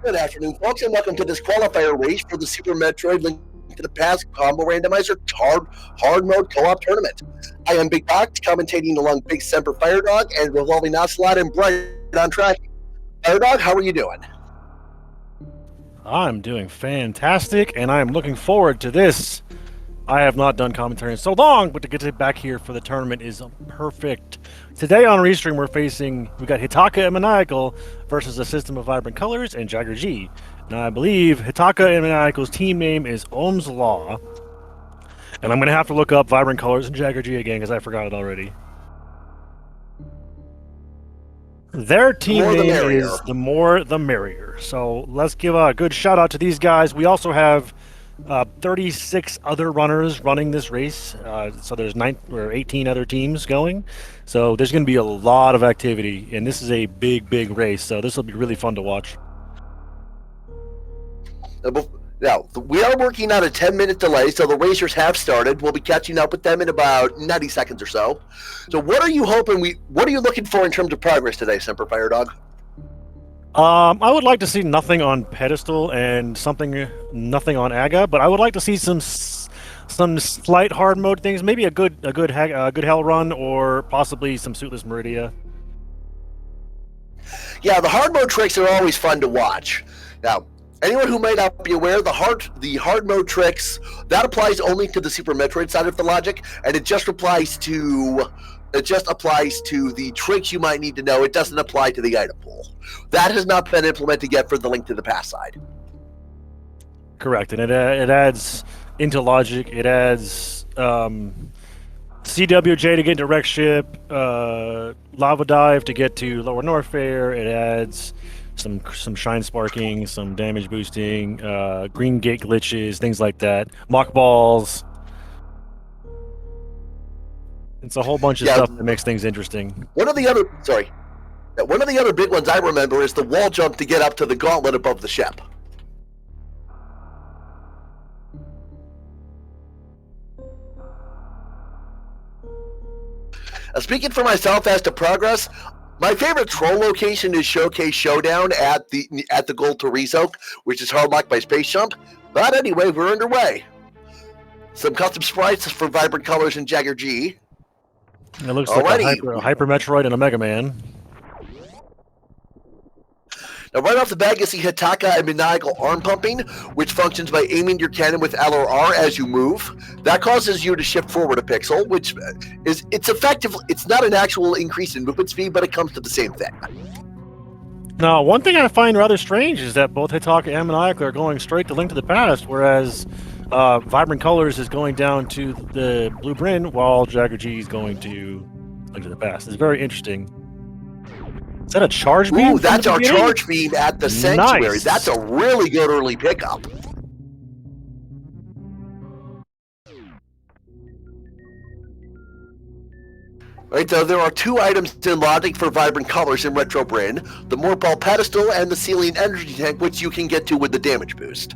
Good afternoon, folks, and welcome to this qualifier race for the Super Metroid Link to the Past Combo Randomizer hard mode co-op tournament. I am Big Doc, commentating along Big Semper Firedog and Revolving Ocelot and Bright on track. Firedog, how are you doing? I'm doing fantastic, and I am looking forward to this. I have not done commentary in so long, but to get back here for the tournament is perfect. Today on Restream, we got Hitaka and Maniacal versus a System of Vibrant Colors and Jagger G. Now, I believe Hitaka and Maniacal's team name is Ohm's Law, and I'm going to have to look up Vibrant Colors and Jagger G again because I forgot it already. Their team name is The More the Merrier. So let's give a good shout out to these guys. We also have 36 other runners running this race. So there's 18 other teams going. So there's going to be a lot of activity, and this is a big race. So this will be really fun to watch. Now, we are working on a 10-minute delay, so the racers have started. We'll be catching up with them in about 90 seconds or so. So what are you looking for in terms of progress today, Semper Firedog? I would like to see nothing on pedestal and nothing on AGA, but I would like to see some slight hard mode things, maybe a good hell run, or possibly some suitless Meridia. Yeah, the hard mode tricks are always fun to watch. Now, anyone who might not be aware, the hard mode tricks, that applies only to the Super Metroid side of the logic, and it just applies to the tricks you might need to know. It doesn't apply to the item pool. That has not been implemented yet for the Link to the Past side. Correct, and it adds into logic. It adds CWJ to get into Wreck Ship, Lava Dive to get to Lower Norfair. It adds some shine sparking, some damage boosting, green gate glitches, things like that. Mock balls. It's a whole bunch of stuff that makes things interesting. One of the other big ones I remember is the wall jump to get up to the gauntlet above the ship. Speaking for myself as to progress, my favorite troll location is Showcase Showdown at the Gold Torizo, which is hard locked by Space Jump. But anyway, we're underway. Some custom sprites for Vibrant Colors and Jagger G. It looks like a Hyper Metroid and a Mega Man. Now, right off the bat, you see Hitaka and Maniacal arm pumping, which functions by aiming your cannon with L or R as you move. That causes you to shift forward a pixel, which it's not an actual increase in movement speed, but it comes to the same thing. Now, one thing I find rather strange is that both Hitaka and Maniacal are going straight to Link to the Past, whereas Vibrant Colors is going down to the Blue Bryn, while Jagger G is going to Link to the Past. It's very interesting. Is that a charge beam? Ooh, that's our charge beam at the Sanctuary. Nice. That's a really good early pickup. Right, so there are two items in logic for Vibrant Colors in Retro Bryn, the Morph Ball Pedestal and the Ceiling Energy Tank, which you can get to with the damage boost.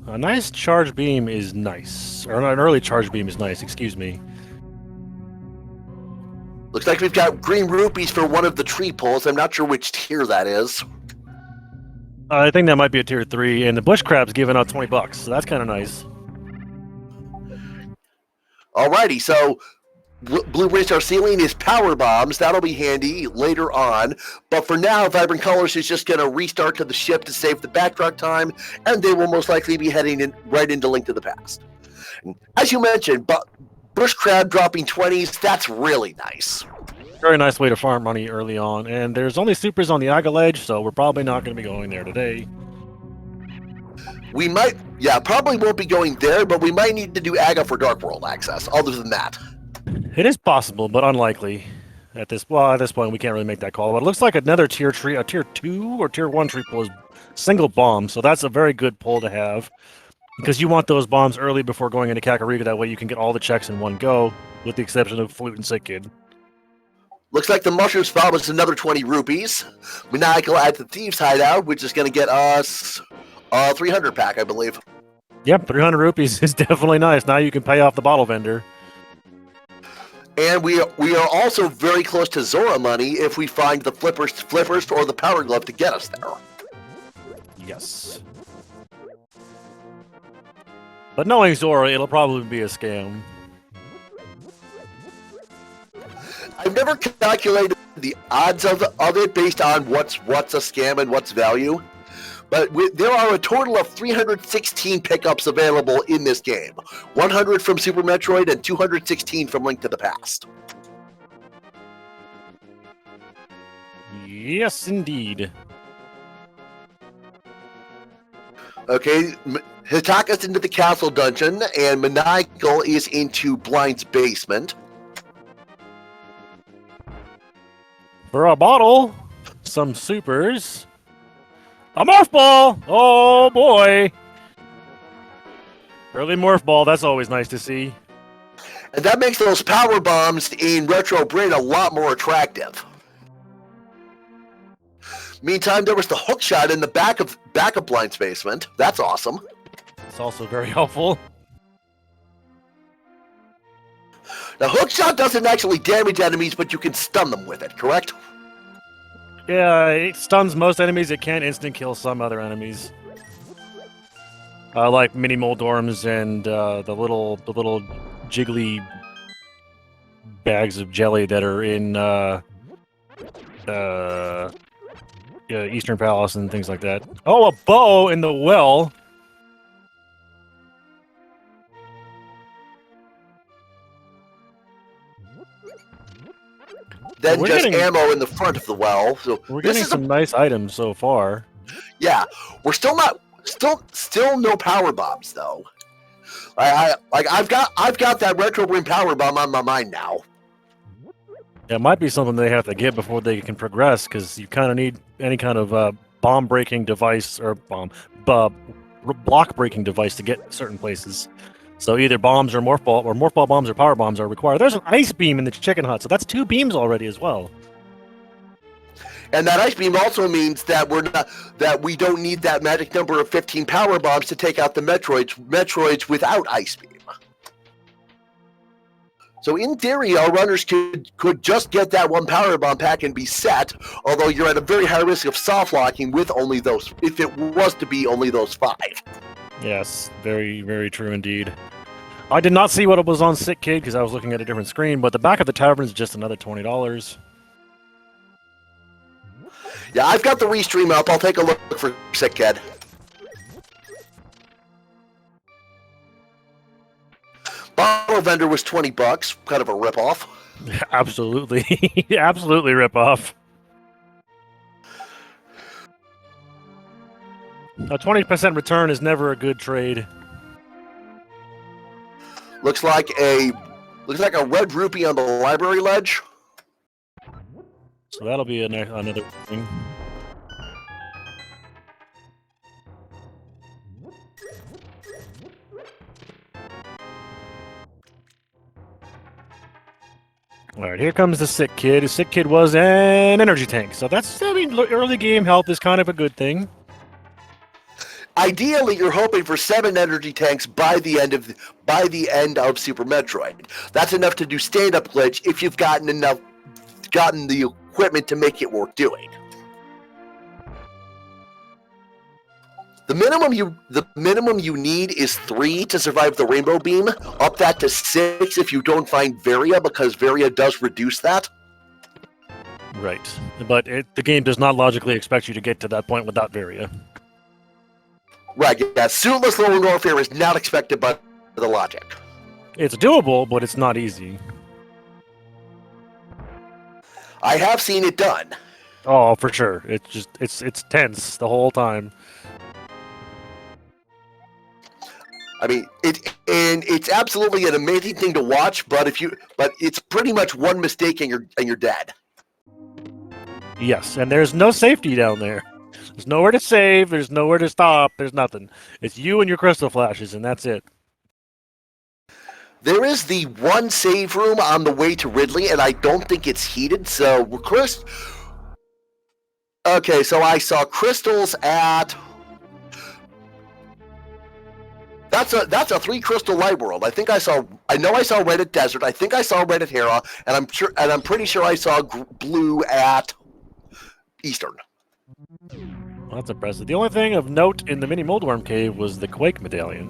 A nice charge beam is nice. Or an early charge beam is nice, excuse me. Looks like we've got green rupees for one of the tree pulls. I'm not sure which tier that is. I think that might be a tier 3, and the bush crab's giving out $20, so that's kind of nice. Alrighty, so Blue Bryn Star Ceiling is power bombs. That'll be handy later on. But for now, Vibrant Colors is just going to restart to the ship to save the backtrack time, and they will most likely be heading right into Link to the Past. As you mentioned, Bush Crab dropping 20s, that's really nice. Very nice way to farm money early on. And there's only supers on the Aga Ledge, so we're probably not going to be going there today. We might, probably won't be going there, but we might need to do Aga for Dark World access, other than that. It is possible, but unlikely. At this point, we can't really make that call. But it looks like another tier 2 or tier 1 tree pull is single bomb, so that's a very good pull to have. Because you want those bombs early before going into Kakariko, that way you can get all the checks in one go, with the exception of Flute and Sick Kid. Looks like the Mushroom Spot was another 20 rupees. Maniacal at the Thieves Hideout, which is going to get us a 300 pack, I believe. Yep, 300 rupees is definitely nice. Now you can pay off the bottle vendor. And we are also very close to Zora money if we find the flippers or the power glove to get us there. Yes. But knowing Zora, it'll probably be a scam. I've never calculated the odds of it based on what's a scam and what's value. But there are a total of 316 pickups available in this game. 100 from Super Metroid and 216 from Link to the Past. Yes, indeed. Okay, Hitaka's into the castle dungeon, and Maniacal is into Blind's basement. For a bottle, some supers. A Morph Ball! Oh boy! Early Morph Ball, that's always nice to see. And that makes those power bombs in Retro Brain a lot more attractive. Meantime, there was the hook shot in the back of Blind's basement. That's awesome. It's also very helpful. Now, hook shot doesn't actually damage enemies, but you can stun them with it, correct? Yeah, it stuns most enemies. It can instant kill some other enemies. Like mini Moldorms and the little jiggly bags of jelly that are in Eastern Palace and things like that. Oh, a bow in the well. Then We're just getting- ammo in the front of the well. So We're this getting is some nice items so far. yeah. We're still no power bombs though. I've got that Retro Brain power bomb on my mind now. It might be something they have to get before they can progress, because you kind of need any kind of bomb-breaking device or block-breaking device to get certain places. So either bombs or morph ball bombs or power bombs are required. There's an ice beam in the chicken hut, so that's 2 beams already as well. And that ice beam also means that we don't need that magic number of 15 power bombs to take out the Metroids without ice beam. So in theory, our runners could just get that 1 power bomb pack and be set, although you're at a very high risk of soft locking with only those, if it was to be only those 5. Yes, very, very true indeed. I did not see what it was on Sick Kid because I was looking at a different screen, but the back of the tavern is just another $20. Yeah, I've got the restream up. I'll take a look for Sick Kid. Bottle vendor was $20, kind of a ripoff. Absolutely, absolutely ripoff. A 20% return is never a good trade. Looks like a red rupee on the library ledge. So that'll be another thing. Alright, here comes the Sick Kid. The Sick Kid was an energy tank. So that's, I mean, early game health is kind of a good thing. Ideally, you're hoping for 7 energy tanks by the end of Super Metroid. That's enough to do stand-up glitch if you've gotten the equipment to make it worth doing. The minimum you need is 3 to survive the rainbow beam. Up that to 6 if you don't find Varia, because Varia does reduce that. Right, but the game does not logically expect you to get to that point without Varia. Right, yeah. Suitless Lower Warfare is not expected by the logic. It's doable, but it's not easy. I have seen it done. Oh, for sure. It's tense the whole time. I mean, it's absolutely an amazing thing to watch, but it's pretty much one mistake and you're dead. Yes, and there's no safety down there. There's nowhere to save, there's nowhere to stop, there's nothing. It's you and your crystal flashes, and that's it. There is the one save room on the way to Ridley, and I don't think it's heated, so okay, so I saw crystals at... that's a 3 crystal light world. I know I saw red at Desert. I think I saw red at Hera, and I'm pretty sure I saw blue at Eastern. Well, that's impressive. The only thing of note in the mini Moldworm Cave was the Quake medallion,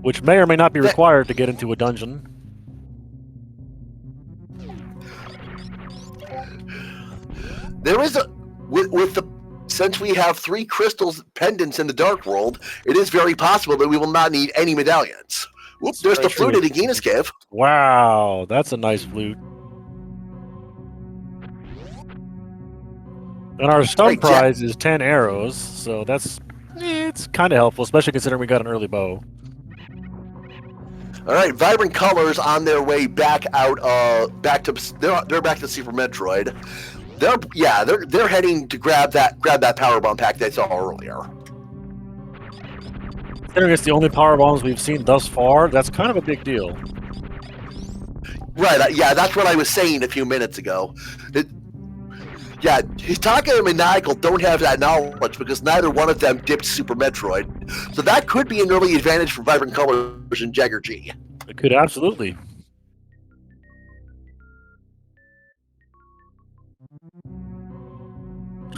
which may or may not be required to get into a dungeon. There is since we have 3 crystals pendants in the Dark World, it is very possible that we will not need any medallions. Oops, there's the flute at Aegina's Cave. Wow, that's a nice flute. And our stun prize is 10 arrows, so it's kind of helpful, especially considering we got an early bow. All right, Vibrant Colors on their way back out. They're back to Super Metroid. They're heading to grab that power bomb pack they saw earlier. Considering it's the only power bombs we've seen thus far, that's kind of a big deal. Right. Yeah, that's what I was saying a few minutes ago. Hitaka and Maniacal don't have that knowledge because neither one of them dipped Super Metroid. So that could be an early advantage for Vibrant Colors and Jagger G. It could absolutely.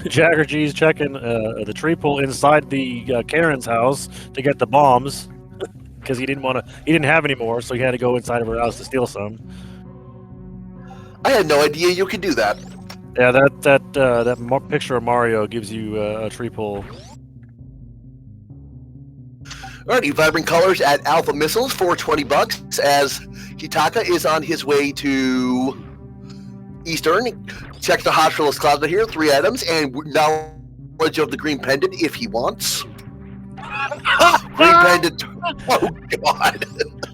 Jagger G's checking the tree pull inside the Karen's house to get the bombs because he didn't have any more, so he had to go inside of her house to steal some. I had no idea you could do that. Yeah, that picture of Mario gives you a tree pull. Alrighty, Vibrant Colors at Alpha Missiles for $20 as Hitaka is on his way to Eastern. Checks the hospital's closet here, 3 items, and knowledge of the green pendant if he wants. Green pendant. Oh, God.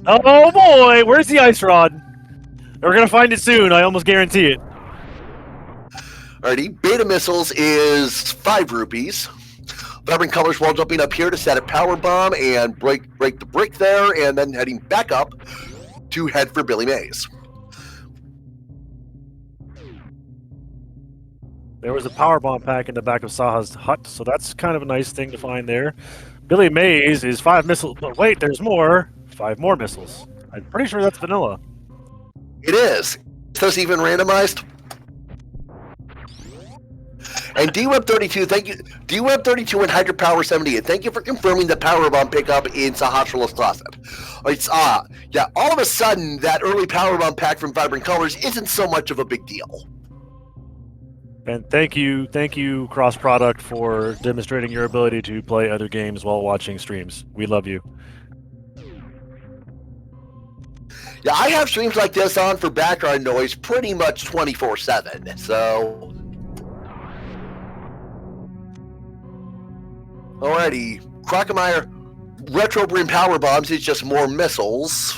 Oh, boy. Where's the ice rod? We're going to find it soon. I almost guarantee it. Alrighty, Beta Missiles is 5 rupees. Vibrant Colors while jumping up here to set a power bomb and break the brick there, and then heading back up to head for Billy Mays. There was a power bomb pack in the back of Saha's hut, so that's kind of a nice thing to find there. Billy Mays is 5 missiles, but wait, there's more. 5 more missiles. I'm pretty sure that's vanilla. It is. Is this even randomized? And DWeb32, thank you. DWeb32 and Hydropower 78, thank you for confirming the power bomb pickup in Sahasrala's closet. It's all of a sudden that early power bomb pack from Vibrant Colors isn't so much of a big deal. And thank you, Cross Product, for demonstrating your ability to play other games while watching streams. We love you. Yeah, I have streams like this on for background noise pretty much 24/7. So, alrighty, Crocomire Retro Brim Power Bombs is just more missiles.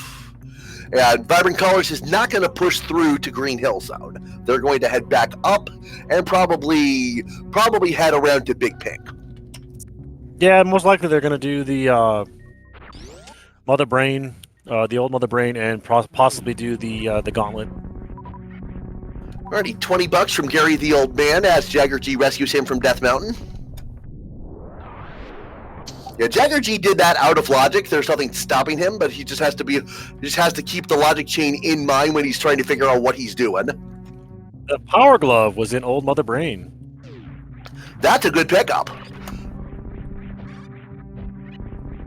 And Vibrant Colors is not going to push through to Green Hill Zone. They're going to head back up and probably head around to Big Pink. Yeah, most likely they're going to do the Mother Brain, the old Mother Brain, and possibly do the Gauntlet. Alrighty, $20 from Gary the Old Man as Jagger G rescues him from Death Mountain. Yeah, Jagger G did that out of logic. There's nothing stopping him, but he just has to keep the logic chain in mind when he's trying to figure out what he's doing. The Power Glove was in Old Mother Brain. That's a good pickup.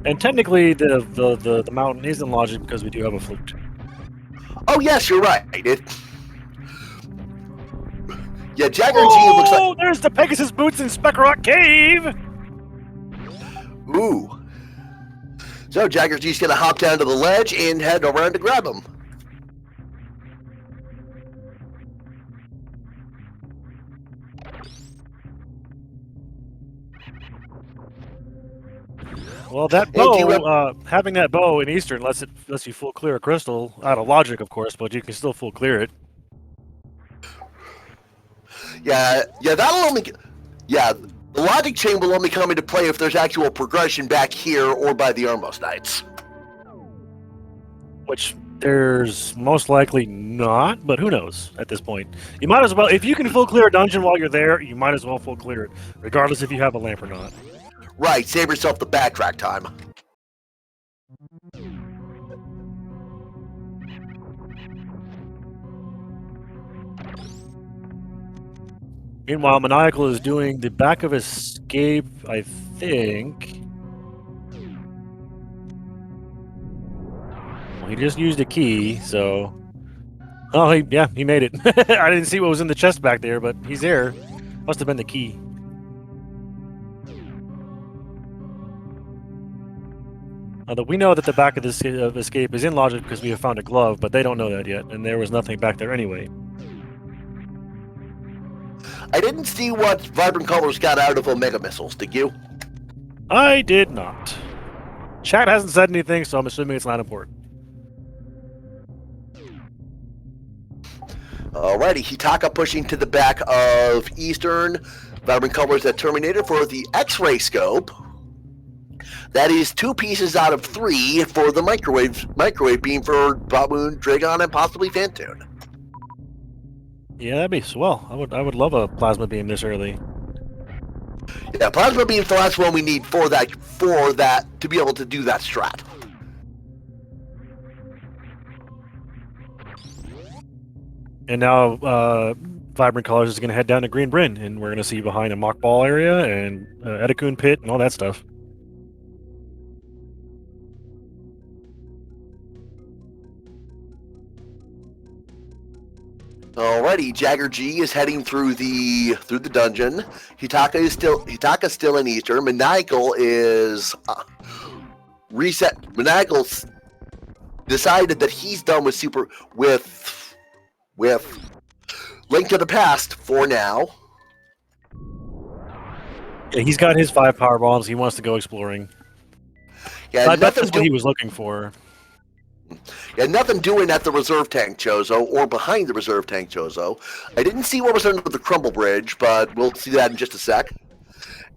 And technically, the mountain is in logic because we do have a flute. Oh yes, you're right. Yeah, Jagger G looks like. Oh, there's the Pegasus boots in Speckrock Cave. Ooh. So Jagger G's gonna hop down to the ledge and head around to grab him. Well, that bow, having that bow in Eastern lets you full clear a crystal out of logic, of course, but you can still full clear it. Yeah, that'll only. Yeah. The logic chain will only come into play if there's actual progression back here or by the Armos Knights. Which there's most likely not, but who knows at this point. You might as well, if you can full clear a dungeon while you're there, you might as well full clear it, regardless if you have a lamp or not. Right, save yourself the backtrack time. Meanwhile, Maniacal is doing the back of escape, I think. Well, he just used a key, so... Oh, he made it. I didn't see what was in the chest back there, but he's there. Must have been the key. Although we know that the back of this escape is in logic because we have found a glove, but they don't know that yet, and there was nothing back there anyway. I didn't see what Vibrant Colors got out of Omega Missiles, did you? I did not. Chat hasn't said anything, so I'm assuming it's not important. Alrighty, Hitaka pushing to the back of Eastern. Vibrant Colors at Terminator for the X-ray scope. That is 2 pieces out of 3 for the microwave beam for Baboon, Dragon, and possibly Fantoon. Yeah, that'd be swell. I would love a plasma beam this early. Yeah, plasma beam's the last one we need for that to be able to do that strat. And now Vibrant Colors is going to head down to Green Bryn, and we're going to see behind a mock ball area and Edakun pit and all that stuff. Alrighty, Jagger G is heading through the dungeon. Hitaka's still in Eastern. Maniacal is reset. Maniacal's decided that he's done with Link to the Past for now. Yeah, he's got his 5 power bombs. He wants to go exploring. Yeah, I bet that's what he was looking for. Yeah, nothing doing at the reserve tank Chozo or behind the reserve tank Chozo. I didn't see what was under the crumble bridge, but we'll see that in just a sec.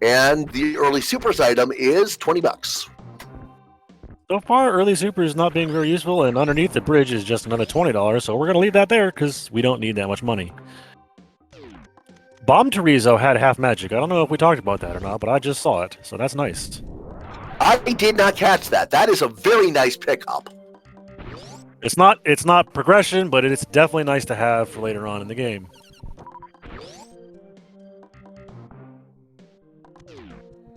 And the early supers item is $20. So far, early super is not being very useful, and underneath the bridge is just another $20, so we're going to leave that there because we don't need that much money. Bomb Terizo had half magic. I don't know if we talked about that or not, but I just saw it, so that's nice. I did not catch that. That is a very nice pickup. It's not progression, but it's definitely nice to have for later on in the game.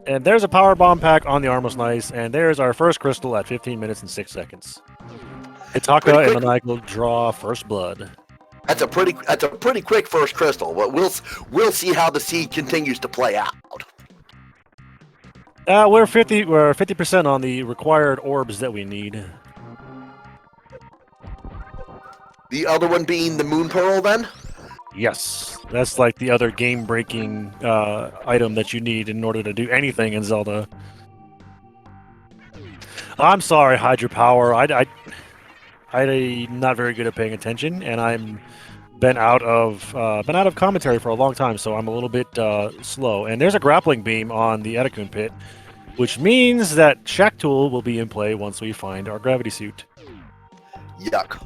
And there's a power bomb pack on the Armos Nice, and there's our first crystal at 15 minutes and 6 seconds. Hitaka and Maniacal draw first blood. That's a pretty quick first crystal. But we'll see how the seed continues to play out. We're 50% on the required orbs that we need. The other one being the Moon Pearl, then? Yes, that's like the other game-breaking item that you need in order to do anything in Zelda. I'm sorry, Hydropower. I'm not very good at paying attention, and I'm been out of commentary for a long time, so I'm a little bit slow. And there's a grappling beam on the Edakun pit, which means that Shack Tool will be in play once we find our gravity suit. Yuck.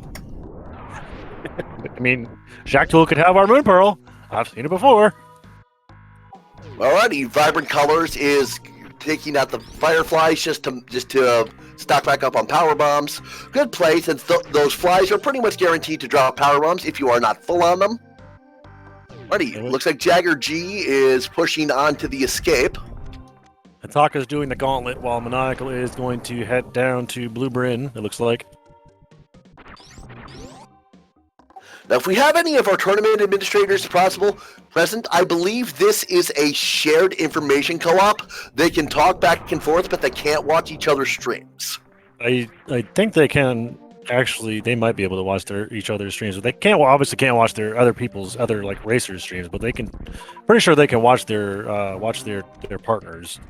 I mean, Shack Tool could have our Moon Pearl. I've seen it before. Alrighty, Vibrant Colors is taking out the Fireflies just to stock back up on power bombs. Good play, since those flies are pretty much guaranteed to drop power bombs if you are not full on them. Alrighty, looks like Jagger G is pushing on to the escape. Hitaka's doing the gauntlet while Maniacal is going to head down to Blue Bryn, it looks like. Now, if we have any of our tournament administrators present, I believe this is a shared information co-op. They can talk back and forth, but they can't watch each other's streams. I think they can actually. They might be able to watch each other's streams, but they obviously can't watch their other like racers' streams. But they can. Pretty sure they can watch their partners.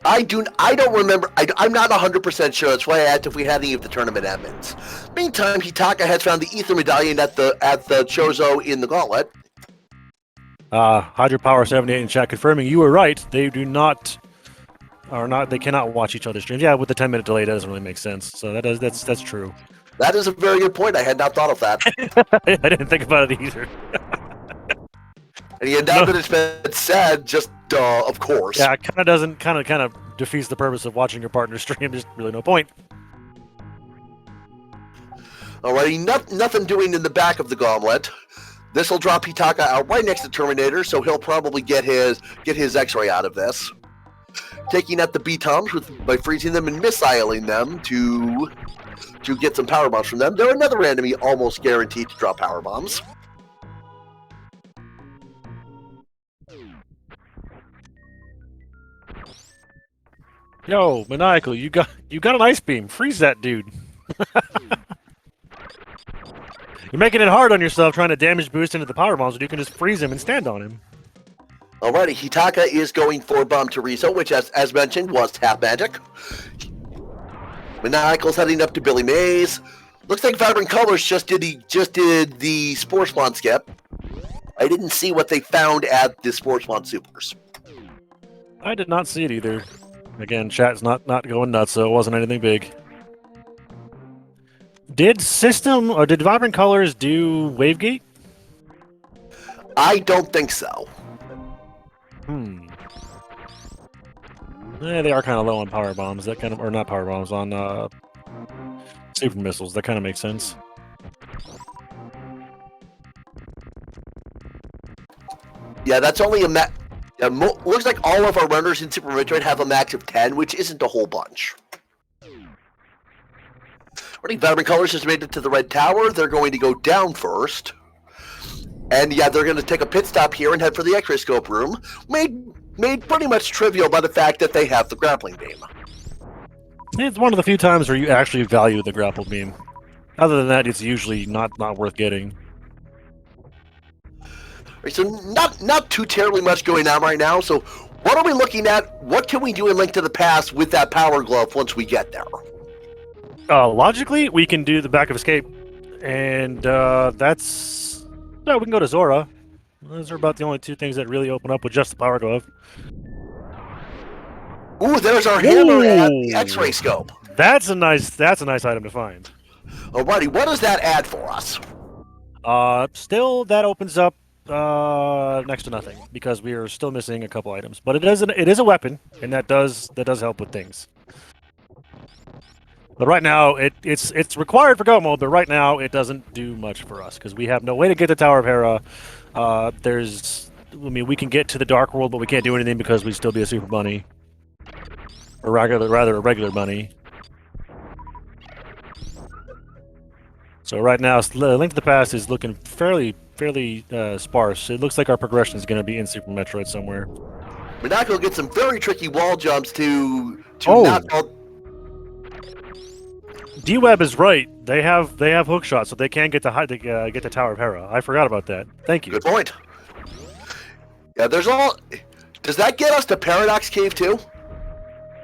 I don't remember. I'm not 100% sure. That's why I asked if we had any of the tournament admins. Meantime, Hitaka has found the Ether Medallion at the Chozo in the gauntlet. Hydropower 78 in chat confirming you were right. They they cannot watch each other's streams. Yeah, with the 10-minute delay, that doesn't really make sense. So that's true. That is a very good point. I had not thought of that. I didn't think about it either. And now that it's been said, just of course. Yeah, it kind of defeats the purpose of watching your partner stream. There's really no point. Alrighty, nothing doing in the back of the gauntlet. This will drop Hitaka out right next to Terminator, so he'll probably get his X-ray out of this. Taking out the B-Toms by freezing them and missiling them to get some power bombs from them. They're another enemy almost guaranteed to drop power bombs. Yo, Maniacal, you got an ice beam. Freeze that dude. You're making it hard on yourself trying to damage boost into the power bombs, but you can just freeze him and stand on him. Alrighty, Hitaka is going for Bomb Teresa, which, as mentioned, was tap magic. Maniacal's heading up to Billy Mays. Looks like Vibrant Colors just did the Spore Spawn skip. I didn't see what they found at the Spore Spawn Supers. I did not see it either. Again, chat's not going nuts, so it wasn't anything big. Did Vibrant Colors do Wavegate? I don't think so. Yeah, they are kind of low on power bombs. That kind of, or not power bombs, on super missiles. That kind of makes sense. Yeah, that's only a max. Looks like all of our runners in Super Metroid have a max of 10, which isn't a whole bunch. Already, Vibrant Colors has made it to the Red Tower. They're going to go down first. And yeah, they're going to take a pit stop here and head for the X-ray scope room. Made pretty much trivial by the fact that they have the grappling beam. It's one of the few times where you actually value the grapple beam. Other than that, it's usually not worth getting. Right, so not too terribly much going on right now. So what are we looking at? What can we do in Link to the Past with that power glove once we get there? Logically, we can do the back of escape, and that's... No, we can go to Zora. Those are about the only two things that really open up with just the power glove. Ooh, there's our hammer at the X-ray scope. That's a nice item to find. Alrighty, what does that add for us? Still, that opens up next to nothing because we are still missing a couple items. But it is a weapon, and that does help with things. But right now, it's required for go mode, but right now it doesn't do much for us because we have no way to get to Tower of Hera. We can get to the Dark World, but we can't do anything because we'd still be a Super Bunny. Or rather a regular bunny. So right now, Link to the Past is looking fairly sparse. It looks like our progression is going to be in Super Metroid somewhere. Monaco gets some very tricky wall jumps to knock out. D-Web is right. They have hook shots, so they can get to Tower of Hera. I forgot about that. Thank you. Good point. Yeah, does that get us to Paradox Cave too?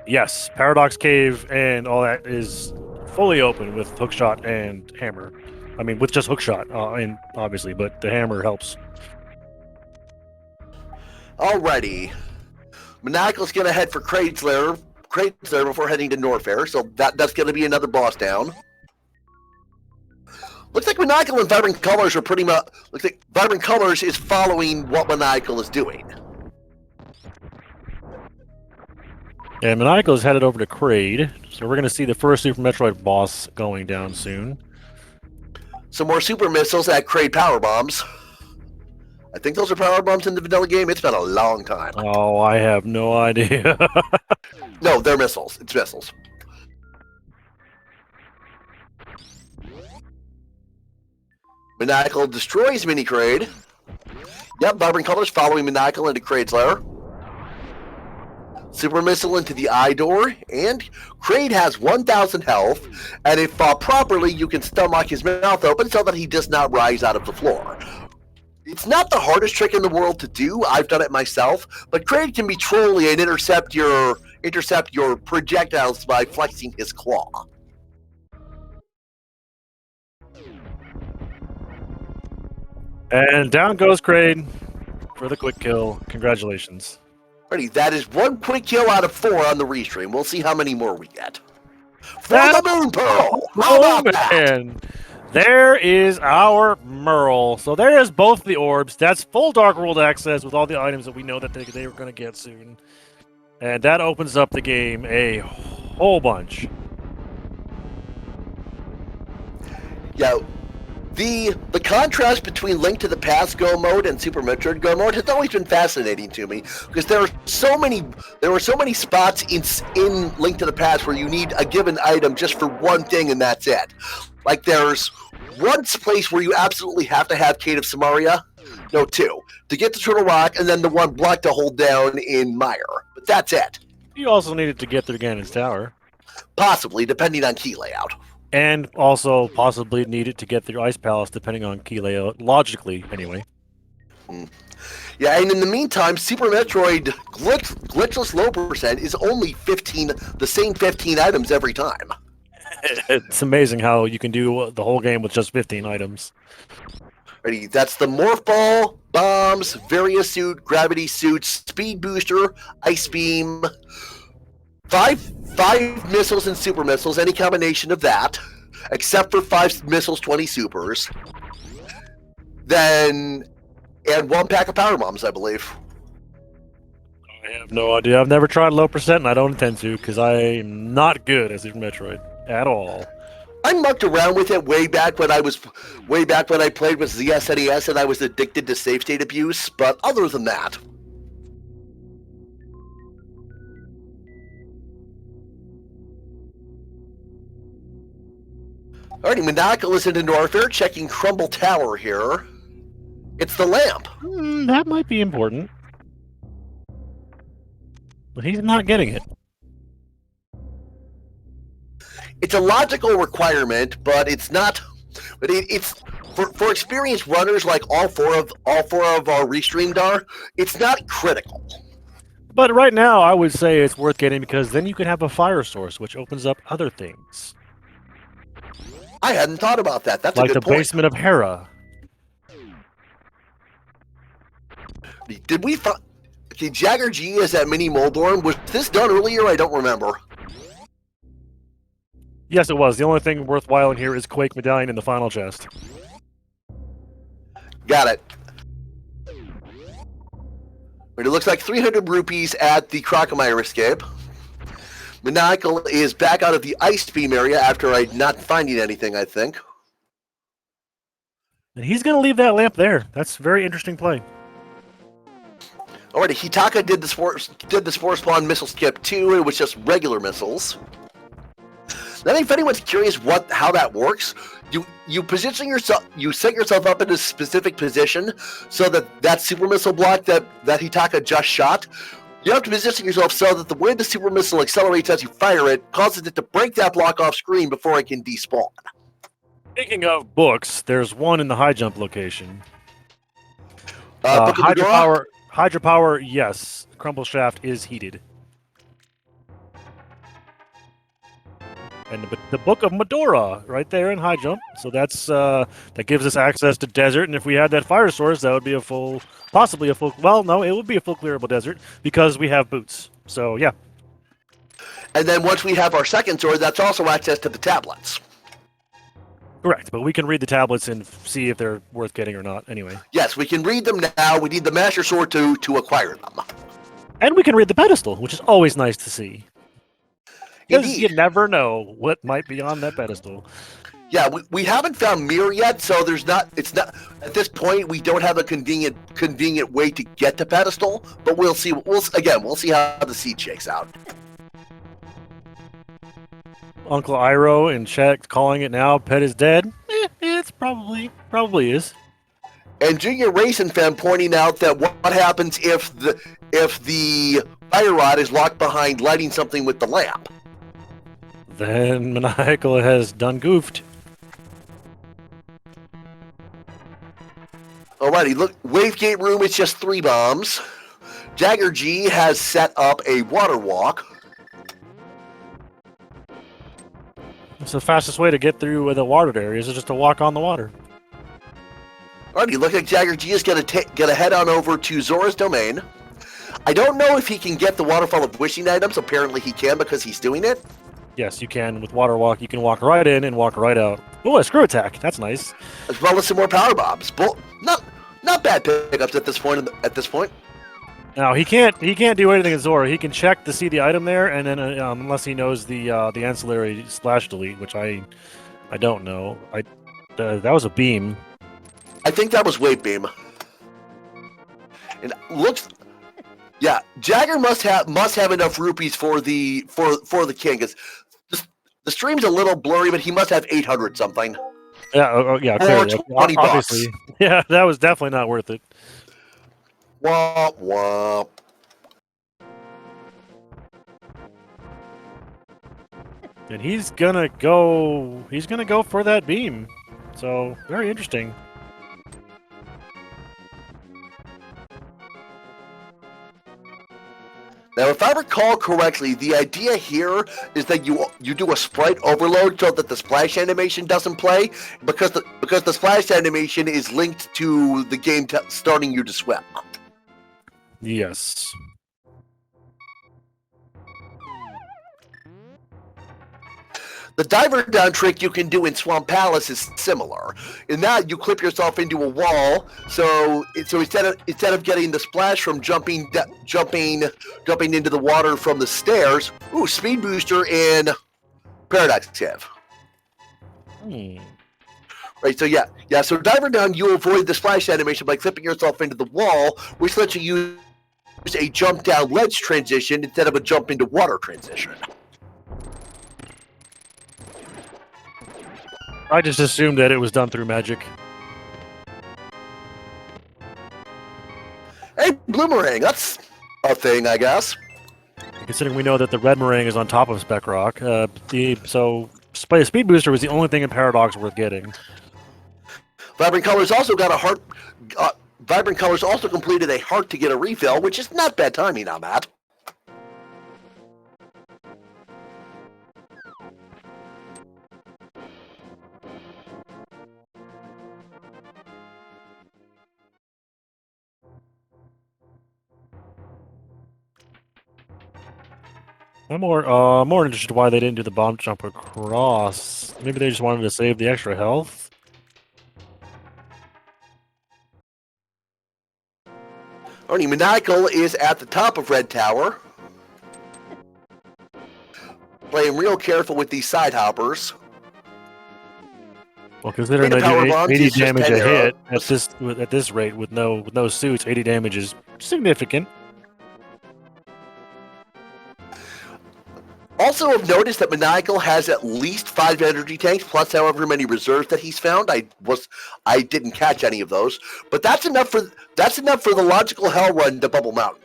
Yes, Paradox Cave and all that is fully open with hookshot and hammer. I mean, with just hookshot, and obviously, but the hammer helps. Alrighty. Monacle's gonna head for Kraid's Lair before heading to Norfair, so that's gonna be another boss down. Looks like Monacle and Vibrant Colors are pretty much. Looks like Vibrant Colors is following what Monacle is doing. And Maniacal is headed over to Kraid, so we're going to see the first Super Metroid boss going down soon. Some more super missiles at Kraid power bombs. I think those are power bombs in the vanilla game. It's been a long time. Oh, I have no idea. No, they're missiles. It's missiles. Maniacal destroys Mini Kraid. Yep, Vibrant Colors following Maniacal into Kraid's lair. Super Missile into the eye door, and Kraid has 1,000 health, and if properly, you can stomach his mouth open so that he does not rise out of the floor. It's not the hardest trick in the world to do. I've done it myself, but Kraid can be trolly and intercept your projectiles by flexing his claw. And down goes Kraid for the quick kill. Congratulations. Alrighty, that is one quick kill out of 4 on the restream. We'll see how many more we get. For the Moon Pearl! How about that? And there is our Merle. So there is both the orbs. That's full Dark World access with all the items that we know that they were going to get soon. And that opens up the game a whole bunch. Yeah, The contrast between Link to the Past Go mode and Super Metroid Go mode has always been fascinating to me because there were so many spots in Link to the Past where you need a given item just for one thing and that's it. Like there's one place where you absolutely have to have Cave of Samaria, no, two, to get to Turtle Rock, and then the one block to hold down in Mire. But that's it. You also needed to get through Ganon's Tower. Possibly, depending on key layout. And also possibly needed to get through Ice Palace, depending on key layout, logically, anyway. Yeah, and in the meantime, Super Metroid glitchless low percent is only the same 15 items every time. It's amazing how you can do the whole game with just 15 items. Ready? That's the Morph Ball, Bombs, Varia Suit, Gravity Suit, Speed Booster, Ice Beam, five missiles and super missiles, any combination of that, except for 5 missiles, 20 supers. Then, and 1 pack of power bombs, I believe. I have no idea. I've never tried low percent, and I don't intend to, because I'm not good at Super Metroid at all. I mucked around with it way back when I played with the SNES and I was addicted to save state abuse, but other than that. Alrighty, Monaco is into our fair checking Crumble Tower here. It's the lamp. That might be important. But he's not getting it. It's a logical requirement, but it's not. But it's for experienced runners like all four of our restreamed are. It's not critical. But right now, I would say it's worth getting because then you can have a fire source, which opens up other things. I hadn't thought about that. That's like a good the point. basement of Hera. Did we find? Okay, Jagger G is at Mini Moldorm. Was this done earlier? I don't remember. Yes, it was. The only thing worthwhile in here is Quake Medallion in the final chest. Got it. But it looks like 300 rupees at the Crocomire escape. Maniacal is back out of the Ice Beam area after not finding anything, I think. And he's going to leave that lamp there. That's a very interesting play. Alrighty, Hitaka did the Spore Spawn missile skip too. It was just regular missiles. Now, if anyone's curious how that works, you position yourself, you set yourself up in a specific position so that super missile block that Hitaka just shot. You have to position yourself so that the way the super missile accelerates as you fire it causes it to break that block off screen before it can despawn. Speaking of books, there's one in the high jump location. Hydropower, yes. Crumble Shaft is heated. And the Book of Medora, right there in high jump. So that's that gives us access to desert. And if we had that fire source, that would be possibly a full. Well, no, it would be a full clearable desert because we have boots. So yeah. And then once we have our second sword, that's also access to the tablets. Correct, but we can read the tablets and see if they're worth getting or not. Anyway. Yes, we can read them now. We need the Master Sword to acquire them. And we can read the pedestal, which is always nice to see. Because you Indeed. never know what might be on that pedestal. Yeah, we haven't found Mirror yet, so it's not at this point we don't have a convenient way to get to pedestal, but we'll see see how the seed shakes out. Uncle Iroh in chat calling it now, pet is dead. It's probably is. And Junior Racing Fan pointing out that what happens if the fire rod is locked behind lighting something with the lamp? Then Maniacal has done goofed. Alrighty, look, Wavegate room, it's just 3 bombs. Jagger G has set up a water walk. It's the fastest way to get through the watered areas is just to walk on the water. Alrighty, look like Jagger G is gonna head on over to Zora's Domain. I don't know if he can get the Waterfall of Wishing items. Apparently he can because he's doing it. Yes, you can. With Water Walk, you can walk right in and walk right out. Oh, a screw attack. That's nice. As well as some more power bombs. Not bad pickups at this point. Now he can't do anything in Zora. He can check to see the item there, and then unless he knows the ancillary slash delete, which I don't know. That was a beam. I think that was wave beam. And looks, yeah, Jagger must have enough rupees for the king. Cause the stream's a little blurry, but he must have 800 something. Yeah, yeah, Or clearly. 20 Obviously. bucks. Yeah, that was definitely not worth it. Womp womp. And he's gonna go for that beam. So, very interesting. Now, if I recall correctly, the idea here is that you do a sprite overload so that the splash animation doesn't play, because the splash animation is linked to the game starting you to swim. Yes. The diver down trick you can do in Swamp Palace is similar. In that, you clip yourself into a wall, so instead of getting the splash from jumping into the water from the stairs, speed booster in Paradox Cave. Right, so yeah. So diver down, you avoid the splash animation by clipping yourself into the wall, which lets you use a jump down ledge transition instead of a jump into water transition. I just assumed that it was done through magic. Hey, Bloomerang, that's a thing, I guess. Considering we know that the red meringue is on top of Spec Rock, Speed Booster was the only thing in Paradox worth getting. Vibrant Colors also got a heart. Vibrant Colors also completed a heart to get a refill, which is not bad timing on that. I'm more interested why they didn't do the bomb jump across. Maybe they just wanted to save the extra health. Only Maniacal is at the top of Red Tower. Playing real careful with these side hoppers. Well, considering they do 80 damage a hit at this rate with no suits, 80 damage is significant. Also, I've noticed that Maniacal has at least 5 energy tanks, plus however many reserves that he's found. I didn't catch any of those, but that's enough for the logical hell run to Bubble Mountain.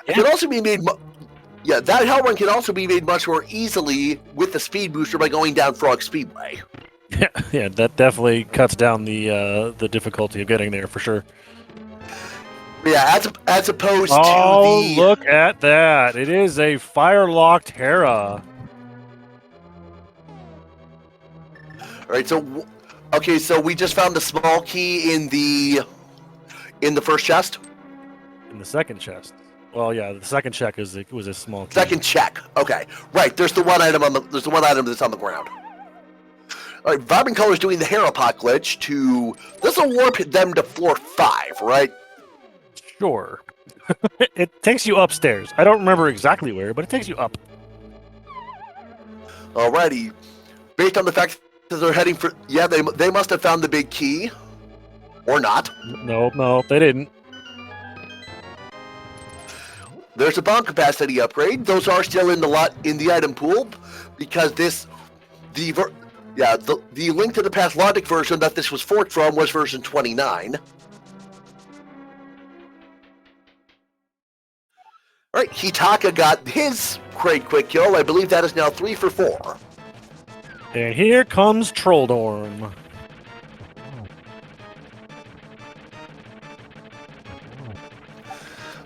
Yeah. It can also be made. Yeah, that hell run can also be made much more easily with the speed booster by going down Frog Speedway. Yeah, that definitely cuts down the difficulty of getting there for sure. Yeah, as opposed to the... look at that. It is a fire-locked Hera. Alright, so we just found the small key in the first chest? In the second chest. Well, yeah, the second check was a small key. Second check. Okay. Right, there's the one item that's on the ground. Alright, Vibrant Color's doing the Hera pot glitch this will warp them to floor 5, right? Sure. It takes you upstairs. I don't remember exactly where, but it takes you up. Alrighty. Based on the fact that they're heading for... Yeah, they must have found the big key. Or not. No, they didn't. There's a bomb capacity upgrade. Those are still in the item pool, because the Link to the Past logic version that this was forked from was version 29. All right, Hitaka got his great quick kill. I believe that is now 3 for 4. And here comes Trolldorm.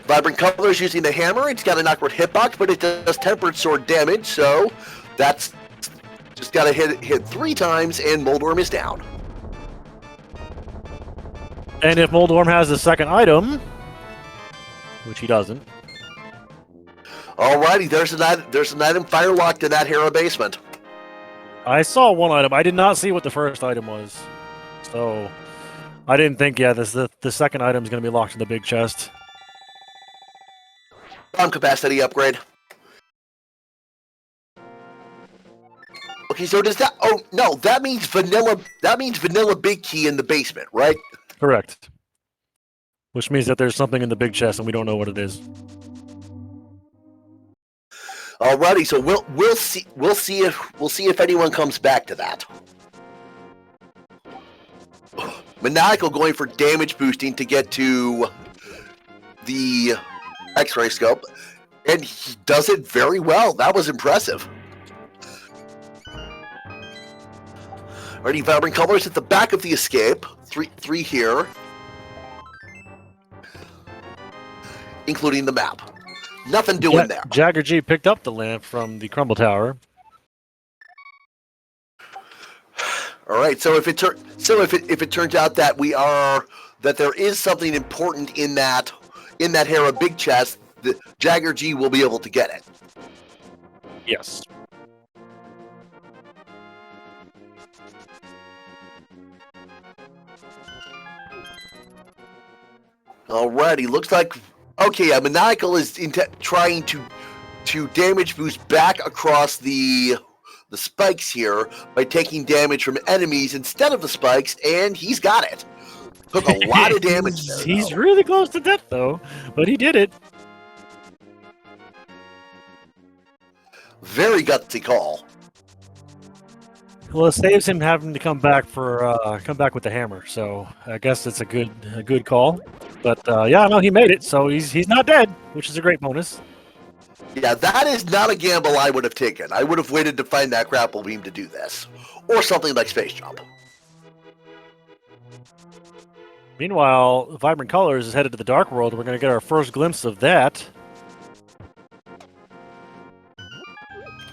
Vibrant Colors using the hammer. It's got an awkward hitbox, but it does tempered sword damage, so that's just got to hit 3 times, and Moldorm is down. And if Moldorm has the second item, which he doesn't. Alrighty, there's an item fire locked in that Hera basement. I saw one item. I did not see what the first item was, so I didn't think. Yeah, the second item is going to be locked in the big chest. Bomb capacity upgrade. Okay, so does that? Oh no, that means vanilla. That means vanilla big key in the basement, right? Correct. Which means that there's something in the big chest and we don't know what it is. Alrighty, so we'll see if anyone comes back to that. Maniacal going for damage boosting to get to the X-ray scope, and he does it very well. That was impressive. Alrighty, Vibrant Colors at the back of the escape. Three here, including the map. Nothing doing there. Jagger G picked up the lamp from the Crumble Tower. All right. So if it turns out that there is something important in that Hera big chest, the Jagger G will be able to get it. Yes. Alrighty. Looks like okay. Maniacal is trying to damage boost back across the spikes here by taking damage from enemies instead of the spikes, and he's got it. Took a lot of damage there. He's really close to death, though, but he did it. Very gutsy call. Well, it saves him having to come back with the hammer, so I guess it's a good call. But yeah, no, he made it, so he's not dead, which is a great bonus. Yeah, that is not a gamble I would have taken. I would have waited to find that grapple beam to do this. Or something like Space Jump. Meanwhile, Vibrant Colors is headed to the Dark World. We're going to get our first glimpse of that.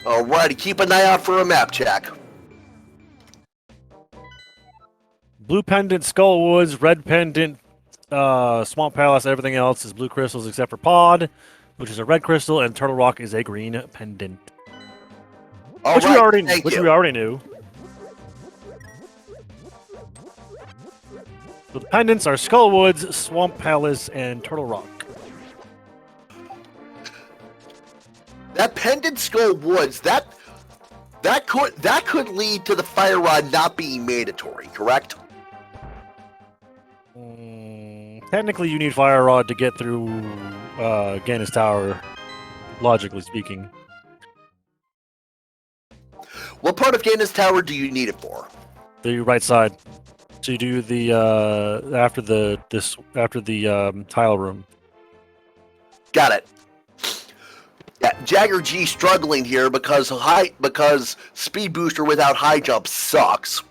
Alrighty, keep an eye out for a map check. Blue Pendant, Skull Woods, Red Pendant, Swamp Palace, everything else is blue crystals except for Pod, which is a red crystal, and Turtle Rock is a green pendant. Which we already knew. So the pendants are Skull Woods, Swamp Palace, and Turtle Rock. That pendant Skull Woods, that could lead to the Fire Rod not being mandatory, correct? Technically, you need Fire Rod to get through Gannis Tower, logically speaking. What part of Gannis Tower do you need it for? The right side. So you do the after the tile room. Got it. Yeah, Jagger G struggling here because speed booster without high jump sucks,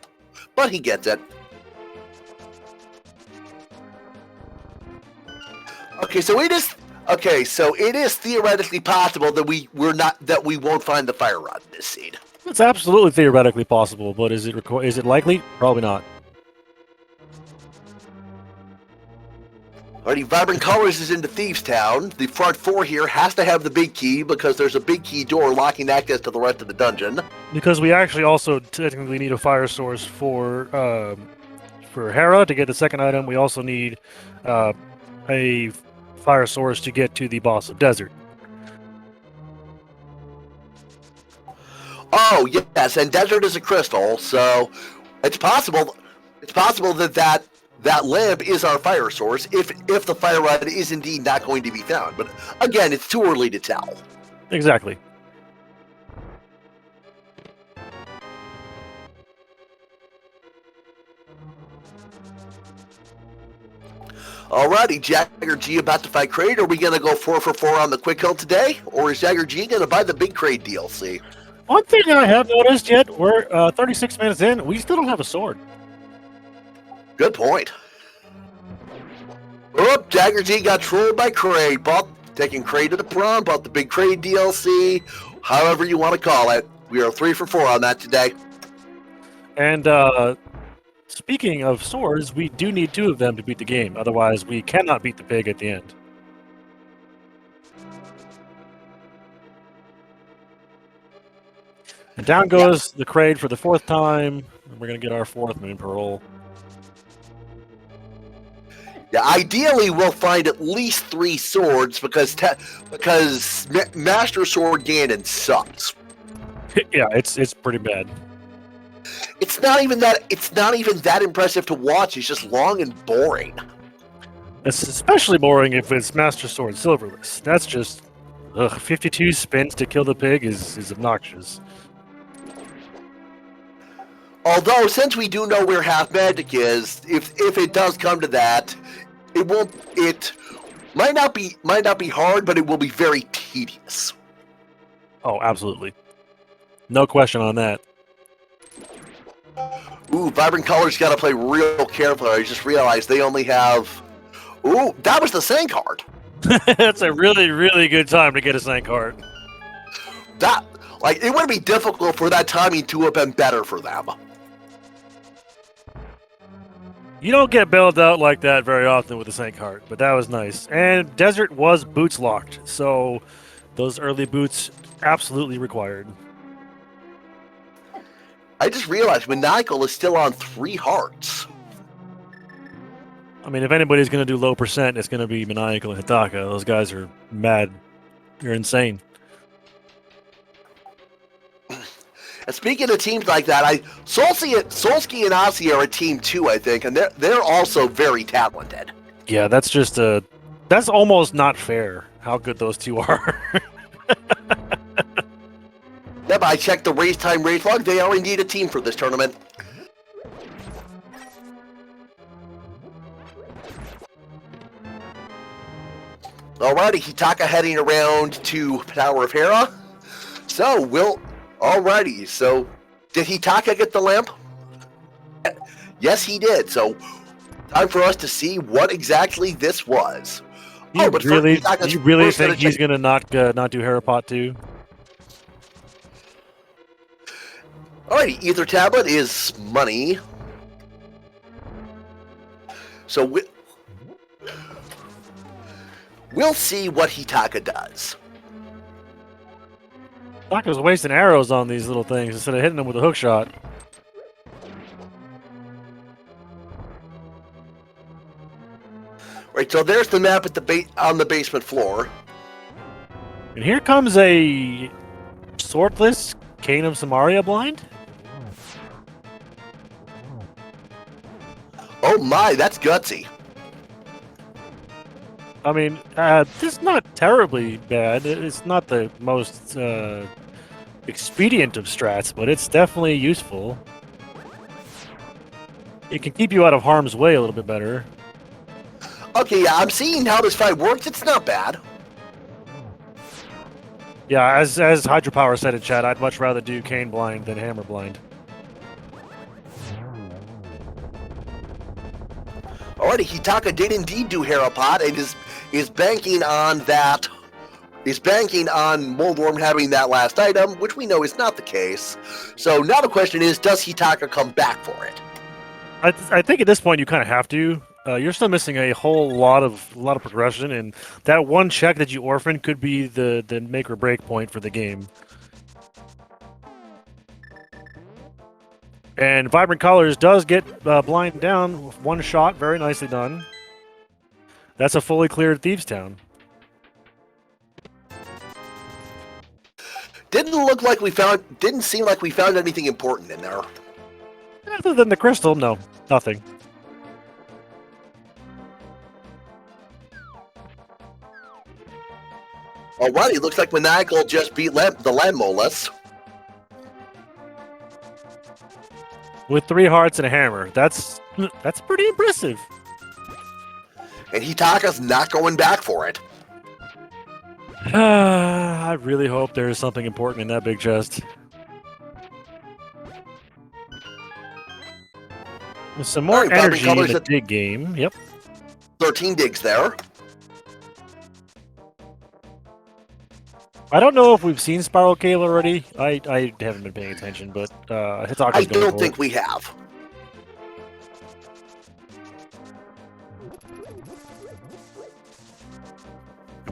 but he gets it. Okay, so it is theoretically possible that we won't find the Fire Rod in this scene. It's absolutely theoretically possible, but is it likely? Probably not. Alrighty, Vibrant Colors is into Thieves Town. The front four here has to have the big key because there's a big key door locking access to the rest of the dungeon. Because we actually also technically need a fire source for Hera to get the second item. We also need a fire source to get to the boss of Desert. Oh yes, and Desert is a crystal, so it's possible that lamp is our fire source if the Fire Rod is indeed not going to be found. But again, it's too early to tell. Exactly. Alrighty, Jagger G about to fight Kraid. Are we going to go 4 for 4 on the quick hill today? Or is Jagger G going to buy the big Kraid DLC? One thing I have noticed yet, we're 36 minutes in, we still don't have a sword. Good point. Oh, Jagger G got trolled by Kraid. Taking Kraid to the prom, bought the big Kraid DLC, however you want to call it. We are 3 for 4 on that today. And speaking of swords, we do need 2 of them to beat the game. Otherwise, we cannot beat the pig at the end. And down goes the Kraid for the 4th time. And we're going to get our 4th Moon Pearl. Yeah, ideally we'll find at least 3 swords because Master Sword Ganon sucks. Yeah, it's pretty bad. It's not even that. It's not even that impressive to watch. It's just long and boring. It's especially boring if it's Master Sword Silverless. That's just 52 spins to kill the pig is obnoxious. Although, since we do know where half magic is, if it does come to that, it won't. It might not be hard, but it will be very tedious. Oh, absolutely. No question on that. Ooh, Vibrant Colors got to play real carefully. I just realized they only have. Ooh, that was the Sank card. That's a really, really good time to get a Sank card. That, like, it would be difficult for that timing to have been better for them. You don't get bailed out like that very often with a Sank card, but that was nice. And Desert was boots locked, so those early boots absolutely required. I just realized Maniacal is still on 3 hearts. I mean, if anybody's going to do low percent, it's going to be Maniacal and Hitaka. Those guys are mad. They're insane. And speaking of teams like that, Solsky and Aussie are a team too, I think, and they're also very talented. Yeah, that's just that's almost not fair how good those two are. Yep, I checked the race time race log. They are indeed a team for this tournament. Alrighty, Hitaka heading around to Tower of Hera. So, alrighty, so did Hitaka get the lamp? Yes, he did. So, time for us to see what exactly this was. You really think he's going to not do Harapot too? Alrighty, Ether Tablet is money. So we'll see what Hitaka does. Hitaka's wasting arrows on these little things instead of hitting them with a hook shot. Right, so there's the map at on the basement floor. And here comes a swordless Cane of Samaria blind. Oh my, that's gutsy. I mean, this is not terribly bad. It's not the most expedient of strats, but it's definitely useful. It can keep you out of harm's way a little bit better. Okay, yeah, I'm seeing how this fight works. It's not bad. Yeah, as Hydropower said in chat, I'd much rather do Cane blind than Hammer blind. Alrighty, Hitaka did indeed do Harapot and is banking on that. Is banking on Moldworm having that last item, which we know is not the case. So now the question is, does Hitaka come back for it? I think at this point you kind of have to. You're still missing a whole lot of progression, and that one check that you orphan could be the make or break point for the game. And Vibrant Colors does get blind down with one shot, very nicely done. That's a fully cleared Thieves Town. Didn't seem like we found anything important in there. Other than the crystal, no, nothing. Alrighty, looks like Maniacal just beat the Landmolus. With 3 hearts and a hammer. That's pretty impressive. And Hitaka's not going back for it. I really hope there's something important in that big chest. With some more energy in the dig game. Yep. 13 digs there. I don't know if we've seen Spiral Cave already. I haven't been paying attention, but Hitaka's I don't think we have.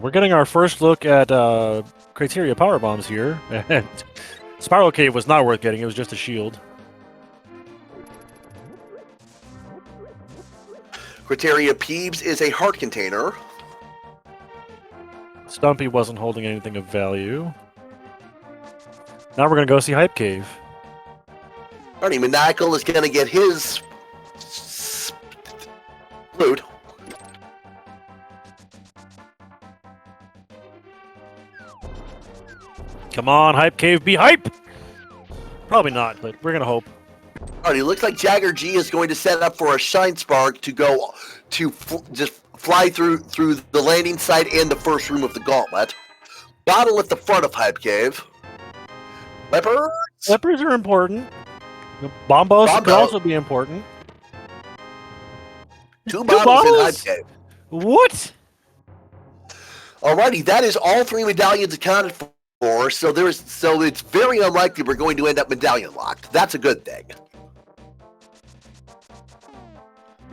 We're getting our first look at Criteria Power Bombs here. And Spiral Cave was not worth getting. It was just a shield. Criteria Peebs is a heart container. Stumpy wasn't holding anything of value. Now we're gonna go see Hype Cave. Alrighty, Maniacal is going to get his flute. Come on, Hype Cave, be hype! Probably not, but we're gonna hope. Alrighty, looks like Jagger G is going to set up for a Shine Spark to go to just fly through the landing site and the first room of the gauntlet. Bottle at the front of Hype Cave. Leopards? Leopards are important. Bombos could Bombo. also be important. Two bottles in Hype Cave. What? Alrighty, that is all 3 medallions accounted for, so it's very unlikely we're going to end up medallion locked. That's a good thing.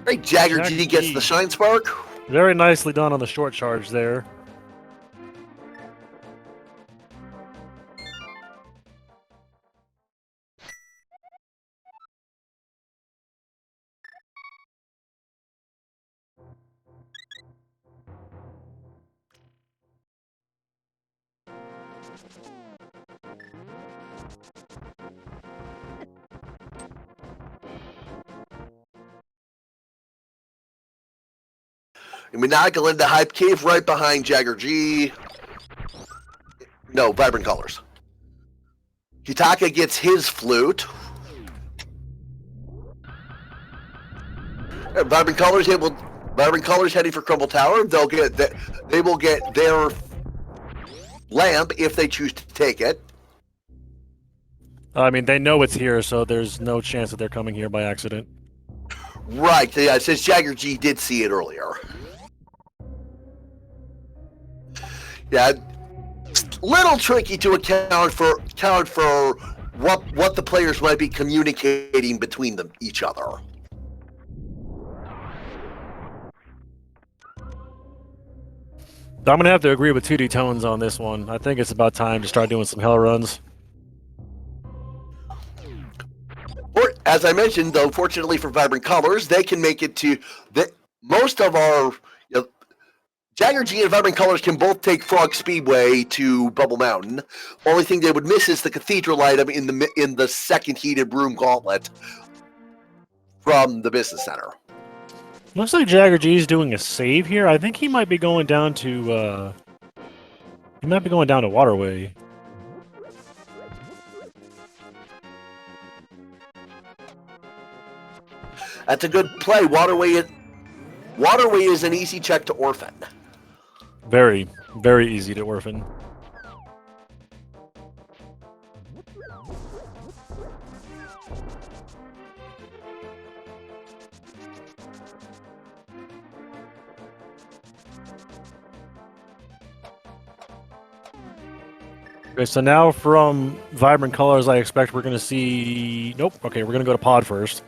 Great, Jagger G gets the Shine Spark. Very nicely done on the short charge there. Maniacal into Hype Cave right behind Jagger G. No, Vibrant Colors. Hitaka gets his flute. And Vibrant Colors heading for Crumble Tower. They will get their lamp if they choose to take it. I mean, they know it's here, so there's no chance that they're coming here by accident. Right, yeah, since Jagger G did see it earlier. Yeah, little tricky to account for what the players might be communicating between each other. I'm gonna have to agree with 2D Tones on this one. I think it's about time to start doing some hell runs. Or, as I mentioned, though, fortunately for Vibrant Colors, they can make it to most of our. Jagger G and Vibrant Colors can both take Frog Speedway to Bubble Mountain. Only thing they would miss is the Cathedral item in the second heated room gauntlet from the business center. Looks like Jagger G is doing a save here. I think he might be going down to Waterway. That's a good play. Waterway is an easy check to orphan. Very, very easy to orphan. Okay, so now from Vibrant Colors, I expect we're going to see... Nope. Okay, we're going to go to Pod first.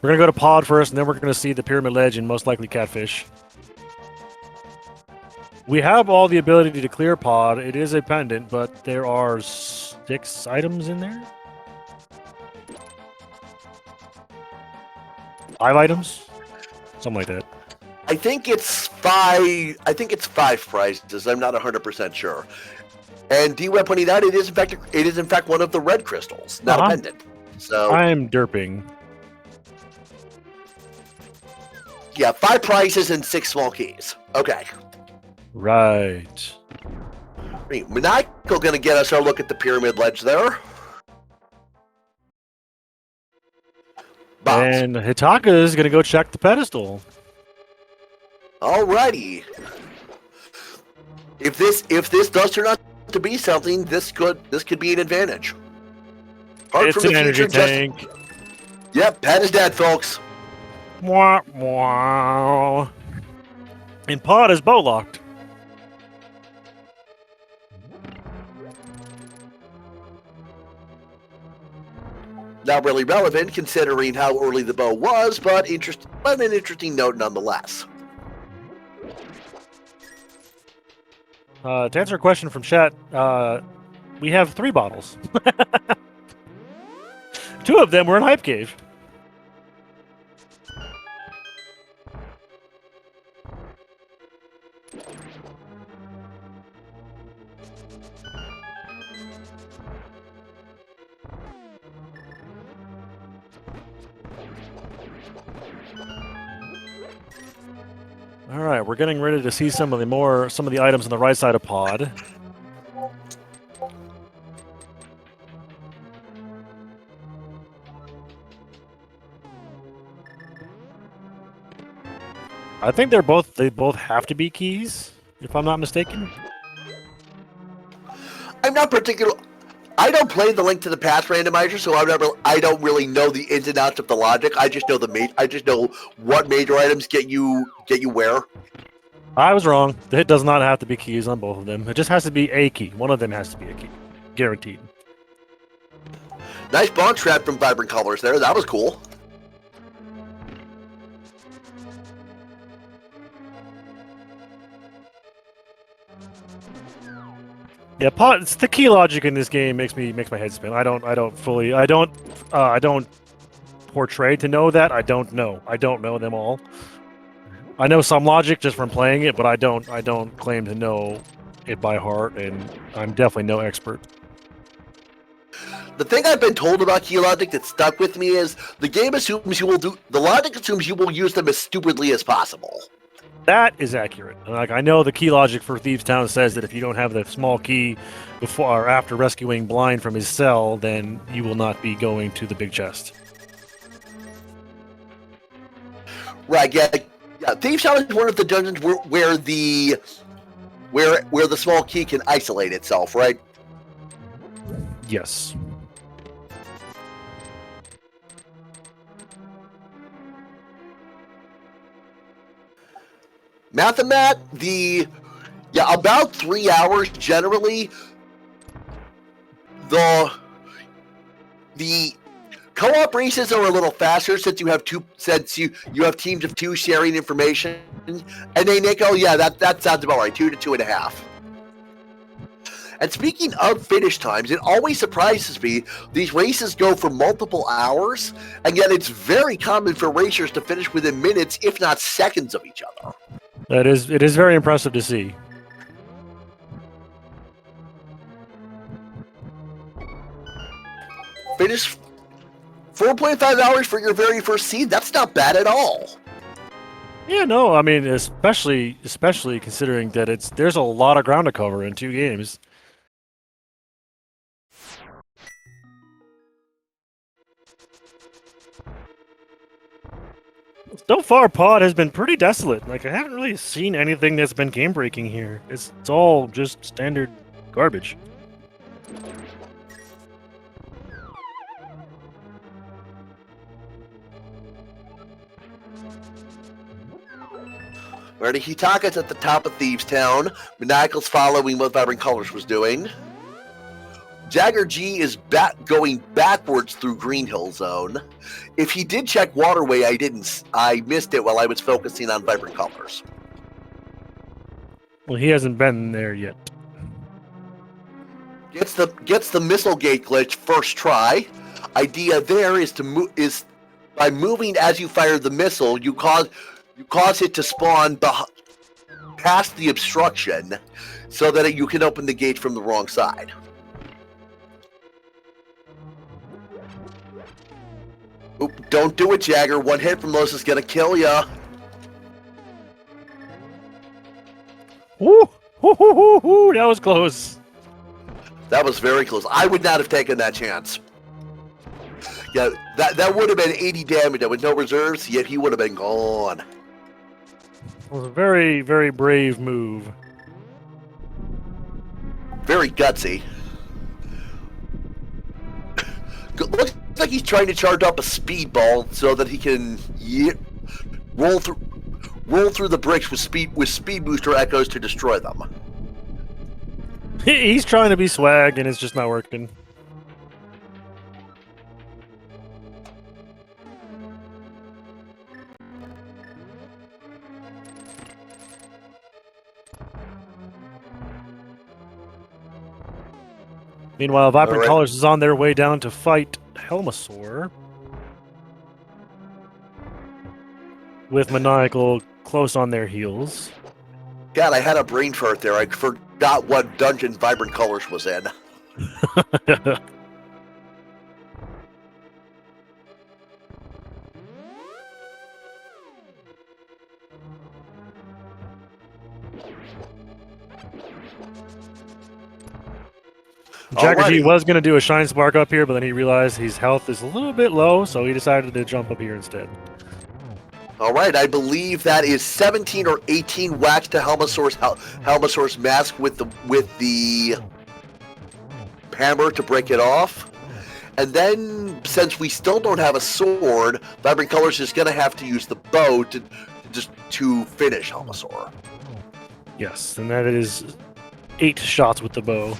We're going to go to Pod first, and then we're going to see the Pyramid Ledge and most likely Catfish. We have all the ability to clear Pod. It is a pendant, but there are 6 items in there? 5 items? Something like that. I think it's 5 prizes. I'm not 100% sure. And D-Web pointing out it is in fact one of the red crystals, not a pendant. So I'm derping. Yeah, 5 prizes and 6 small keys. Okay. Right. Maniacal gonna get us our look at the Pyramid Ledge there. Bombs. And Hitaka is gonna go check the pedestal. Alrighty. If this does turn out to be something, this could be an advantage. It's an energy tank. Yep, Pat is dead, folks. Wah, wah. And Pod is bow locked. Not really relevant considering how early the bow was, but an interesting note nonetheless. To answer a question from chat, we have 3 bottles. 2 of them were in Hype Cave. All right, we're getting ready to see some of the items on the right side of pod. I think they both have to be keys, if I'm not mistaken. I'm not particular. I don't play the Link to the Past randomizer, so I don't really know the ins and outs of the logic. I just know I just know what major items get you where. I was wrong. The hit does not have to be keys on both of them. It just has to be a key. One of them has to be a key. Guaranteed. Nice bond trap from Vibrant Colors there. That was cool. Yeah, it's the key logic in this game makes my head spin. I don't portray to know that. I don't know them all. I know some logic just from playing it, but I don't claim to know it by heart, and I'm definitely no expert. The thing I've been told about key logic that stuck with me is the game assumes the logic assumes you will use them as stupidly as possible. That is accurate. Like, I know the key logic for Thieves Town says that if you don't have the small key before or after rescuing Blind from his cell, then you will not be going to the big chest. Right, yeah. Thieves Town is one of the dungeons where the small key can isolate itself, right? Yes. Mathemat, about 3 hours generally. The co-op races are a little faster since you have you have teams of two sharing information. And they Nico, yeah, that sounds about right. 2 to 2.5. And speaking of finish times, it always surprises me. These races go for multiple hours, and yet it's very common for racers to finish within minutes, if not seconds, of each other. It is very impressive to see. Finish 4.5 hours for your very first seed. That's not bad at all. Yeah, no, I mean, especially considering that there's a lot of ground to cover in 2 games. So far, Pod has been pretty desolate. Like, I haven't really seen anything that's been game-breaking here. It's all just standard garbage. Alrighty, Hitaka's at the top of Thieves Town. Maniacal's following what Vibrant Colors was doing. Jagger G is going backwards through Green Hill Zone. If he did check Waterway, I missed it while I was focusing on Vibrant Colors. Well, he hasn't been there yet. Gets the missile gate glitch first try. Idea there is by moving as you fire the missile, you cause it to spawn past the obstruction, so that you can open the gate from the wrong side. Oop, don't do it, Jagger. One hit from Los is gonna kill ya. Ooh, that was close. That was very close. I would not have taken that chance. Yeah, that would have been 80 damage. With no reserves, yet he would have been gone. It was a very, very brave move. Very gutsy. Looks like he's trying to charge up a speedball so that he can roll through the bricks with speed booster echoes to destroy them. He's trying to be swag, and it's just not working. Meanwhile, Vibrant Colors is on their way down to fight Helmasaur, with Maniacal close on their heels. God, I had a brain fart there. I forgot what dungeon Vibrant Colors was in. Jackie Alrighty. was going to do a Shine Spark up here, but then he realized his health is a little bit low, so he decided to jump up here instead. All right, I believe that is 17 or 18 whacks to Helmasaur's mask with the hammer to break it off. And then, since we still don't have a sword, Vibrant Colors is going to have to use the bow to finish Helmasaur. Yes, and that is 8 shots with the bow.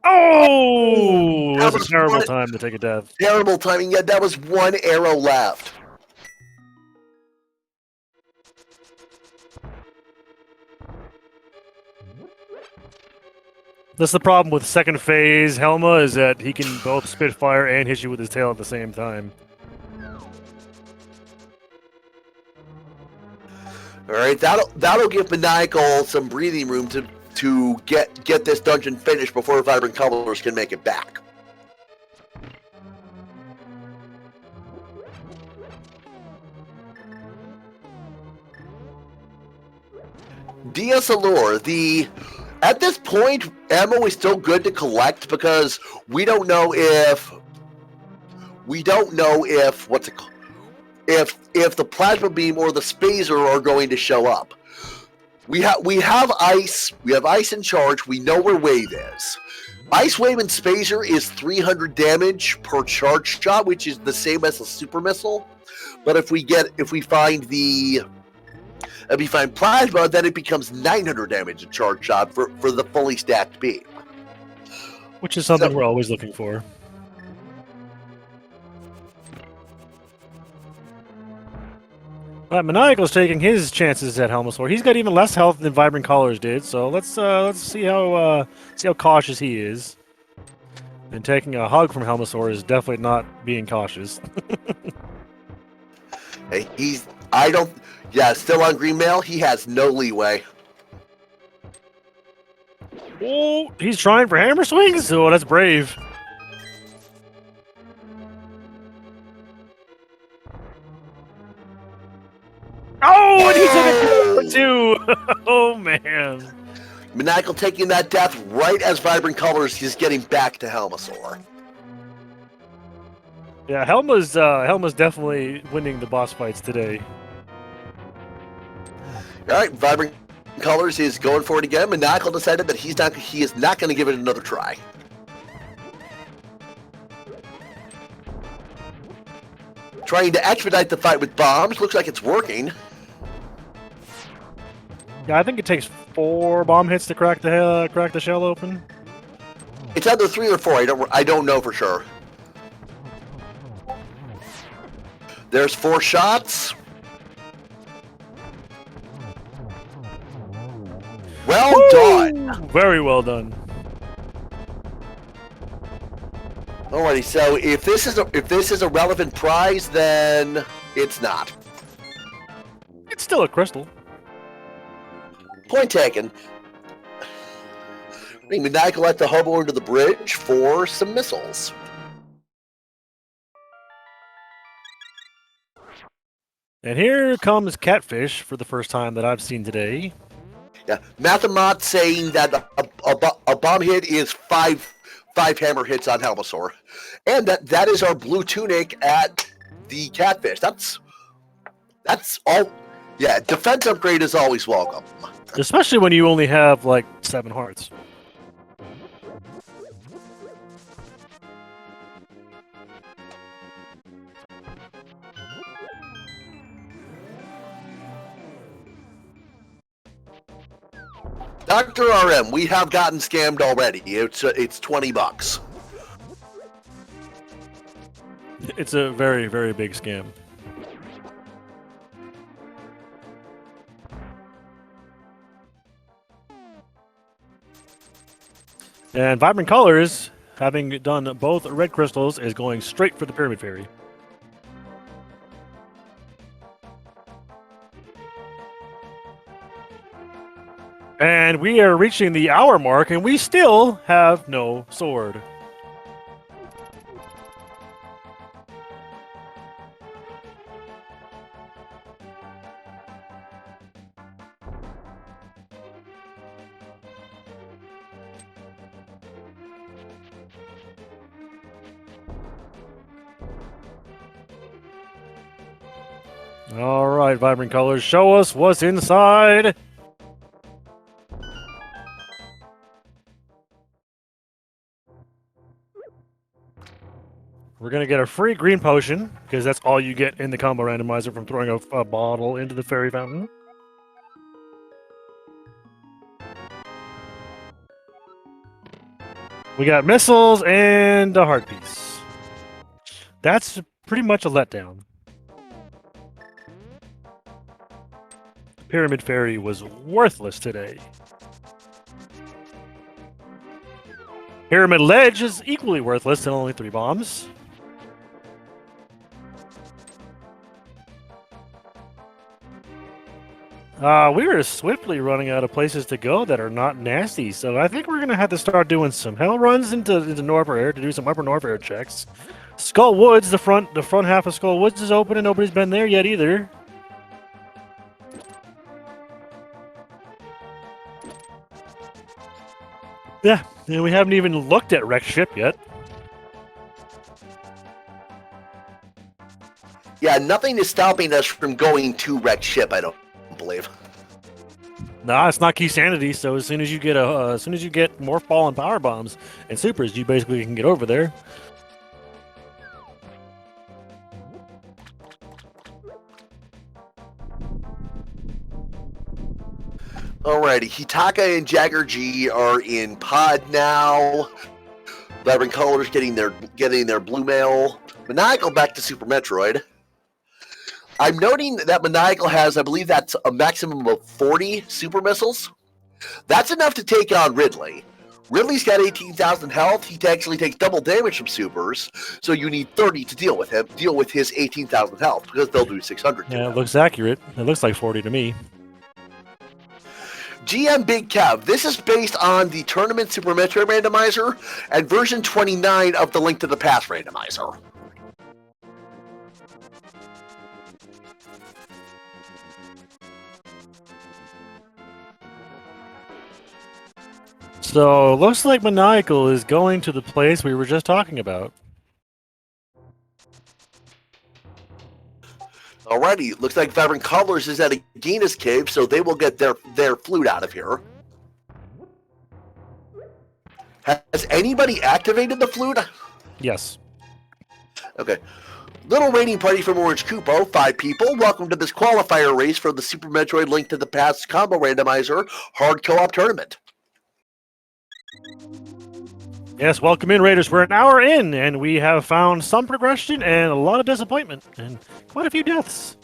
Oh! That's a terrible time to take a death. Terrible timing. Yeah, that was 1 arrow left. That's the problem with second phase Helma, is that he can both spit fire and hit you with his tail at the same time. All right, that'll give Maniacal some breathing room to get this dungeon finished before Vibrant Colors can make it back. DS Allure, at this point, ammo is still good to collect because we don't know if what's it called, if the plasma beam or the spazer are going to show up. We have ice in charge. We know where wave is. Ice wave and spazer is 300 damage per charge shot, which is the same as a super missile. But if we find plasma, then it becomes 900 damage a charge shot for the fully stacked beam. Which is something we're always looking for. Maniacal's taking his chances at Helmasaur. He's got even less health than Vibrant Colors did, so let's see how cautious he is. And taking a hug from Helmasaur is definitely not being cautious. Hey, still on green mail. He has no leeway. Oh, he's trying for hammer swings. Oh, that's brave. Oh, and he took it too. Oh man. Maniacal taking that death right as Vibrant Colors is getting back to Helmasaur. Yeah, Helma's definitely winning the boss fights today. All right, Vibrant Colors is going for it again. Maniacal decided that he is not going to give it another try. Trying to expedite the fight with bombs. Looks like it's working. Yeah, I think it takes 4 bomb hits to crack the shell open. It's either 3 or 4. I don't know for sure. There's 4 shots. Well done. Very well done. Alrighty, so if this is a relevant prize, then it's not. It's still a crystal. Point taken. Maniacal let the hobo into the bridge for some missiles. And here comes Catfish for the first time that I've seen today. Yeah, Mathamat saying that a bomb hit is five hammer hits on Helmasaur, and that is our blue tunic at the Catfish. That's all. Yeah, defense upgrade is always welcome. Especially when you only have, like, 7 hearts. Dr. RM, we have gotten scammed already. It's $20. It's a very, very big scam. And Vibrant Colors, having done both red crystals, is going straight for the Pyramid Fairy. And we are reaching the hour mark, and we still have no sword. All right, Vibrant Colors, show us what's inside. We're going to get a free green potion, because that's all you get in the combo randomizer from throwing a bottle into the fairy fountain. We got missiles and a heart piece. That's pretty much a letdown. Pyramid Fairy was worthless today. Pyramid Ledge is equally worthless and only 3 bombs. We are swiftly running out of places to go that are not nasty, so I think we're going to have to start doing some hell runs into Norfair to do some upper Norfair checks. Skull Woods, the front half of Skull Woods is open and nobody's been there yet either. Yeah, and we haven't even looked at Wrecked Ship yet. Yeah, nothing is stopping us from going to Wrecked Ship, I don't believe. Nah, it's not key sanity. So as soon as you get Morph Ball and Power Bombs and Supers, you basically can get over there. Alrighty, Hitaka and Jagger G are in pod now. Vibrant Colors getting their blue mail. Maniacal back to Super Metroid. I'm noting that Maniacal has, I believe that's a maximum of 40 super missiles. That's enough to take on Ridley. Ridley's got 18,000 health. He actually takes double damage from supers, so you need 30 to deal with his 18,000 health, because they'll do 600. Yeah, it looks accurate. It looks like 40 to me. GM Big Kev. This is based on the Tournament Super Metroid Randomizer and version 29 of the Link to the Past Randomizer. So, looks like Maniacal is going to the place we were just talking about. Alrighty, looks like Vibrant Colors is at a Genus Cave, so they will get their flute out of here. Has anybody activated the flute? Yes. Okay. Little raiding party from Orange Kupo, 5 people. Welcome to this qualifier race for the Super Metroid Link to the Past Combo Randomizer Hard Co-op Tournament. Yes, welcome in, Raiders. We're an hour in, and we have found some progression and a lot of disappointment, and quite a few deaths.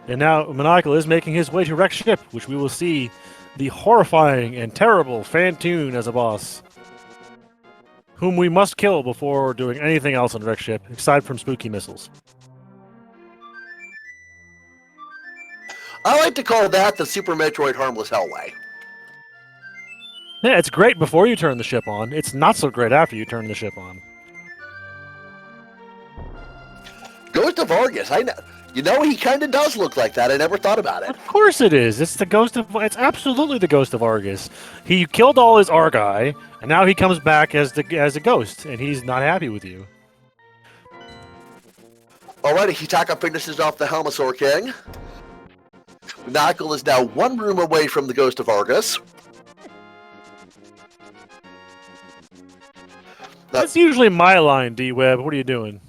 And now Maniacal is making his way to Wrecked Ship, which we will see the horrifying and terrible Fantoon as a boss, whom we must kill before doing anything else on Wrecked Ship, aside from spooky missiles. I like to call that the Super Metroid Harmless Hellway. Yeah, it's great before you turn the ship on. It's not so great after you turn the ship on. Ghost of Argus. I know. You know, he kind of does look like that. I never thought about it. Of course it is. It's the ghost of. It's absolutely the ghost of Argus. He killed all his Argai, and now he comes back as a ghost, and he's not happy with you. Alrighty, Hitaka finishes off the Helmasaur King. Maniacal is now 1 room away from the Ghost of Argus. That's usually my line, D-Web. What are you doing?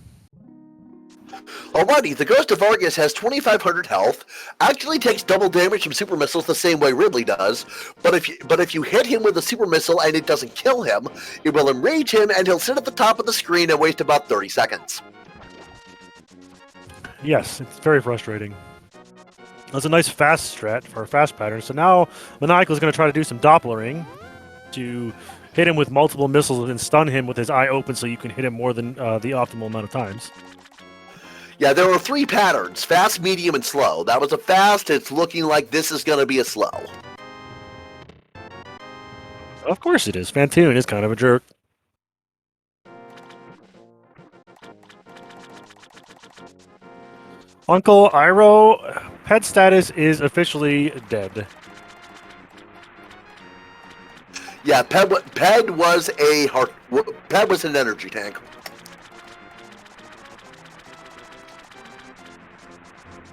Alrighty, the Ghost of Argus has 2,500 health, actually takes double damage from super missiles the same way Ridley does, but if you hit him with a super missile and it doesn't kill him, it will enrage him and he'll sit at the top of the screen and waste about 30 seconds. Yes, it's very frustrating. That's a nice fast strat for a fast pattern. So now Maniacal is going to try to do some Dopplering to hit him with multiple missiles and stun him with his eye open so you can hit him more than the optimal amount of times. Yeah, there were 3 patterns, fast, medium, and slow. That was a fast. It's looking like this is going to be a slow. Of course it is. Fantoon is kind of a jerk. Uncle Iroh, pet status is officially dead. Yeah, Ped was an energy tank.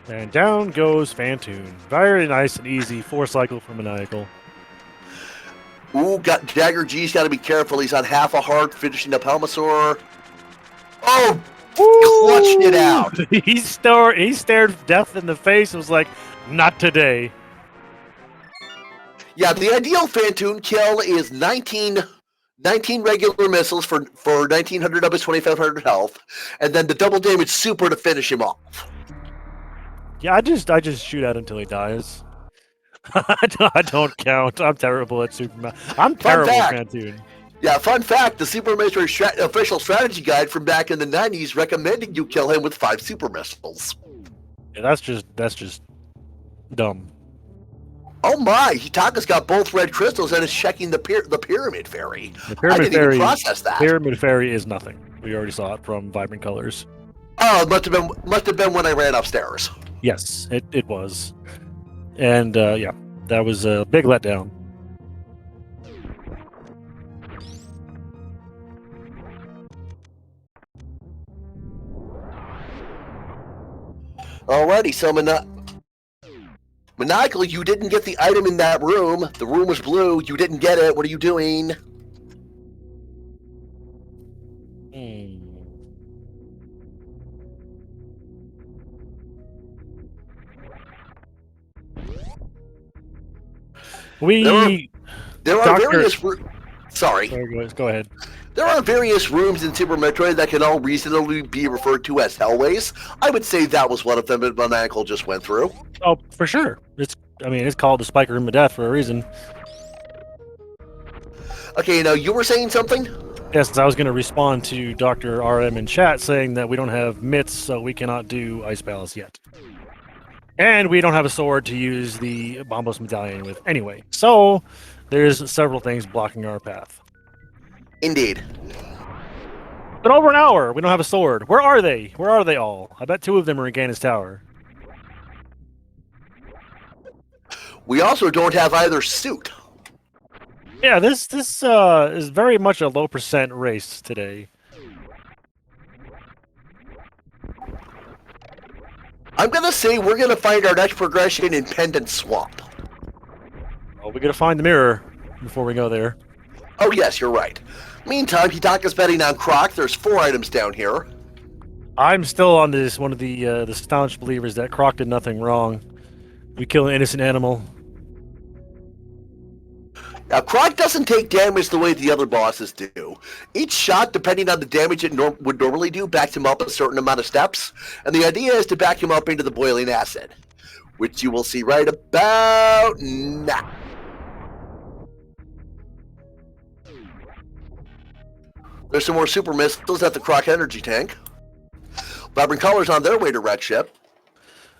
And down goes Fantoon. Very nice and easy 4-cycle for Maniacal. Ooh, Dagger G's got to be careful. He's on half a heart, finishing up Helmasaur. Oh, clutched it out. he stared death in the face and was like, not today. Yeah, the ideal Fantoon kill is 19 regular missiles for 1900 of his 2500 health, and then the double damage super to finish him off. Yeah, I just shoot at him until he dies. I don't count. I'm terrible at Superman. I'm terrible at Fantoon. Yeah, fun fact, the Super Metroid official strategy guide from back in the 90s recommended you kill him with 5 super missiles. Yeah, that's just dumb. Oh my, Hitaka's got both red crystals and is checking the Pyramid Fairy. The Pyramid I didn't Fairy, even process that. Pyramid Fairy is nothing. We already saw it from Vibrant Colors. Oh, it must have been when I ran upstairs. Yes, it was. And yeah, that was a big letdown. Alrighty, so Maniacal, you didn't get the item in that room. The room was blue. You didn't get it. What are you doing? There are various. Sorry. Go ahead. There are various rooms in Super Metroid that can all reasonably be referred to as hellways. I would say that was one of them that Maniacal just went through. Oh, for sure. It's called the Spike Room of Death for a reason. Okay, now you were saying something? Yes, I was going to respond to Dr. RM in chat saying that we don't have mitts, so we cannot do Ice Palace yet. And we don't have a sword to use the Bombos Medallion with anyway. So, there's several things blocking our path. Indeed. But over an hour, we don't have a sword. Where are they? Where are they all? I bet 2 of them are in Ganis Tower. We also don't have either suit. Yeah, this is very much a low % race today. I'm gonna say we're gonna find our next progression in Pendant Swamp. Well, we gotta find the mirror before we go there. Oh yes, you're right. Meantime, Hitaka's betting on Croc. There's 4 items down here. I'm still on this one of the staunch believers that Croc did nothing wrong. We kill an innocent animal. Now, Croc doesn't take damage the way the other bosses do. Each shot, depending on the damage it would normally do, backs him up a certain amount of steps, and the idea is to back him up into the boiling acid, which you will see right about now. There's some more super missiles at the Croc energy tank. Vibrant Colors on their way to Red Ship.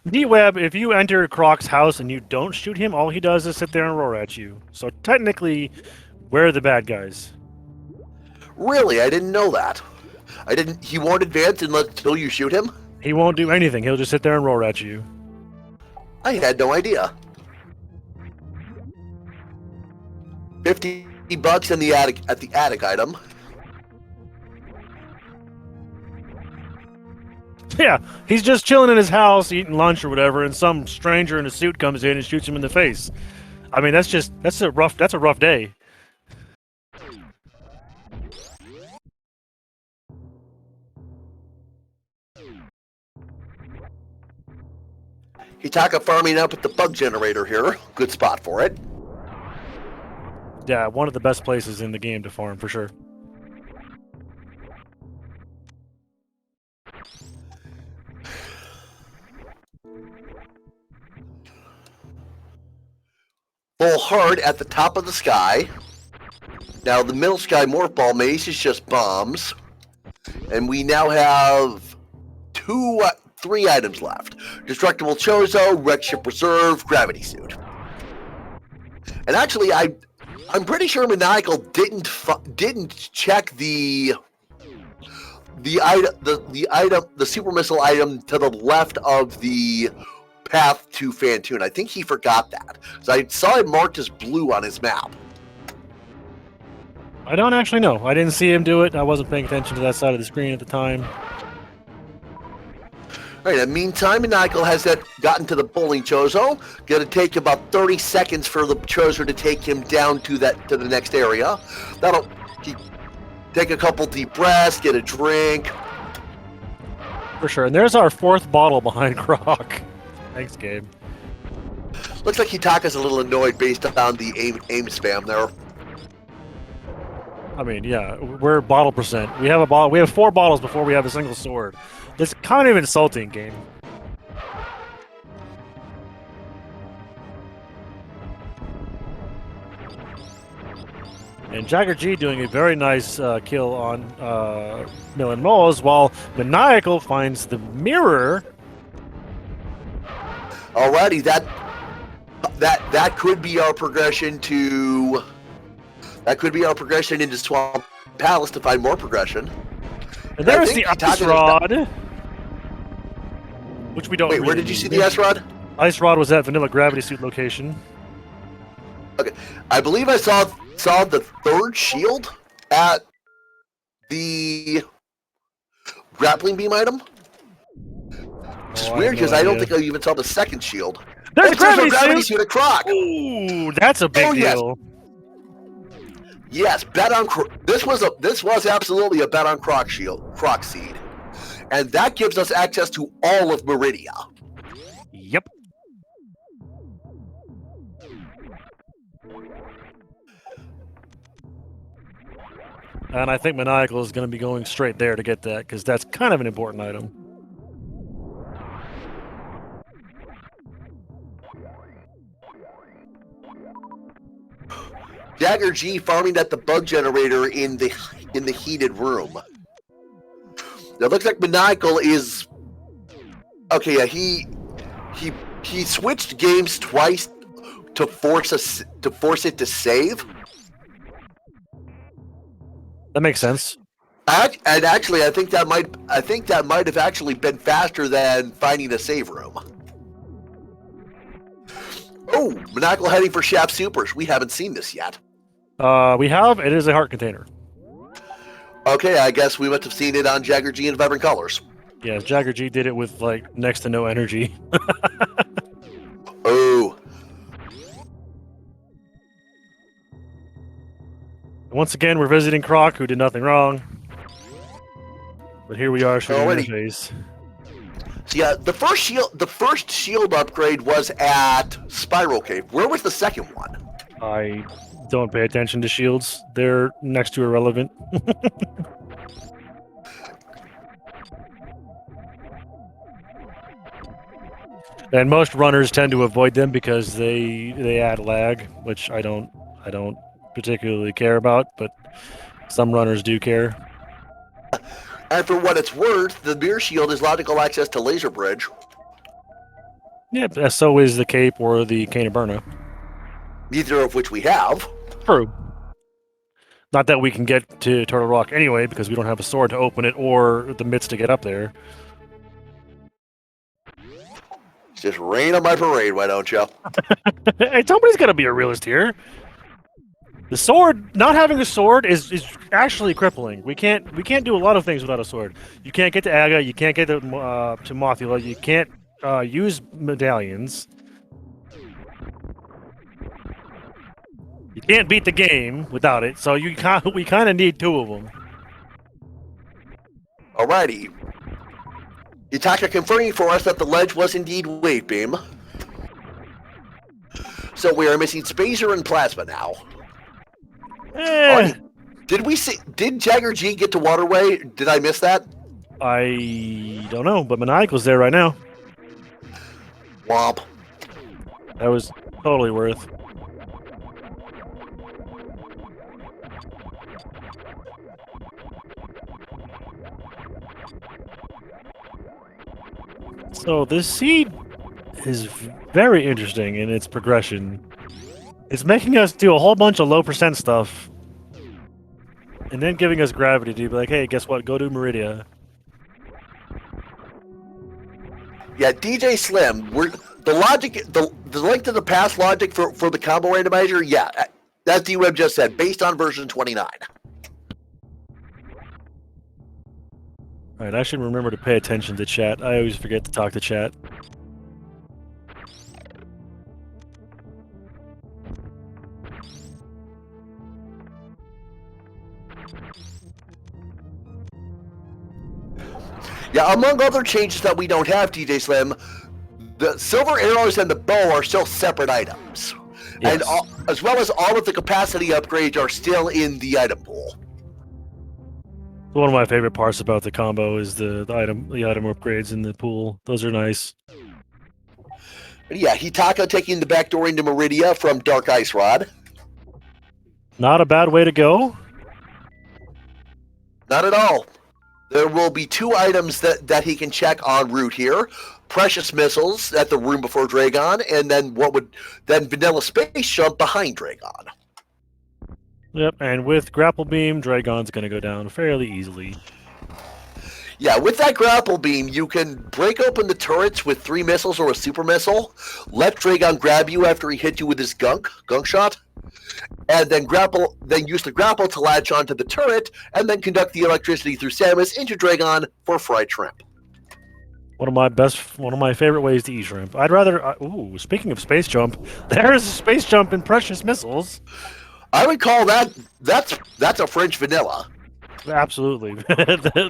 D-Web, if you enter Croc's house and you don't shoot him, all he does is sit there and roar at you. So technically, we're the bad guys. Really? I didn't know that. He won't advance until you shoot him? He won't do anything. He'll just sit there and roar at you. I had no idea. $50 in the attic at the attic item. Yeah, he's just chilling in his house, eating lunch or whatever, and some stranger in a suit comes in and shoots him in the face. I mean, that's a rough day. Hitaka farming up at the bug generator here. Good spot for it. Yeah, one of the best places in the game to farm for sure. Full heart at the top of the sky. Now the middle sky morph ball maze is just bombs. And we now have 3 items left. Destructible Chozo, Wreck Ship Reserve, Gravity Suit. And actually, I'm pretty sure Maniacal didn't check the super missile item to the left of the path to Fantoon. I think he forgot that. So I saw it marked as blue on his map. I don't actually know. I didn't see him do it. I wasn't paying attention to that side of the screen at the time. All right, in the meantime, Maniacal has gotten to the bowling chozo. Going to take about 30 seconds for the chozo to take him down to the next area. That'll take a couple deep breaths, get a drink. For sure. And there's our 4th bottle behind Croc. Thanks, Gabe. Looks like Hitaka's a little annoyed based on the aim spam there. I mean, yeah, we're bottle percent. We have a bottle. We have 4 bottles before we have a single sword. It's kind of insulting, game. And Jagger G doing a very nice kill on Millen Moles, while Maniacal finds the mirror. Alrighty, that could be our progression to. That could be our progression into Swamp Palace to find more progression. And there's the Ice Rod, which we don't. Wait, really where did you see the Ice Rod? Ice Rod was at Vanilla Gravity Suit location. Okay, I believe I saw the 3rd shield at the grappling beam item. Which is weird because I don't think I even saw the 2nd shield. There's a gravity suit at Croc. Ooh, that's a big deal. Yes, bet on this was absolutely a bet on Croc seed, and that gives us access to all of Meridia. Yep. And I think Maniacal is going to be going straight there to get that because that's kind of an important item. Jagger G farming at the bug generator in the heated room. It looks like Maniacal is okay. Yeah, he switched games twice to force it to save. That makes sense. And actually, I think that might have actually been faster than finding a save room. Oh, Maniacal heading for Shaft Supers. We haven't seen this yet. We have. It is a heart container. Okay, I guess we must have seen it on Jagger G in Vibrant Colors. Yeah, Jagger G did it with like next to no energy. Oh. Once again, we're visiting Croc, who did nothing wrong. But here we are shooting in the face. So yeah, the first shield upgrade was at Spiral Cave. Where was the second one? I don't pay attention to shields. They're next to irrelevant. And most runners tend to avoid them because they add lag, which I don't particularly care about, but some runners do care. And for what it's worth, the mirror shield is logical access to Laser Bridge. Yeah, so is the cape or the Cane of Burna. Neither of which we have. True. Not that we can get to Turtle Rock anyway, because we don't have a sword to open it or the mitts to get up there. Just rain on my parade, why don't you? Hey, somebody's got to be a realist here. The sword, not having a sword is actually crippling. We can't do a lot of things without a sword. You can't get to Aga, you can't get to Mothula, you can't use medallions. You can't beat the game without it, so we kind of need 2 of them. Alrighty. Yutaka confirming for us that the ledge was indeed Wave Beam. So we are missing Spacer and Plasma now. Did Jagger G get to Waterway? Did I miss that? I don't know, but Maniacal's there right now. Womp. That was totally worth. So this seed is very interesting in its progression. It's making us do a whole bunch of low percent stuff, and then giving us gravity to be like, hey, guess what? Go to Meridia. Yeah, DJ Slim. The link to the past logic for the combo randomizer. Yeah, as D-Web just said, based on version 29. Alright, I should remember to pay attention to chat. I always forget to talk to chat. Yeah, among other changes that we don't have, DJ Slim, the silver arrows and the bow are still separate items. Yes. And as well as all of the capacity upgrades are still in the item pool. One of my favorite parts about the combo is the item upgrades in the pool. Those are nice. Yeah, Hitaka taking the back door into Meridia from Dark Ice Rod. Not a bad way to go. Not at all. There will be 2 items that he can check en route here. Precious Missiles at the room before Dragon, and then Vanilla Space Jump behind Dragon. Yep, and with Grapple Beam, Dragon's going to go down fairly easily. Yeah, with that Grapple Beam, you can break open the turrets with 3 missiles or a super missile, let Dragon grab you after he hits you with his gunk shot, and then use the grapple to latch onto the turret, and then conduct the electricity through Samus into Dragon for fried shrimp. One of my favorite ways to eat shrimp. I'd rather. Ooh, speaking of space jump, there's a space jump in Precious Missiles. I would call that's a French vanilla. Absolutely,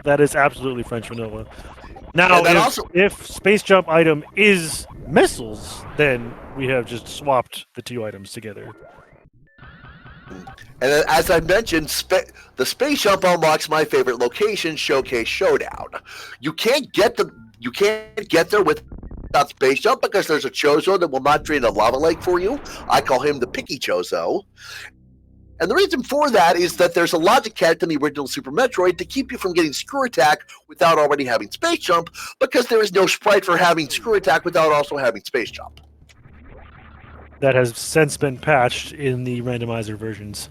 that is absolutely French vanilla. Now, if space jump item is missiles, then we have just swapped the 2 items together. And as I mentioned, the space jump unlocks my favorite location, Showcase Showdown. You can't get there without space jump because there's a Chozo that will not drain a lava lake for you. I call him the picky Chozo. And the reason for that is that there's a logic cat in the original Super Metroid to keep you from getting Screw Attack without already having Space Jump, because there is no sprite for having Screw Attack without also having Space Jump. That has since been patched in the randomizer versions.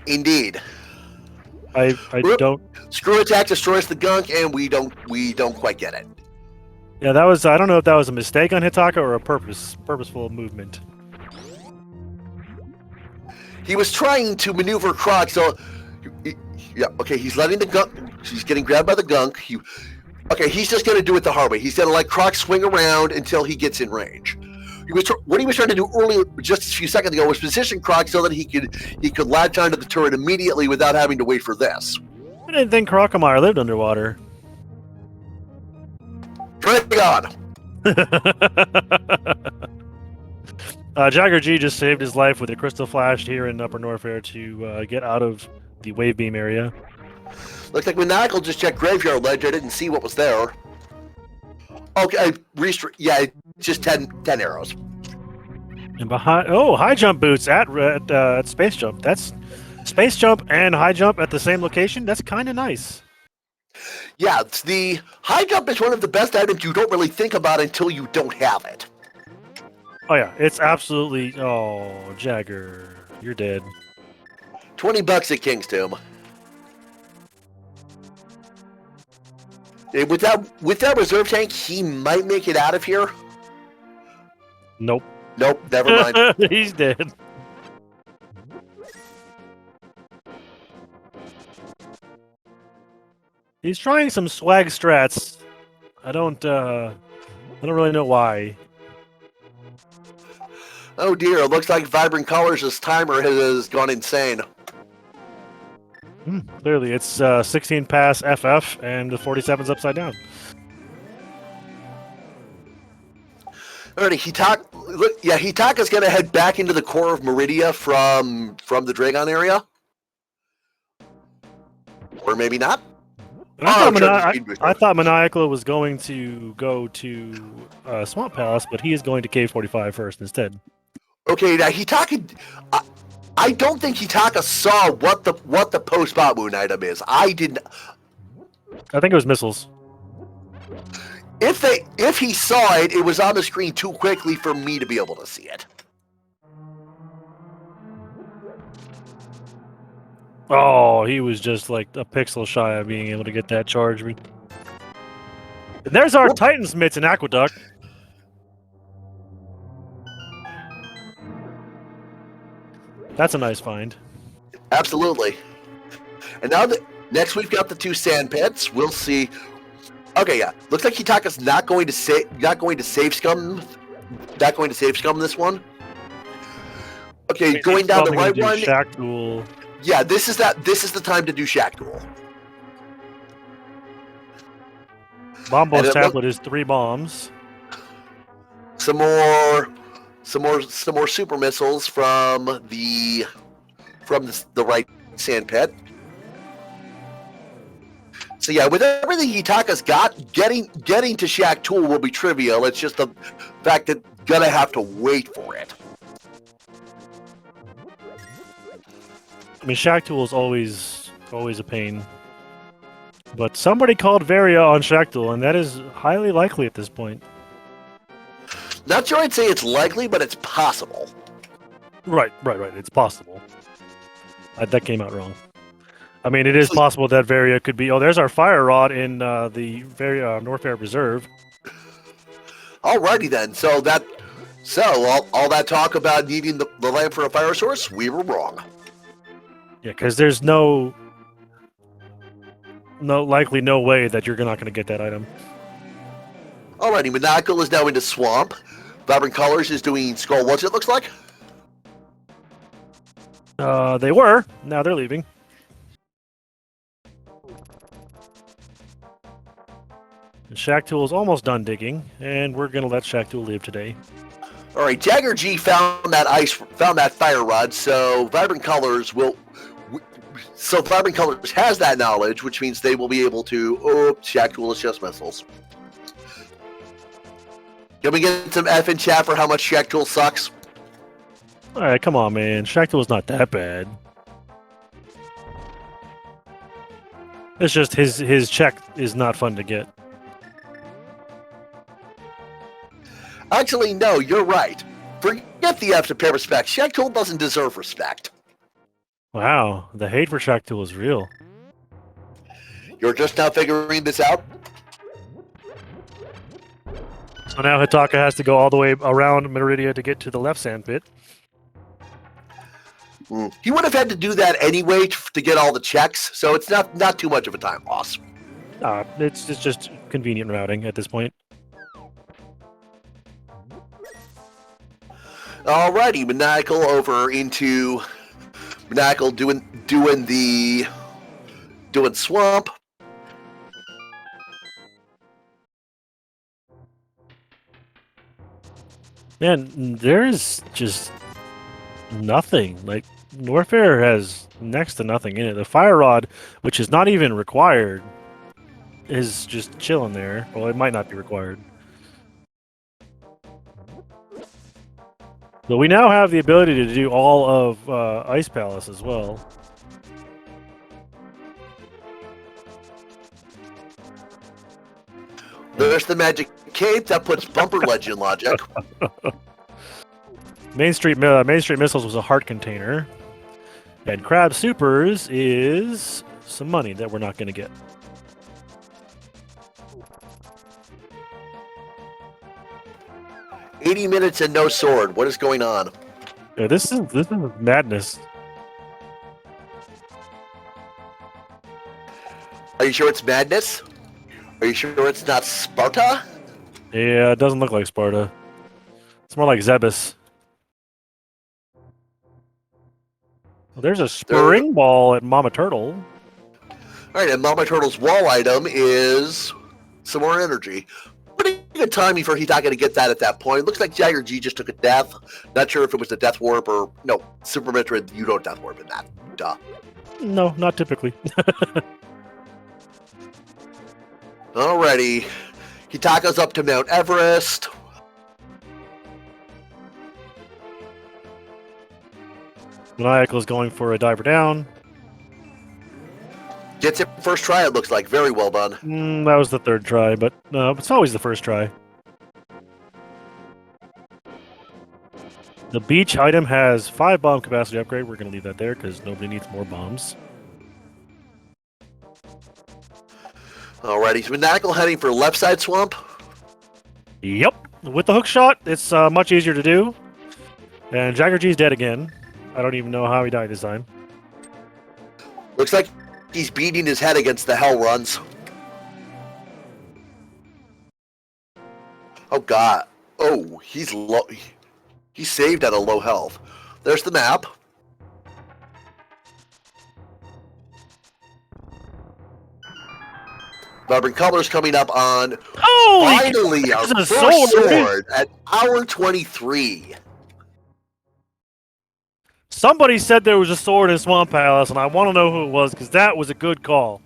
Indeed. I don't. Screw Attack destroys the gunk, and we don't quite get it. Yeah, that was. I don't know if that was a mistake on Hitaka or a purposeful movement. He was trying to maneuver Croc, so yeah, okay, he's letting the gunk. He's getting grabbed by the gunk. He's just going to do it the hard way. He's going to let Croc swing around until he gets in range. What he was trying to do earlier, just a few seconds ago, was position Croc so that he could latch onto the turret immediately without having to wait for this. I didn't think Crocomire lived underwater. Dragon! Jagger G just saved his life with a Crystal Flash here in Upper Norfair to get out of the wave beam area. Looks like Maniacal just checked Graveyard Ledge. I didn't see what was there. Okay, yeah, it's just 10 arrows. And behind, high jump boots at Space Jump. That's Space Jump and high jump at the same location. That's kind of nice. Yeah, the high jump is one of the best items you don't really think about until you don't have it. Oh yeah, it's absolutely. Oh, Jagger, you're dead. $20 at King's Tomb. With that reserve tank, he might make it out of here. Nope. Nope, never mind. He's dead. He's trying some swag strats. I don't really know why. Oh dear, it looks like Vibrant Colors' timer has gone insane. Clearly, it's 16 pass FF and the 47's upside down. Alrighty, Hitaka's going to head back into the core of Meridia from the Dragon area. Or maybe not. I thought Maniacal was going to go to Swamp Palace, but he is going to Cave 45 first instead. Okay, now Hitaka... I don't think Hitaka saw what the post-bot moon item is. I didn't... I think it was missiles. If he saw it, it was on the screen too quickly for me to be able to see it. Oh, he was just like a pixel shy of being able to get that charge. And there's our Titan's Mitts in Aqueduct. That's a nice find. Absolutely. And Next, we've got the 2 sand pits. We'll see. Okay, yeah. Looks like Hitaka's not going to save scum this one. Okay, going down the right one. Shack Duel. Yeah, this is the time to do Shack Duel. Bombo's tablet is 3 bombs. Some more super missiles from the right sand pit. So yeah, with everything Hitaka's got, getting to Shack Tool will be trivial. It's just the fact that gonna have to wait for it. I mean, Shack Tool is always a pain. But somebody called Varia on Shack Tool, and that is highly likely at this point. Not sure I'd say it's likely, but it's possible. Right. It's possible. That came out wrong. I mean, it is possible that Varia could be... Oh, there's our fire rod in the Varia Norfair Reserve. Alrighty then. So all that talk about needing the lamp for a fire source, we were wrong. Yeah, because there's no way that you're not going to get that item. Alrighty, Monaco is now into Swamp. Vibrant Colors is doing Skull Woods, it looks like. They were. Now they're leaving. And Shack Tool is almost done digging, and we're going to let Shack Tool live today. Alright, Jagger G found that fire rod, so Vibrant Colors has that knowledge, which means they will be able to... Shack Tool is just missiles. Can we get some F in chat for how much Shack Tool sucks? Alright, come on, man. Shack Tool is not that bad. It's just his check is not fun to get. Actually, no, you're right. Forget the F to pay respect. Shack Tool doesn't deserve respect. Wow, the hate for Shack Tool is real. You're just now figuring this out? So now Hitaka has to go all the way around Meridia to get to the left sand pit. He would have had to do that anyway to get all the checks, so it's not too much of a time loss. It's just convenient routing at this point. Alrighty, Maniacal over into Maniacal doing Swamp. Man, there is just nothing. Like, Norfair has next to nothing in it. The fire rod, which is not even required, is just chilling there. Well, it might not be required. But we now have the ability to do all of Ice Palace as well. There's the magic cape that puts bumper legend logic. Main Street Missiles was a heart container. And Crab Supers is some money that we're not going to get. "80 minutes and no sword. What is going on?" Yeah, this is madness. Are you sure it's madness? Are you sure it's not Sparta? Yeah, it doesn't look like Sparta. It's more like Zebus. Well, there's a spring ball at Mama Turtle. Alright, and Mama Turtle's wall item is some more energy. Pretty good timing for Hitaka to get that at that point. Looks like Jagger G just took a death. Not sure if it was the Death Warp or... No, Super Metroid, you don't Death Warp in that. Duh. No, not typically. Alrighty. Hitaka's up to Mount Everest. Maniacal's going for a diver down. Gets it first try, it looks like. Very well done. That was the third try, but it's always the first try. The beach item has 5 bomb capacity upgrade. We're going to leave that there because nobody needs more bombs. Alrighty, so Maniacal heading for left side swamp. Yep. With the hook shot, it's much easier to do. And Jagger G's dead again. I don't even know how he died this time. Looks like He's beating his head against the hell runs. Oh god. Oh, he's low. He's saved at a low health. There's the map. Vibrant Colors coming up on finally our first sword at hour 23. Somebody said there was a sword in Swamp Palace, and I want to know who it was because that was a good call.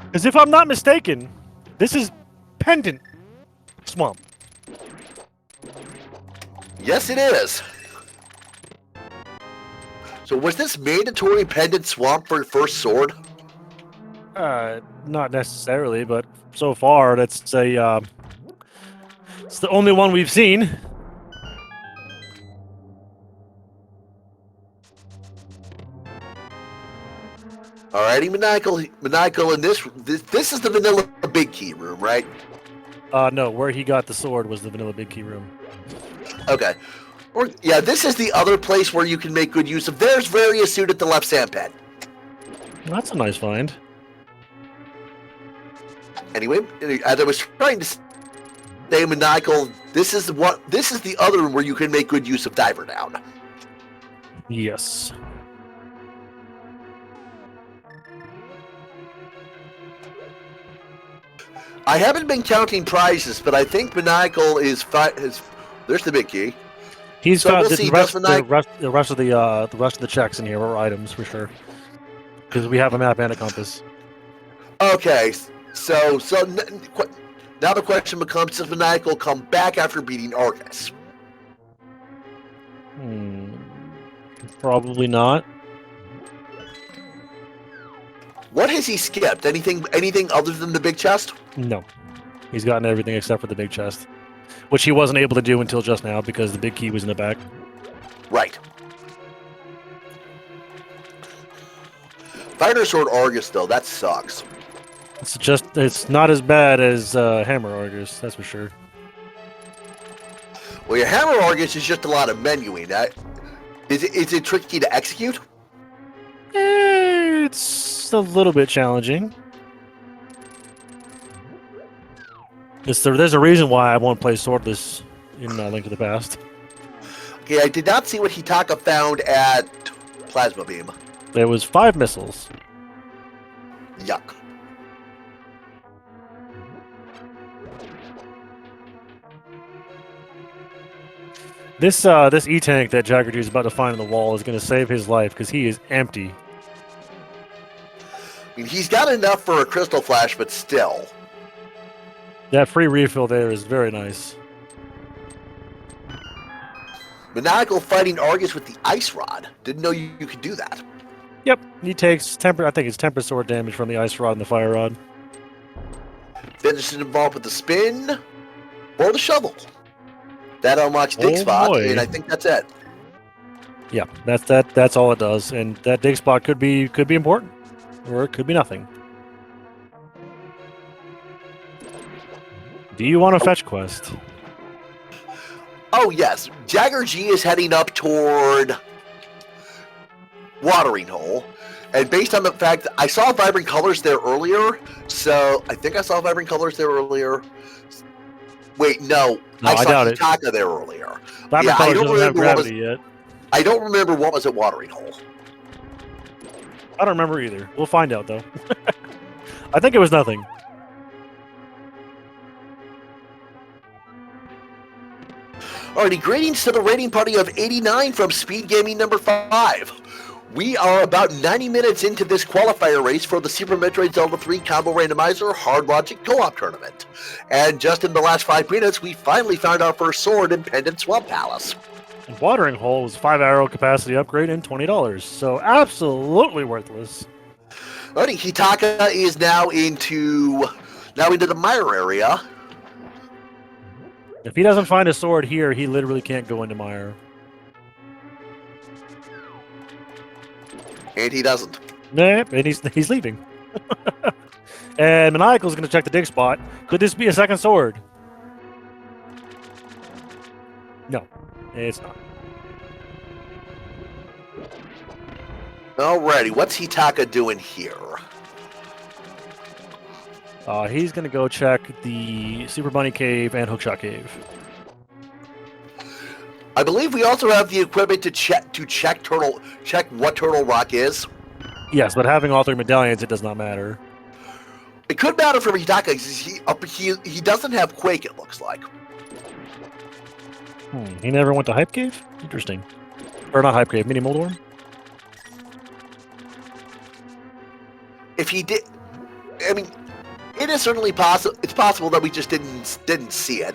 Because if I'm not mistaken, this is Pendant Swamp. Yes, it is. So was this mandatory Pendant Swamp for first sword? Not necessarily, but so far that's a it's the only one we've seen. Alrighty, Maniacal, and this is the vanilla big key room, right? No, where he got the sword was the vanilla big key room. Okay. Yeah, this is the other place where you can make good use of. There's various suit at the left sand pit. That's a nice find. Anyway, as I was trying to say, Maniacal, this is the other room where you can make good use of Diver Down. Yes. I haven't been counting prizes, but I think Maniacal is there's the big key. He's got the rest of the checks in here are items for sure, because we have a map and a compass. Okay, so now the question becomes: does Maniacal come back after beating Argus? Probably not. What has he skipped? Anything other than the big chest? No, he's gotten everything except for the big chest, which he wasn't able to do until just now because the big key was in the back. Right. Fighter Sword Argus, though, that sucks. It's not as bad as Hammer Argus, that's for sure. Well, your Hammer Argus is just a lot of menuing. Is it tricky to execute? It's a little bit challenging. There's a reason why I won't play Swordless in Link to the Past. Okay, I did not see what Hitaka found at Plasma Beam. There was 5 missiles. Yuck. This E-Tank that Jagger is about to find on the wall is going to save his life because he is empty. I mean, he's got enough for a Crystal Flash, but still. That free refill there is very nice. Maniacal fighting Argus with the Ice Rod. Didn't know you could do that. Yep, he takes I think it's temper sword damage from the Ice Rod and the Fire Rod. Then it's involved with the spin or the shovel. That unlocks Dig Spot, and I think that's it. Yeah, that's all it does, and that Dig Spot could be important, or it could be nothing. Do you want a fetch quest? Oh yes, Jagger G is heading up toward Watering Hole, and based on the fact that I saw Vibrant Colors there earlier, so I think I saw Vibrant Colors there earlier. Wait, no, I saw Hitaka there earlier. Vibrant Colors doesn't have gravity yet. I don't remember what was at Watering Hole. I don't remember either. We'll find out though. I think it was nothing. Alrighty, greetings to the rating party of 89 from SpeedGaming number 5. We are about 90 minutes into this qualifier race for the Super Metroid Zelda 3 Combo Randomizer Hard Logic Co-op Tournament. And just in the last 5 minutes, we finally found our first sword in Pendant Swamp Palace. Watering Hole was 5 arrow capacity upgrade and $20, so absolutely worthless. Alrighty, Hitaka is now into the Mire area. If he doesn't find a sword here, he literally can't go into Mire. And he doesn't. Nah, and he's leaving. And Maniacal's going to check the dig spot. Could this be a second sword? No, it's not. Alrighty, what's Hitaka doing here? He's gonna go check the Super Bunny Cave and Hookshot Cave. I believe we also have the equipment to check what Turtle Rock is. Yes, but having all 3 medallions, it does not matter. It could matter for Hitaka because he doesn't have Quake, it looks like. He never went to Hype Cave? Interesting. Or not Hype Cave, Mini Moldworm? If he did, I mean, it is certainly possible. It's possible that we just didn't see it.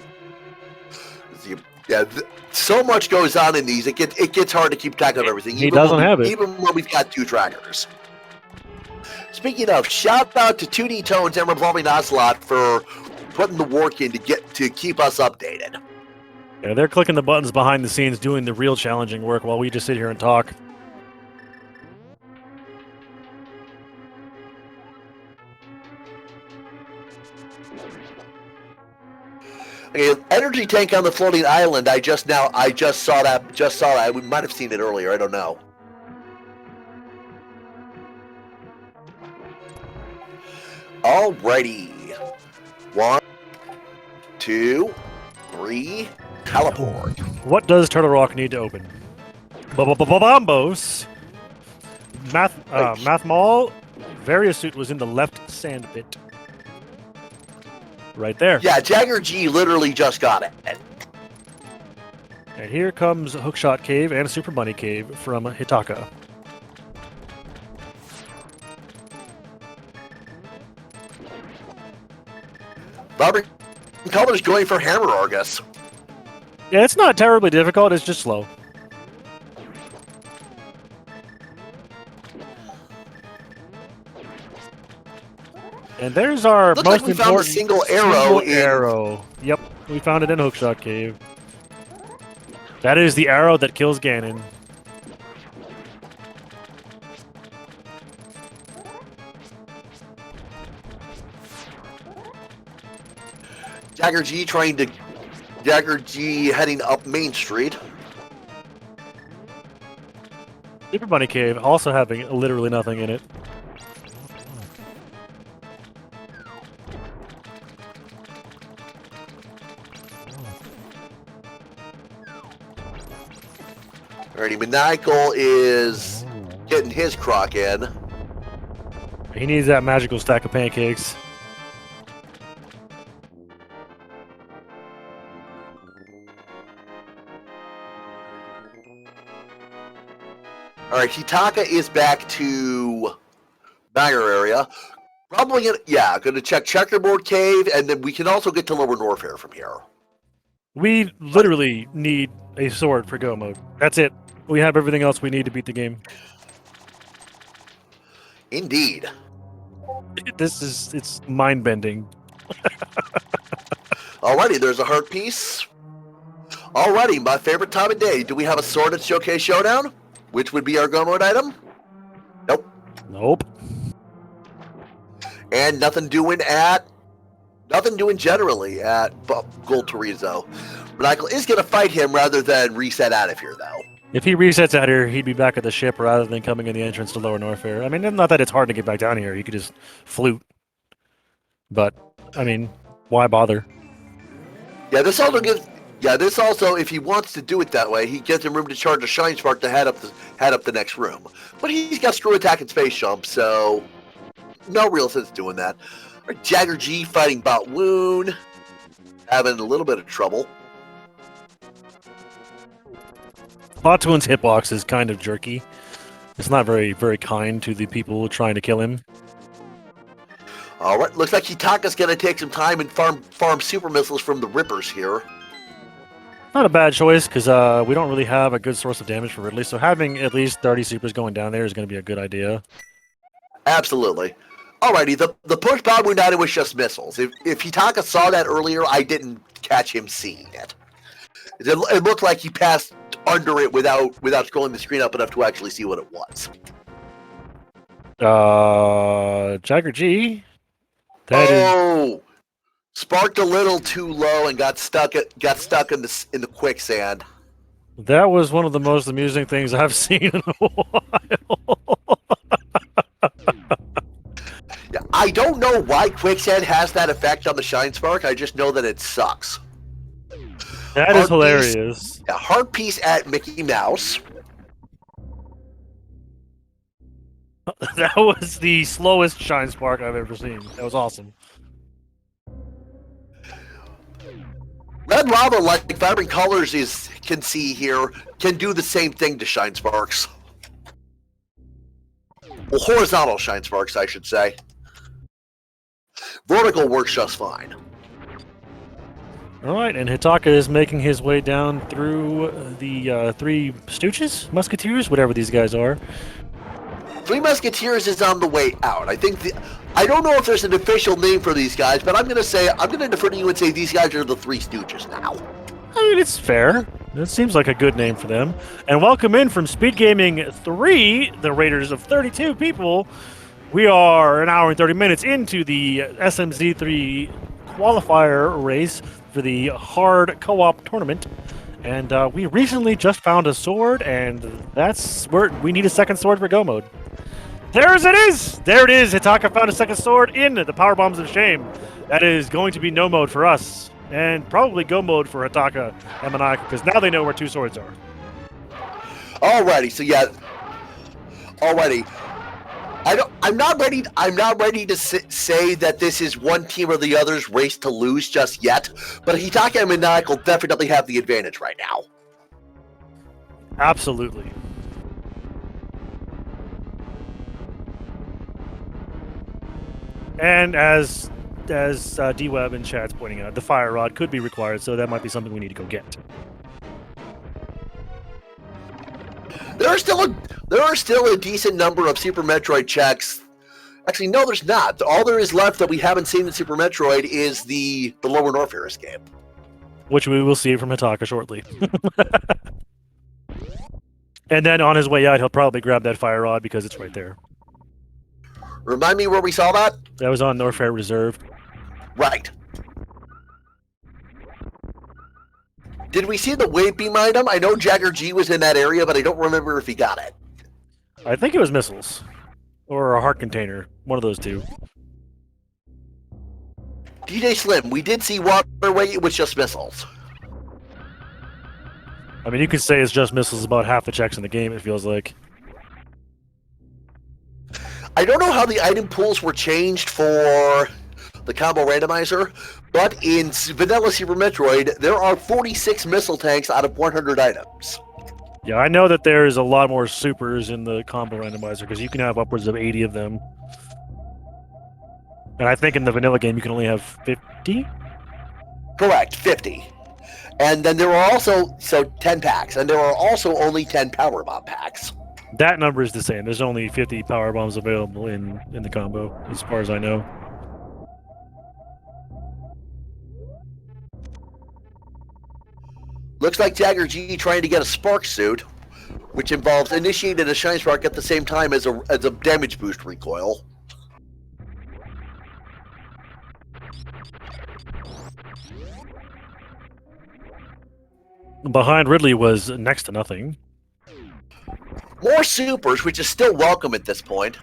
Yeah, so much goes on in these. It gets hard to keep track of everything. He doesn't have it, even when we've got 2 trackers. Speaking of, shout out to 2D Tones and Revolving Ocelot for putting the work in to keep us updated. Yeah, they're clicking the buttons behind the scenes, doing the real challenging work while we just sit here and talk. Okay, energy tank on the floating island. I just saw that. We might have seen it earlier. I don't know. Alrighty. 1, 2, 3. Teleport. What does Turtle Rock need to open? Bombos. Math Mall. Various suit was in the left sand pit. Right there. Yeah, Jagger G literally just got it. And here comes Hookshot Cave and Super Bunny Cave from Hitaka. Robert Color's going for Hammer Argus. Yeah, it's not terribly difficult, it's just slow. And there's our Looks most like we important found a single arrow. arrow. Yep, we found it in Hookshot Cave. That is the arrow that kills Ganon. Jagger G heading up Main Street. Super Bunny Cave also having literally nothing in it. Alrighty, Maniacal is getting his croc in. He needs that magical stack of pancakes. Alright, Hitaka is back to Banger area. Probably gonna check Checkerboard Cave, and then we can also get to Lower Norfair from here. We literally need a sword for go mode. That's it. We have everything else we need to beat the game. Indeed. It's mind-bending. Alrighty, there's a heart piece. Alrighty, my favorite time of day. Do we have a sword at Showcase Showdown? Which would be our go mode item? Nope. Nope. And nothing doing generally at Gold Torizo. Michael is going to fight him rather than reset out of here, though. If he resets out here, he'd be back at the ship rather than coming in the entrance to Lower Norfair. I mean, not that it's hard to get back down here. You could just flute. But, I mean, why bother? Yeah, this also, if he wants to do it that way, he gives him room to charge a Shine Spark to head up the next room. But he's got Screw Attack and Space Jump, so no real sense doing that. Right, Jagger G fighting Bot Woon, having a little bit of trouble. Botwoon's hitbox is kind of jerky. It's not very, very kind to the people trying to kill him. All right, looks like Hitaka's going to take some time and farm super missiles from the Rippers here. Not a bad choice, because we don't really have a good source of damage for Ridley, so having at least 30 supers going down there is going to be a good idea. Absolutely. Alrighty, the push Bot Woon United was just missiles. If Hitaka saw that earlier, I didn't catch him seeing it. It looked like he passed under it without scrolling the screen up enough to actually see what it was. Jagger G. Sparked a little too low and got stuck in the quicksand. That was one of the most amusing things I've seen in a while. Yeah, I don't know why Quicksand has that effect on the Shine Spark. I just know that it sucks. That is hilarious. Heart piece at Mickey Mouse. That was the slowest Shine Spark I've ever seen. That was awesome. Red Lava, like Vibrant Colors can see here, can do the same thing to Shine Sparks. Well, horizontal Shine Sparks, I should say. Vertical works just fine. Alright, and Hitaka is making his way down through the Three Stooges? Musketeers? Whatever these guys are. Three Musketeers is on the way out. I don't know if there's an official name for these guys, but I'm going to defer to you and say these guys are the Three Stooges now. I mean, it's fair. It seems like a good name for them. And welcome in from SpeedGaming 3, the Raiders of 32 people. We are an hour and 30 minutes into the SMZ3 qualifier race for the hard co-op tournament. And we recently just found a sword, and that's where we need a second sword for Go mode. There it is! There it is! Hitaka found a second sword in the Power Bombs of Shame. That is going to be no mode for us, and probably Go mode for Hitaka and Maniacal, because now they know where two swords are. Alrighty, so yeah. Alrighty. I'm not ready to say that this is one team or the other's race to lose just yet, but Hitaka and Maniacal definitely have the advantage right now. Absolutely. And as D-Web in chat's pointing out, the fire rod could be required, so that might be something we need to go get. There are still a decent number of Super Metroid checks. Actually, no, there's not. All there is left that we haven't seen in Super Metroid is the Lower Norfair escape, which we will see from Hitaka shortly. And then on his way out, he'll probably grab that fire rod because it's right there. Remind me where we saw that? That was on Norfair Reserve. Right. Did we see the wave beam item? I know Jagger G was in that area, but I don't remember if he got it. I think it was missiles. Or a heart container. One of those two. DJ Slim, we did see Waterway, it was just missiles. I mean, you could say it's just missiles about half the checks in the game, it feels like. I don't know how the item pools were changed for the combo randomizer, but in vanilla Super Metroid, there are 46 missile tanks out of 100 items. Yeah, I know that there's a lot more supers in the combo randomizer, because you can have upwards of 80 of them. And I think in the vanilla game, you can only have 50? Correct, 50. And then there are also, 10 packs, and there are also only 10 power bomb packs. That number is the same. There's only 50 power bombs available in the combo, as far as I know. Looks like Jagger G trying to get a spark suit, which involves initiating a shine spark at the same time as a damage boost recoil. Behind Ridley was next to nothing. More supers, which is still welcome at this point.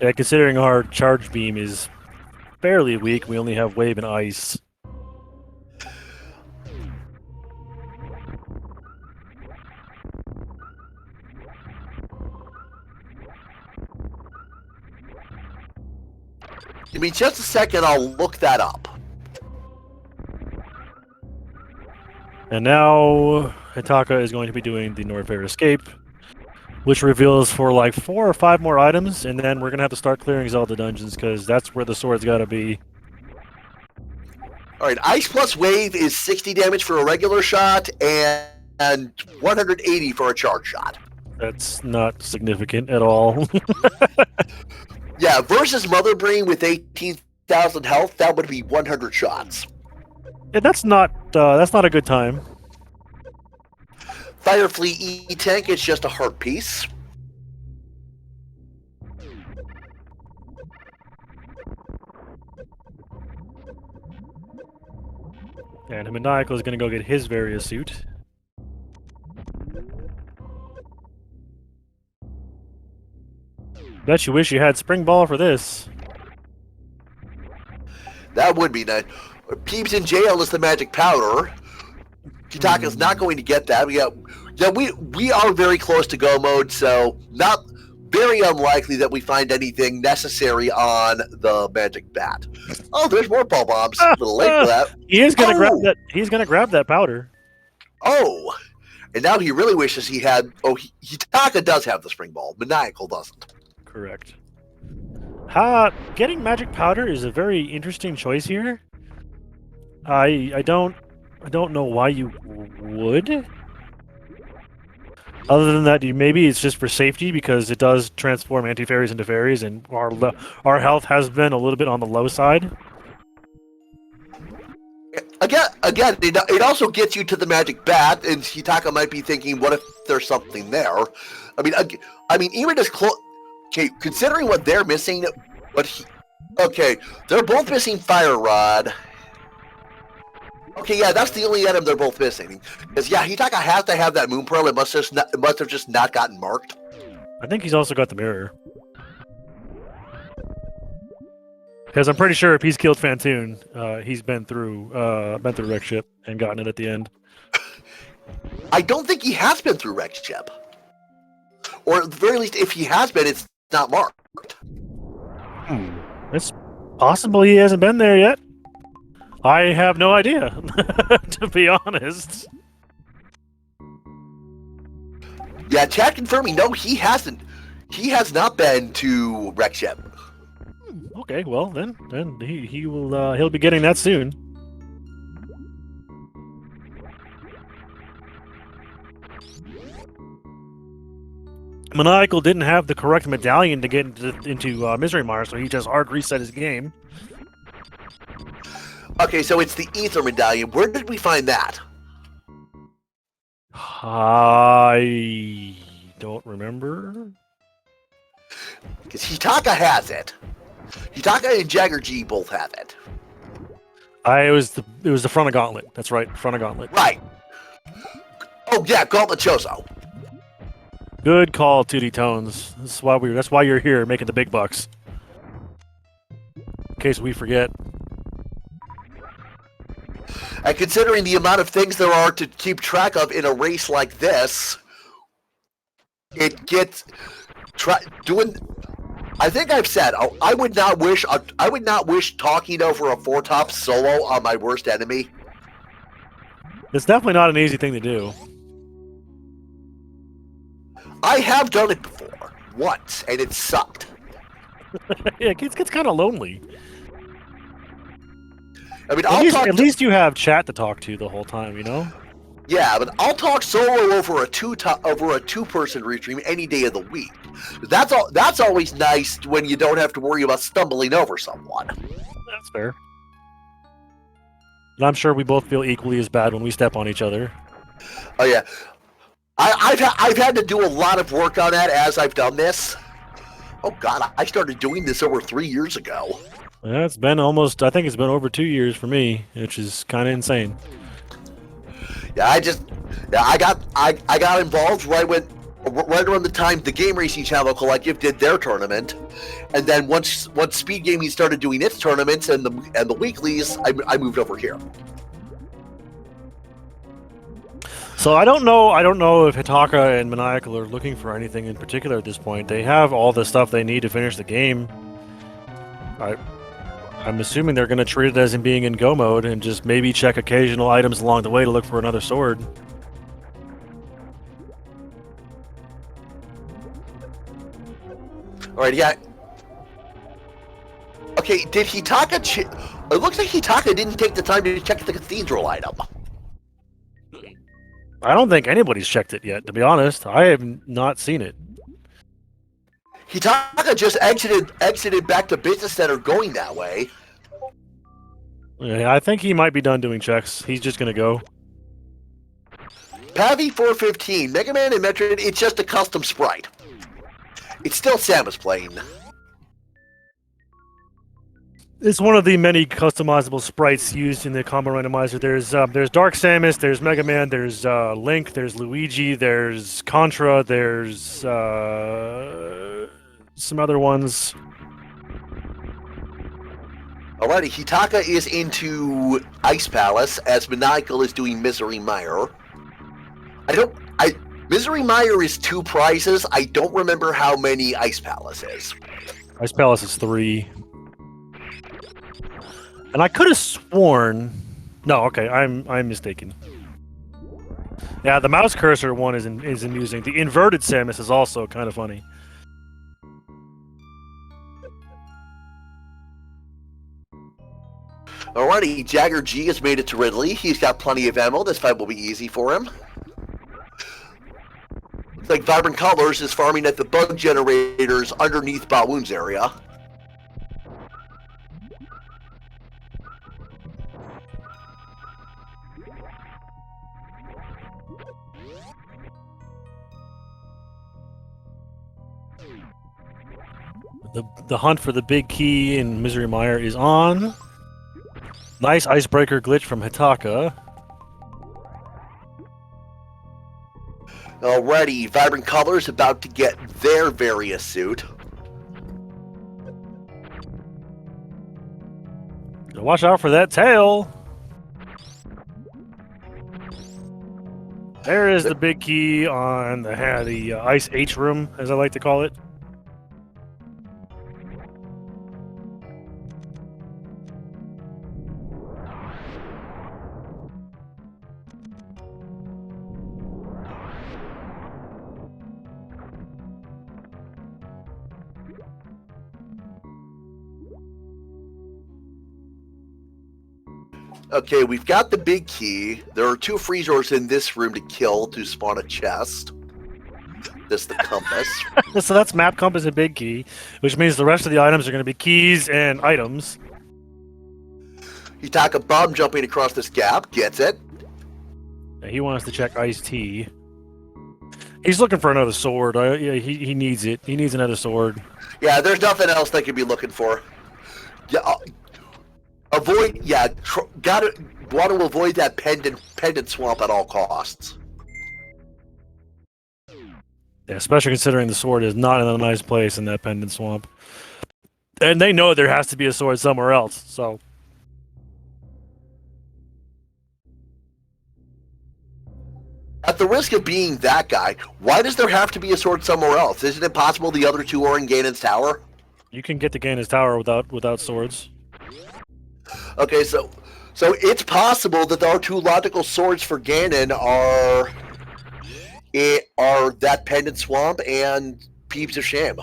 Yeah, considering our charge beam is fairly weak, we only have wave and ice. Give me just a second, I'll look that up. And now Hitaka is going to be doing the Norfair escape, which reveals for like 4 or 5 more items, and then we're going to have to start clearing Zelda dungeons, because that's where the sword's got to be. Alright, Ice plus Wave is 60 damage for a regular shot, and 180 for a charge shot. That's not significant at all. Yeah, versus Mother Brain with 18,000 health, that would be 100 shots. And that's not a good time. Firefleet E-Tank is just a heart piece. And Maniacal is going to go get his various suit. Bet you wish you had Spring Ball for this. That would be nice. Peeps in jail is the magic powder. Kitaka's not going to get that. We are very close to go mode, so not very unlikely that we find anything necessary on the magic bat. Oh, there's more ball bombs. A little late for that. He is gonna grab that. He's gonna grab that powder. Oh, and now he really wishes he had. Oh, Hitaka does have the spring ball. Maniacal doesn't. Correct. Getting magic powder is a very interesting choice here. I don't know why you would. Other than that, maybe it's just for safety because it does transform anti-fairies into fairies, and our health has been a little bit on the low side. Again, it also gets you to the magic bat, and Hitaka might be thinking, "What if there's something there?" I mean, even as close. Okay, considering what they're missing, they're both missing Fire Rod. Okay, yeah, that's the only item they're both missing. Because yeah, Hitaka has to have that Moon Pearl. It must have just not gotten marked. I think he's also got the mirror. Because I'm pretty sure if he's killed Fantoon, he's been through Wreck Ship and gotten it at the end. I don't think he has been through Wreck Ship. Or at the very least, if he has been, it's not marked. It's possible he hasn't been there yet. I have no idea, to be honest. Yeah, chat confirming. No, he hasn't. He has not been to Wreck Ship. Okay, well then he will he'll be getting that soon. Maniacal didn't have the correct medallion to get into Misery Mire, so he just hard reset his game. Okay, so it's the Ether Medallion. Where did we find that? I don't remember. Because Hitaka has it. Hitaka and Jagger G both have it. It was the front of Gauntlet. That's right, front of Gauntlet. Right. Oh yeah, Gauntlet Chozo. Good call, 2D Tones. That's why you're here, making the big bucks. In case we forget. And considering the amount of things there are to keep track of in a race like this, it gets doing. I think I've said I would not wish talking over a 4-top solo on my worst enemy. It's definitely not an easy thing to do. I have done it before once, and it sucked. Yeah, it gets kind of lonely. I mean, at least you have chat to talk to the whole time, you know? Yeah, but I'll talk solo over a two-person restream any day of the week. That's always nice when you don't have to worry about stumbling over someone. That's fair. And I'm sure we both feel equally as bad when we step on each other. Oh yeah, I've had to do a lot of work on that as I've done this. Oh god, I started doing this over 3 years ago. Yeah, it's been I think it's been over 2 years for me, which is kind of insane. Yeah, I got involved right around the time the Game Racing Channel Collective did their tournament, and then once SpeedGaming started doing its tournaments and the weeklies, I moved over here. So I don't know if Hitaka and Maniacal are looking for anything in particular at this point. They have all the stuff they need to finish the game. I'm assuming they're going to treat it as in being in go mode and just maybe check occasional items along the way to look for another sword. Alright, yeah. Okay, did Hitaka it looks like Hitaka didn't take the time to check the cathedral item. I don't think anybody's checked it yet, to be honest. I have not seen it. Hitaka just exited back to Business Center going that way. Yeah, I think he might be done doing checks. He's just gonna go. Pavi 415, Mega Man and Metroid, it's just a custom sprite. It's still Samus playing. It's one of the many customizable sprites used in the combo randomizer. There's Dark Samus, there's Mega Man, there's Link, there's Luigi, there's Contra, there's some other ones. Alrighty, Hitaka is into Ice Palace as Maniacal is doing Misery Mire. Misery Mire is 2 prizes. I don't remember how many Ice Palace is. Ice Palace is 3. And I could have sworn... No, okay, I'm mistaken. Yeah, the mouse cursor one is amusing. The inverted Samus is also kind of funny. Alrighty, Jagger G has made it to Ridley. He's got plenty of ammo. This fight will be easy for him. Looks like Vibrant Colors is farming at the bug generators underneath Bawoon's area. The hunt for the big key in Misery Mire is on. Nice icebreaker glitch from Hitaka. Alrighty, Vibrant Colors about to get their various suit. Watch out for that tail. There is the big key on the Ice H room, as I like to call it. Okay, we've got the big key. There are 2 freezers in this room to kill to spawn a chest. This the compass. So that's map, compass, and big key, which means the rest of the items are going to be keys and items. Hitaka bomb jumping across this gap. Gets it. Yeah, he wants to check Ice T. He's looking for another sword. Yeah, he needs it. He needs another sword. Yeah, there's nothing else they could be looking for. Yeah, avoid. Yeah, want to avoid that pendant swamp at all costs. Yeah, especially considering the sword is not in a nice place in that pendant swamp, and they know there has to be a sword somewhere else. So. At the risk of being that guy, why does there have to be a sword somewhere else? Isn't it possible the other 2 are in Ganon's tower? You can get to Ganon's tower without swords. Okay, so it's possible that our 2 logical swords for Ganon are that pendant swamp and Peeps of Shame.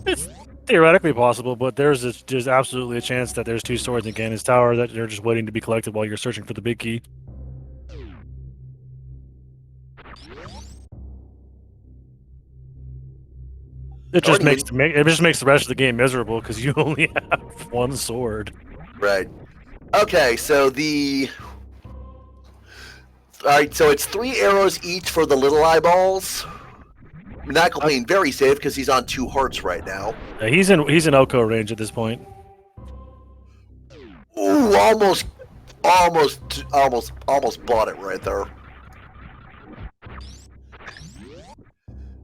It's theoretically possible, but there's absolutely a chance that there's 2 swords in Ganon's tower that they're just waiting to be collected while you're searching for the big key. It just makes the rest of the game miserable because you only have 1 sword. Right. Okay, so alright, so it's 3 arrows each for the little eyeballs. Maniacal playing very safe because he's on 2 hearts right now. Yeah, he's in Oko range at this point. Ooh, almost bought it right there.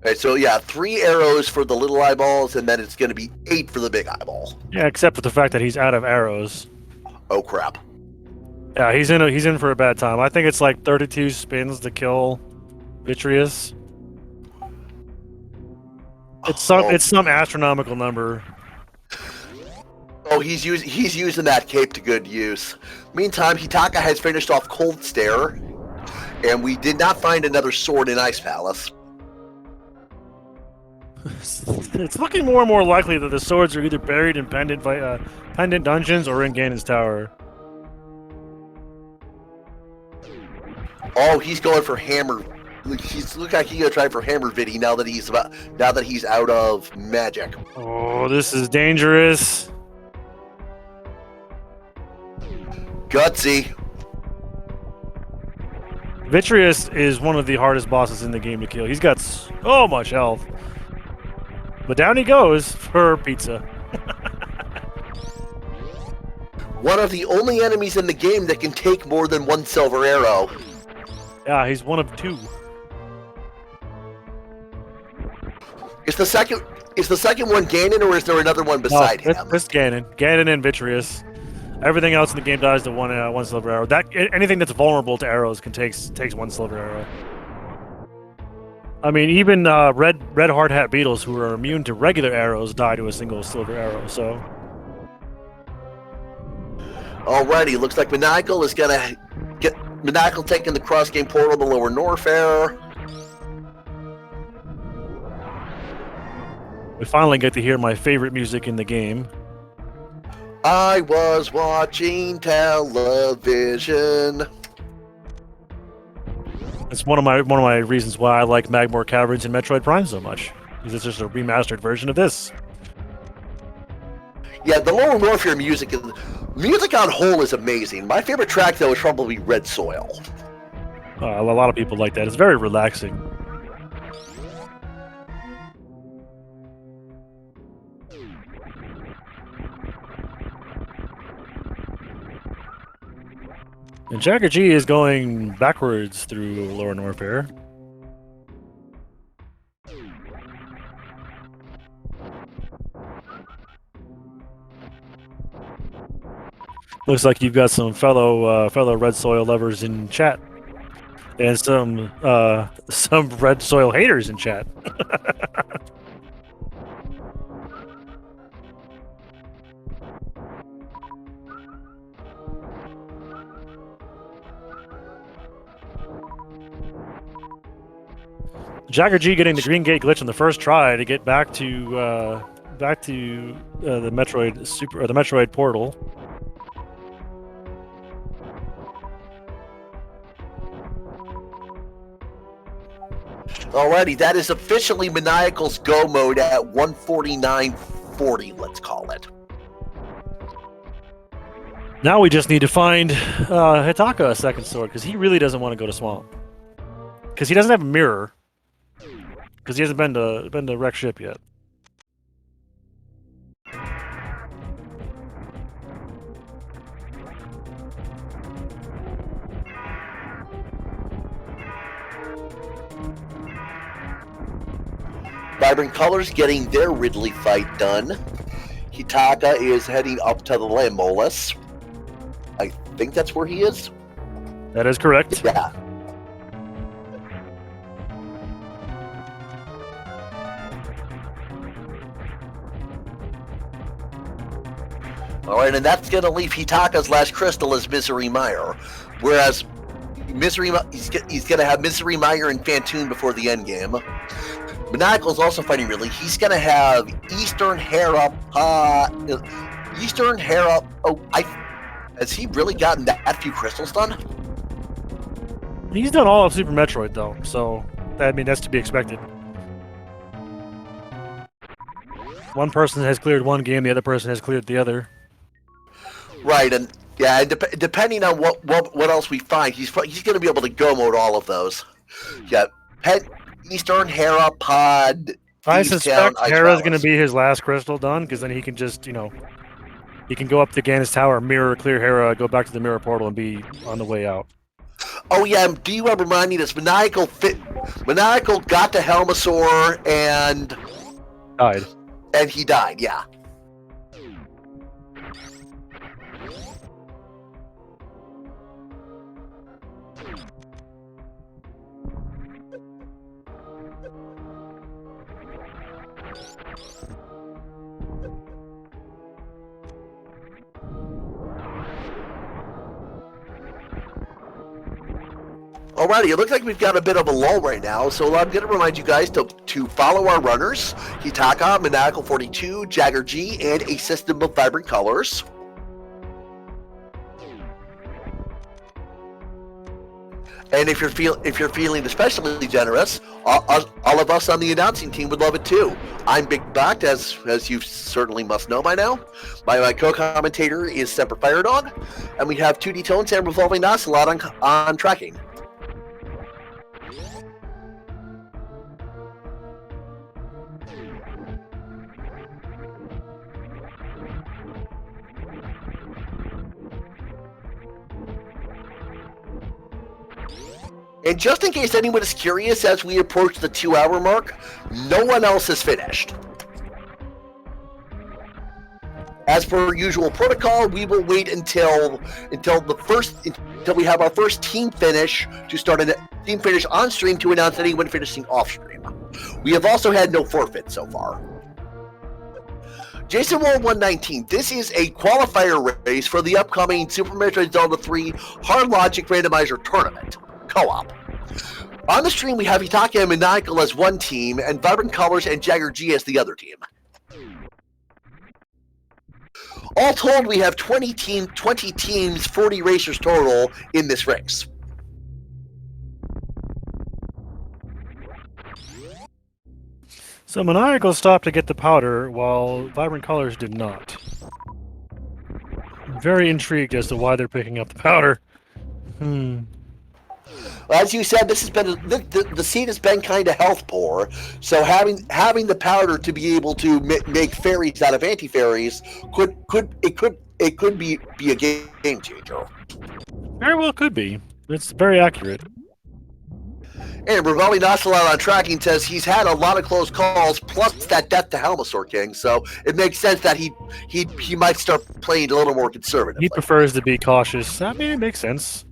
Alright, so yeah, 3 arrows for the little eyeballs, and then it's going to be 8 for the big eyeball. Yeah, except for the fact that he's out of arrows. Oh crap! Yeah, he's in for a bad time. I think it's like 32 spins to kill Vitreous. It's some astronomical number. Oh, he's using that cape to good use. Meantime, Hitaka has finished off Cold Stare, and we did not find another sword in Ice Palace. It's looking more and more likely that the swords are either buried in pendant dungeons or in Ganon's tower. Oh, he's going for hammer. Looks like he's gonna try for hammer Viddy now that he's out of magic. Oh, this is dangerous. Gutsy. Vitreous is one of the hardest bosses in the game to kill. He's got so much health. But down he goes for pizza. One of the only enemies in the game that can take more than 1 silver arrow. Yeah, he's one of 2. Is the second one Ganon, or is there another one beside him? It's Ganon and Vitreous. Everything else in the game dies to one silver arrow. Anything that's vulnerable to arrows takes one silver arrow. I mean, even red hard hat beetles who are immune to regular arrows die to a single silver arrow. So, alrighty, looks like Maniacal is gonna get Maniacal taking the cross game portal to Lower Norfair. we finally get to hear my favorite music in the game. I was watching television. It's one of my reasons why I like Magmore Caverns and Metroid Prime so much. Because it's just a remastered version of this. Yeah, the Lower Norfair music on whole is amazing. My favorite track though is probably Red Soil. A lot of people like that. It's very relaxing. And Jagger G is going backwards through Lower Norfair. Looks like you've got some fellow Red Soil lovers in chat, and some Red Soil haters in chat. Jagger G getting the green gate glitch on the first try to get back to the Metroid portal. Alrighty, that is officially Maniacal's go mode at 149.40, let's call it. Now we just need to find Hitaka a second sword, because he really doesn't want to go to Swamp. Because he doesn't have a mirror. Because he hasn't been to Wreck Ship yet. Vibrant Colors getting their Ridley fight done. Hitaka is heading up to the Lamolus. I think that's where he is. That is correct. Yeah. Alright, and that's going to leave Hitaka's last crystal as Misery Mire. Whereas he's going to have Misery Mire and Phantoon before the end game. Maniacal's also fighting Ridley. He's going to have Eastern Hera. Has he really gotten that few crystals done? He's done all of Super Metroid, though, so that's to be expected. One person has cleared one game, the other person has cleared the other. Right, and yeah, depending on what else we find, he's going to be able to go mode all of those. Yeah, Eastern, Hera, Pod. I suspect Hera's going to be his last crystal done, because then he can just, he can go up to Ganon's Tower, mirror, clear Hera, go back to the mirror portal, and be on the way out. Oh yeah, do you remind me this? Maniacal got to Helmasaur and died. And he died, yeah. Alrighty, it looks like we've got a bit of a lull right now, so I'm going to remind you guys to follow our runners, Hitaka, Maniacal 42, Jagger G, and a system of vibrant colors. And if you're feeling especially generous, all of us on the announcing team would love it too. I'm Big Backed, as you certainly must know by now. My co-commentator is Semper Firedog, and we have 2D Tones and Revolving Ocelot on tracking. And just in case anyone is curious, as we approach the 2-hour mark, no one else has finished. As per usual protocol, we will wait until we have our first team finish to start a team finish on stream to announce anyone finishing off stream. We have also had no forfeits so far. Jason Wall 119. This is a qualifier race for the upcoming Super Metroid Zelda 3 Hard Logic Randomizer Tournament co-op. On the stream, we have Hitaka and Maniacal as one team, and Vibrant Colors and Jagger G as the other team. All told, we have 20 teams, 40 racers total in this race. So Maniacal stopped to get the powder, while Vibrant Colors did not. I'm very intrigued as to why they're picking up the powder. As you said, this has been the seed has been kind of health poor, so having the powder to be able to make fairies out of anti-fairies could be a game changer. Very well could be. It's very accurate. And Ravelli Nocelot on tracking says he's had a lot of close calls, plus that death to Helmasaur King, so it makes sense that he might start playing a little more conservatively. He prefers to be cautious. I mean, it makes sense.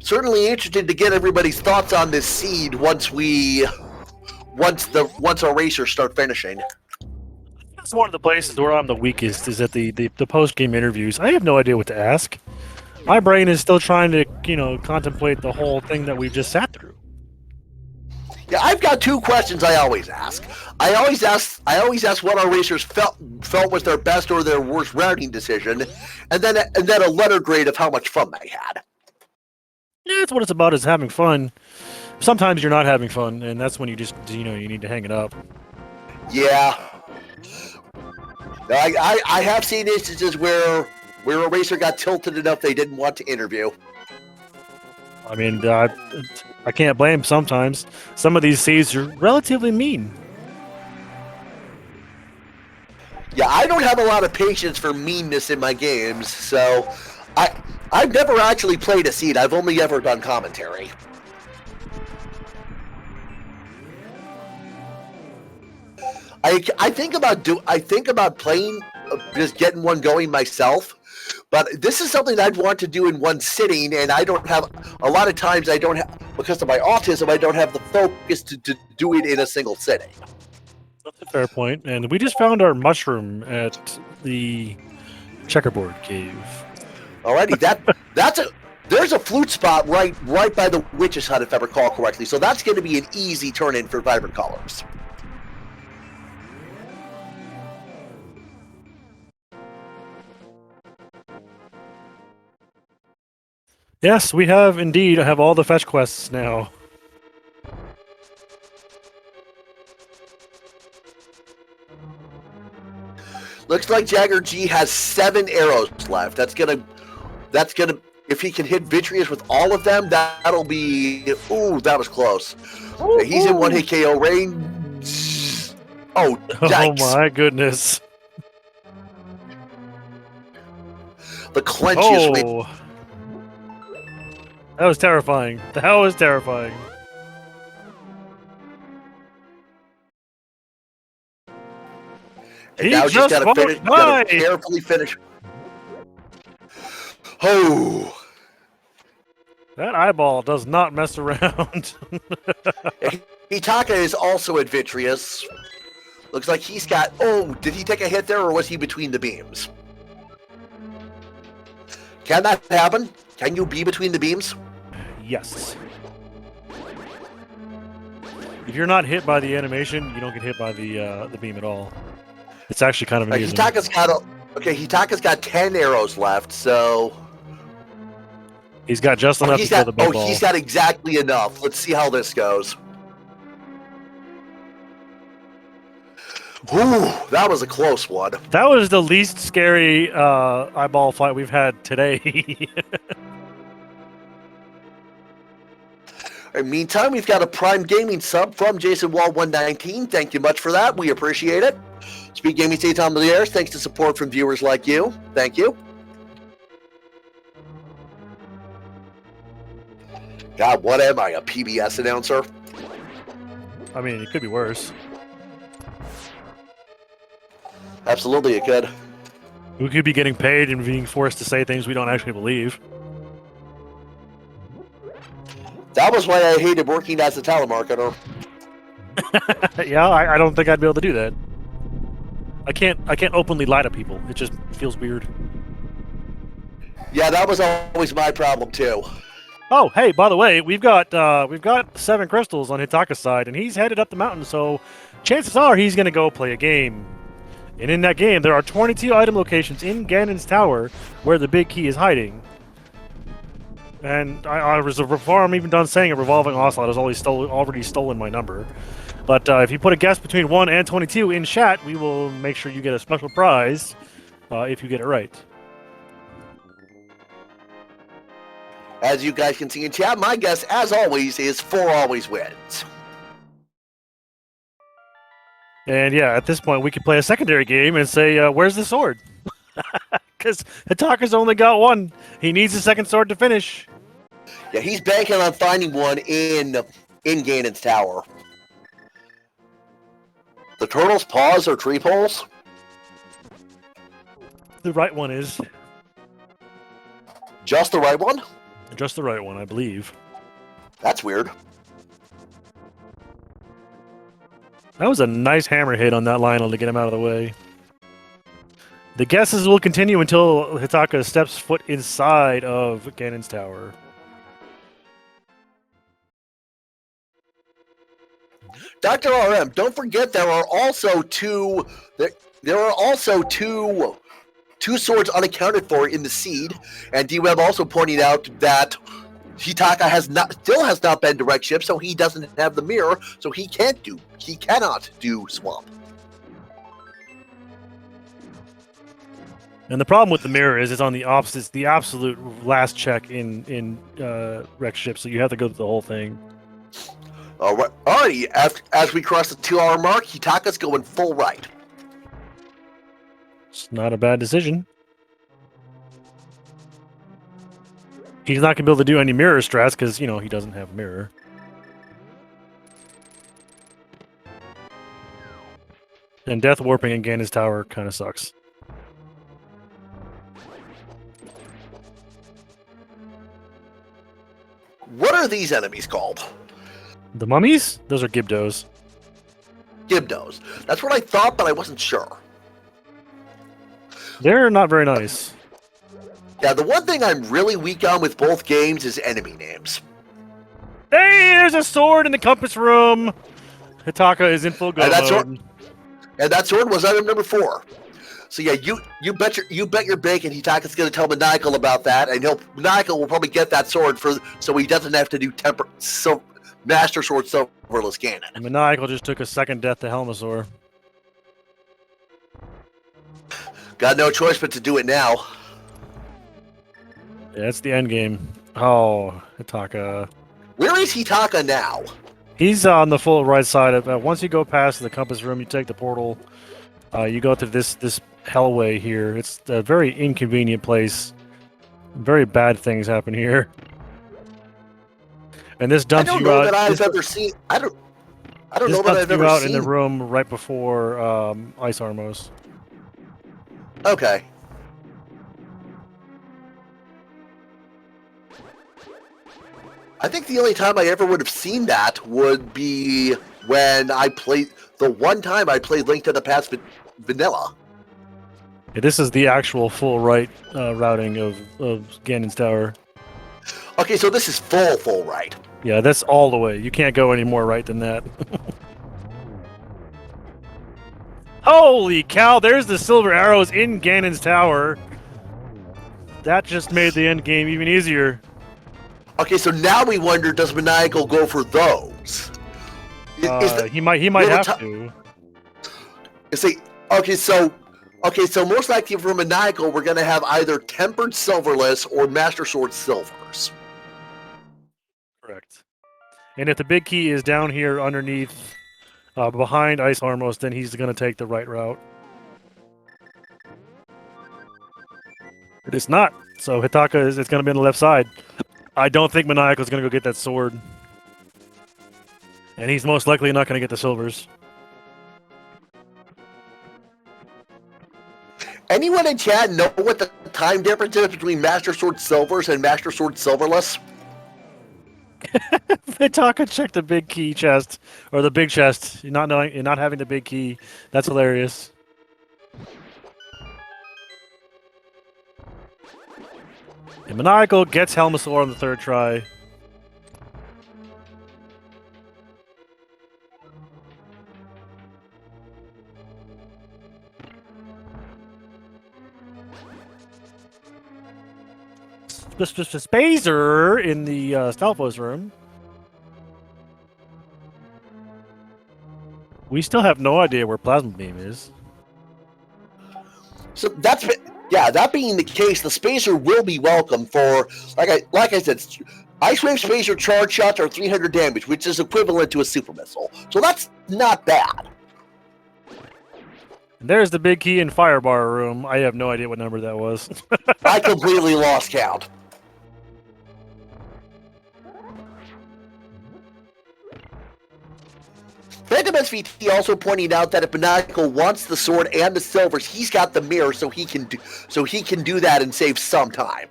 Certainly interested to get everybody's thoughts on this seed once our racers start finishing. That's one of the places where I'm the weakest, is at the post-game interviews. I have no idea what to ask. My brain is still trying to, contemplate the whole thing that we've just sat through. Yeah, I've got two questions I always ask. I always ask what our racers felt was their best or their worst routing decision, and then a letter grade of how much fun they had. Yeah, that's what it's about, is having fun. Sometimes you're not having fun, and that's when you just, you need to hang it up. Yeah. I have seen instances where a racer got tilted enough they didn't want to interview. I mean, I can't blame sometimes. Some of these seeds are relatively mean. Yeah, I don't have a lot of patience for meanness in my games, so I've never actually played a seed. I've only ever done commentary. I think about playing, just getting one going myself. But this is something I'd want to do in one sitting, and I don't have a lot of times. I don't have, because of my autism, I don't have the focus to do it in a single sitting. That's a fair point. And we just found our mushroom at the checkerboard cave. Alrighty, there's a flute spot right by the witch's hut, if I recall correctly. So that's going to be an easy turn-in for Vibrant Colors. Yes, we have indeed have all the fetch quests now. Looks like Jagger G has 7 arrows left. That's gonna. If he can hit Vitreous with all of them, that'll be. Ooh, that was close. Ooh, he's in 1-hit KO range. Oh, yikes. Oh my goodness! The clenches. Oh. That was terrifying. That was terrifying. And now just gotta carefully finish. Oh. That eyeball does not mess around. Hitaka is also at Vitreous. Looks like he's got... Oh, did he take a hit there, or was he between the beams? Can that happen? Can you be between the beams? Yes. If you're not hit by the animation, you don't get hit by the beam at all. It's actually kind of amazing. Hitaka's got 10 arrows left, so... He's got just enough to kill the big ball. He's got exactly enough. Let's see how this goes. Ooh, that was a close one. That was the least scary eyeball fight we've had today. In the meantime, we've got a Prime Gaming sub from Jason Wall 119. Thank you much for that. We appreciate it. SpeedGaming stays on the air thanks to support from viewers like you. Thank you. God, what am I, a PBS announcer? I mean, it could be worse. Absolutely, it could. We could be getting paid and being forced to say things we don't actually believe. That was why I hated working as a telemarketer. Yeah, I don't think I'd be able to do that. I can't openly lie to people. It just feels weird. Yeah, that was always my problem too. Oh, hey, by the way, we've got 7 crystals on Hitaka's side, and he's headed up the mountain, so chances are he's going to go play a game. And in that game, there are 22 item locations in Ganon's Tower where the big key is hiding. And before I'm even done saying it, Revolving Ocelot has already stolen my number. But if you put a guess between 1 and 22 in chat, we will make sure you get a special prize if you get it right. As you guys can see in chat, my guess, as always, is 4 always wins. And yeah, at this point, we could play a secondary game and say, where's the sword? Because Hitaka's only got 1. He needs a second sword to finish. Yeah, he's banking on finding one in Ganon's Tower. The turtle's paws are tree poles? The right one is. Just the right one? Just the right one, I believe. That's weird. That was a nice hammer hit on that Lionel to get him out of the way. The guesses will continue until Hitaka steps foot inside of Ganon's Tower. Dr. RM, don't forget there are also two swords unaccounted for in the seed, and D-Web also pointing out that Hitaka still has not been direct ship, so he doesn't have the mirror, so he cannot do swamp. And the problem with the mirror is it's on the opposite, it's the absolute last check in wreck ship, so you have to go through the whole thing. Alrighty, as we cross the 2-hour mark, Hitaka's going full right. It's not a bad decision. He's not going to be able to do any mirror strats because, he doesn't have a mirror. And death warping in Ganon's Tower kind of sucks. What are these enemies called? The mummies? Those are Gibdos. Gibdos. That's what I thought, but I wasn't sure. They're not very nice. Yeah, the one thing I'm really weak on with both games is enemy names. Hey, there's a sword in the compass room! Hitaka is in full go mode. And that sword was item number 4. So yeah, you bet your bacon Hitaka's going to tell Maniacal about that, and Maniacal will probably get that sword so he doesn't have to do Master Sword Silverless Ganon. And Maniacal just took a second death to Helmasaur. Got no choice but to do it now. Yeah, it's the end game. Oh, Hitaka. Where is Hitaka now? He's on the full right side of. Once you go past the compass room, you take the portal. You go to this hellway here. It's a very inconvenient place. Very bad things happen here. And this dumps you out. I don't know that I've ever seen. I don't know that I've ever seen. Out in the room right before Ice Armos. Okay. I think the only time I ever would have seen that would be when the one time I played Link to the Past Vanilla. Yeah, this is the actual full right routing of Ganon's Tower. Okay, so this is full right. Yeah, that's all the way. You can't go any more right than that. Holy cow, there's the silver arrows in Ganon's Tower. That just made the end game even easier. Okay, so now we wonder, does Maniacal go for those? He might have to. Okay, so most likely for Maniacal, we're going to have either Tempered Silverless or Master Sword Silvers. Correct. And if the big key is down here underneath, behind Ice Armos, then he's going to take the right route. But it's not. So Hitaka it's going to be on the left side. I don't think Maniacal's going to go get that sword. And he's most likely not going to get the silvers. Anyone in chat know what the time difference is between Master Sword Silvers and Master Sword Silverless? Hitaka checked the big key chest, or the big chest. You're not having the big key. That's hilarious. And Maniacal gets Helmasaur on the third try. Spazer in the Stalfos room. We still have no idea where Plasma Beam is. So that being the case, the Spacer will be welcome for, like I said, Ice Wave Spacer charge shots are 300 damage, which is equivalent to a super missile. So that's not bad. And there's the big key in Firebar room. I have no idea what number that was. I completely lost count. Phantom SVT also pointing out that if Maniacal wants the sword and the silvers, he's got the mirror, so he can do that and save some time.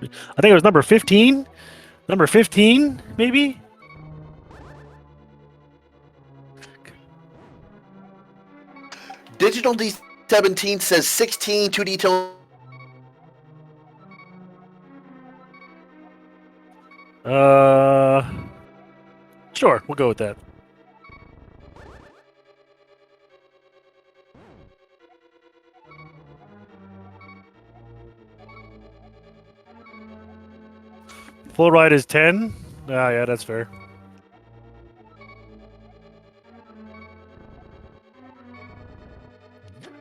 I think it was number 15. Number 15, maybe. Digital D17 says 16 2D tone. Sure, we'll go with that. Full ride is 10. Ah, yeah, that's fair.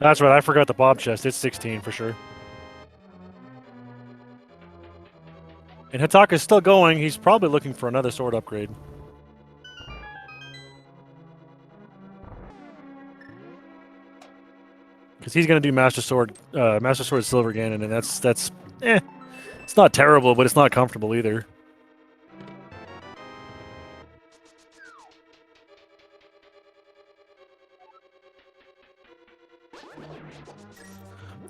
That's right, I forgot the Bob chest. It's 16 for sure. And Hitaka's still going. He's probably looking for another sword upgrade. Because he's going to do Master Sword Silver Ganon, and that's it's not terrible, but it's not comfortable either.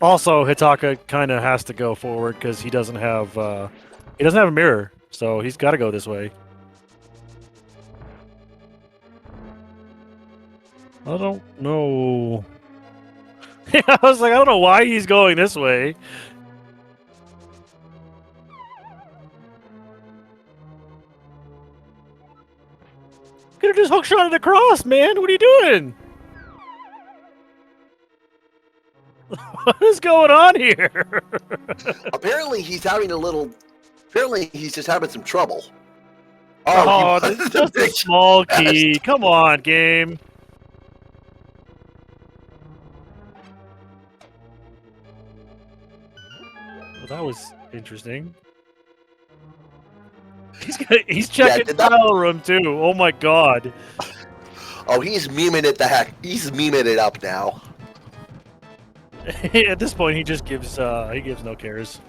Also, Hitaka kind of has to go forward because he doesn't have a mirror, so he's got to go this way. I don't know. I was like, I don't know why he's going this way. Could have just hookshot it across, man. What are you doing? What is going on here? Apparently, he's just having some trouble. Oh, that's just a small key. Come on, game. Well, that was interesting. He's checking the battle room too. Oh my god. Oh, he's memeing it the heck. He's memeing it up now. At this point, he just gives no cares.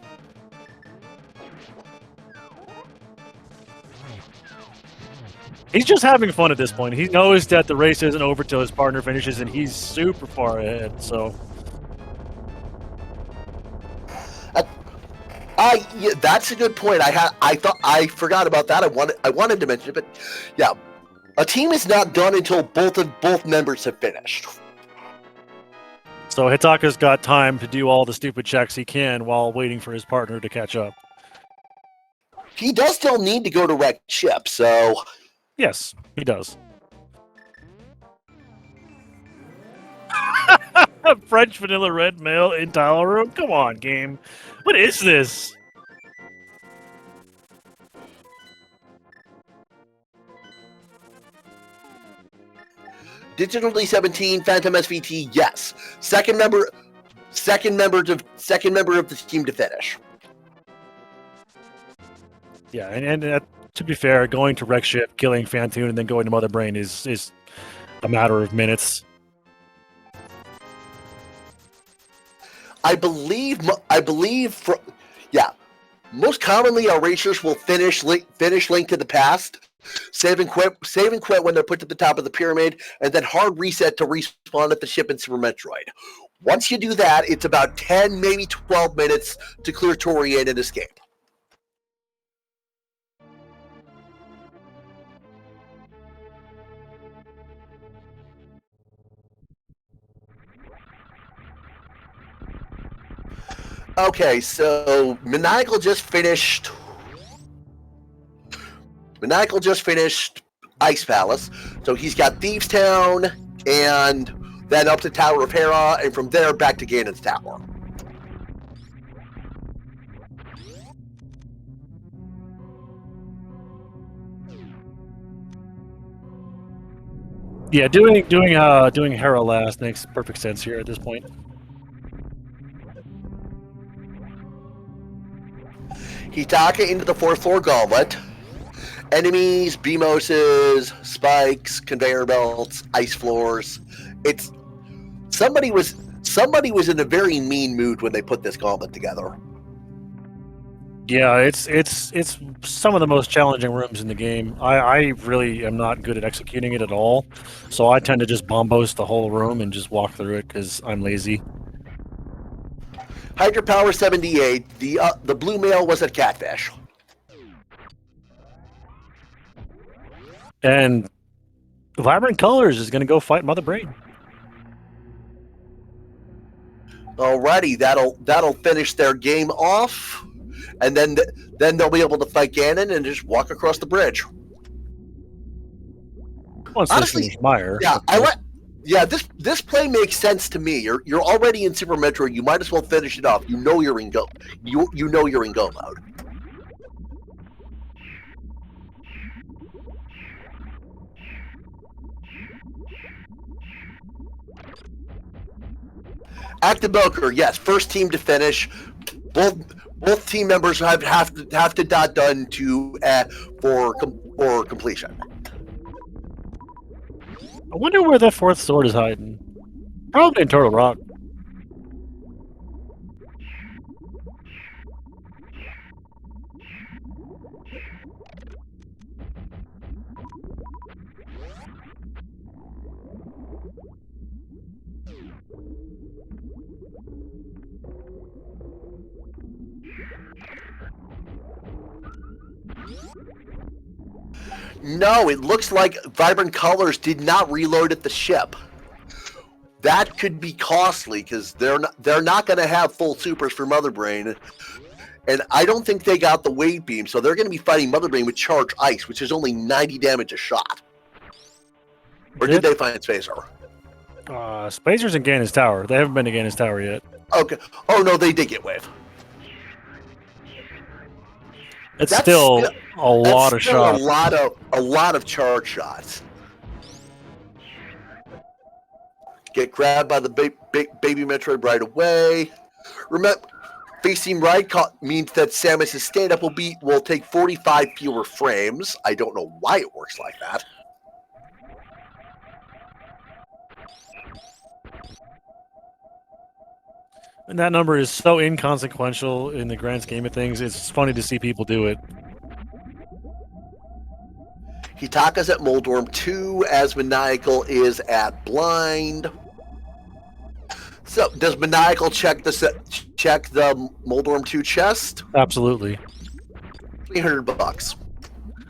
He's just having fun at this point. He knows that the race isn't over till his partner finishes, and he's super far ahead. So. Yeah, that's a good point. I forgot about that. I wanted to mention it, but yeah, a team is not done until both members have finished. So Hitaka's got time to do all the stupid checks he can while waiting for his partner to catch up. He does still need to go to wreck ship, so yes, he does. French vanilla red male in tile room? Come on, game. What is this? Digital D17, Phantom SVT, yes. Second member of the team to finish. Yeah, and to be fair, going to wreck ship, killing Fantoon, and then going to Mother Brain is a matter of minutes. I believe, Most commonly, our racers will finish Link to the Past, save and quit when they're put to the top of the pyramid, and then hard reset to respawn at the ship in Super Metroid. Once you do that, it's about 10, maybe 12 minutes to clear Torian and escape. Okay, so Maniacal just finished Ice Palace. So he's got Thieves Town and then up to Tower of Hera, and from there back to Ganon's Tower. Yeah, doing Hera last makes perfect sense here at this point. Hitaka into the 4th floor gauntlet. Enemies, BMOSes, spikes, conveyor belts, ice floors. It's somebody was in a very mean mood when they put this gauntlet together. Yeah, it's some of the most challenging rooms in the game. I really am not good at executing it at all, so I tend to just bombos the whole room and just walk through it because I'm lazy. Hydropower 78. The blue male was at Catfish. And Vibrant Colors is going to go fight Mother Brain. Alrighty, that'll finish their game off, and then they'll be able to fight Ganon and just walk across the bridge. Once honestly, Meyer. Yeah, this play makes sense to me. You're already in Super Metroid. You might as well finish it off. You know you're in go. You know you're in go mode. Active Milker, yes, first team to finish. Both team members have to dot done for completion. I wonder where that 4th sword is hiding. Probably in Turtle Rock. No, it looks like Vibrant Colors did not reload at the ship. That could be costly because they're not going to have full supers for Mother Brain, and I don't think they got the weight beam, so they're going to be fighting Mother Brain with Charge Ice, which is only 90 damage a shot. Or did they find Spacer? Spacer's in Ganon's Tower. They haven't been to Ganon's Tower yet. Okay. Oh no, they did get wave. That's still a lot of shots. A lot of charge shots. Get grabbed by the baby Metroid right away. Remember, facing right means that Samus's stand-up will take 45 fewer frames. I don't know why it works like that. And that number is so inconsequential in the grand scheme of things. It's funny to see people do it. Hitaka's at Moldorm 2, as Maniacal is at Blind. So, does Maniacal check the Moldorm 2 chest? Absolutely. $300.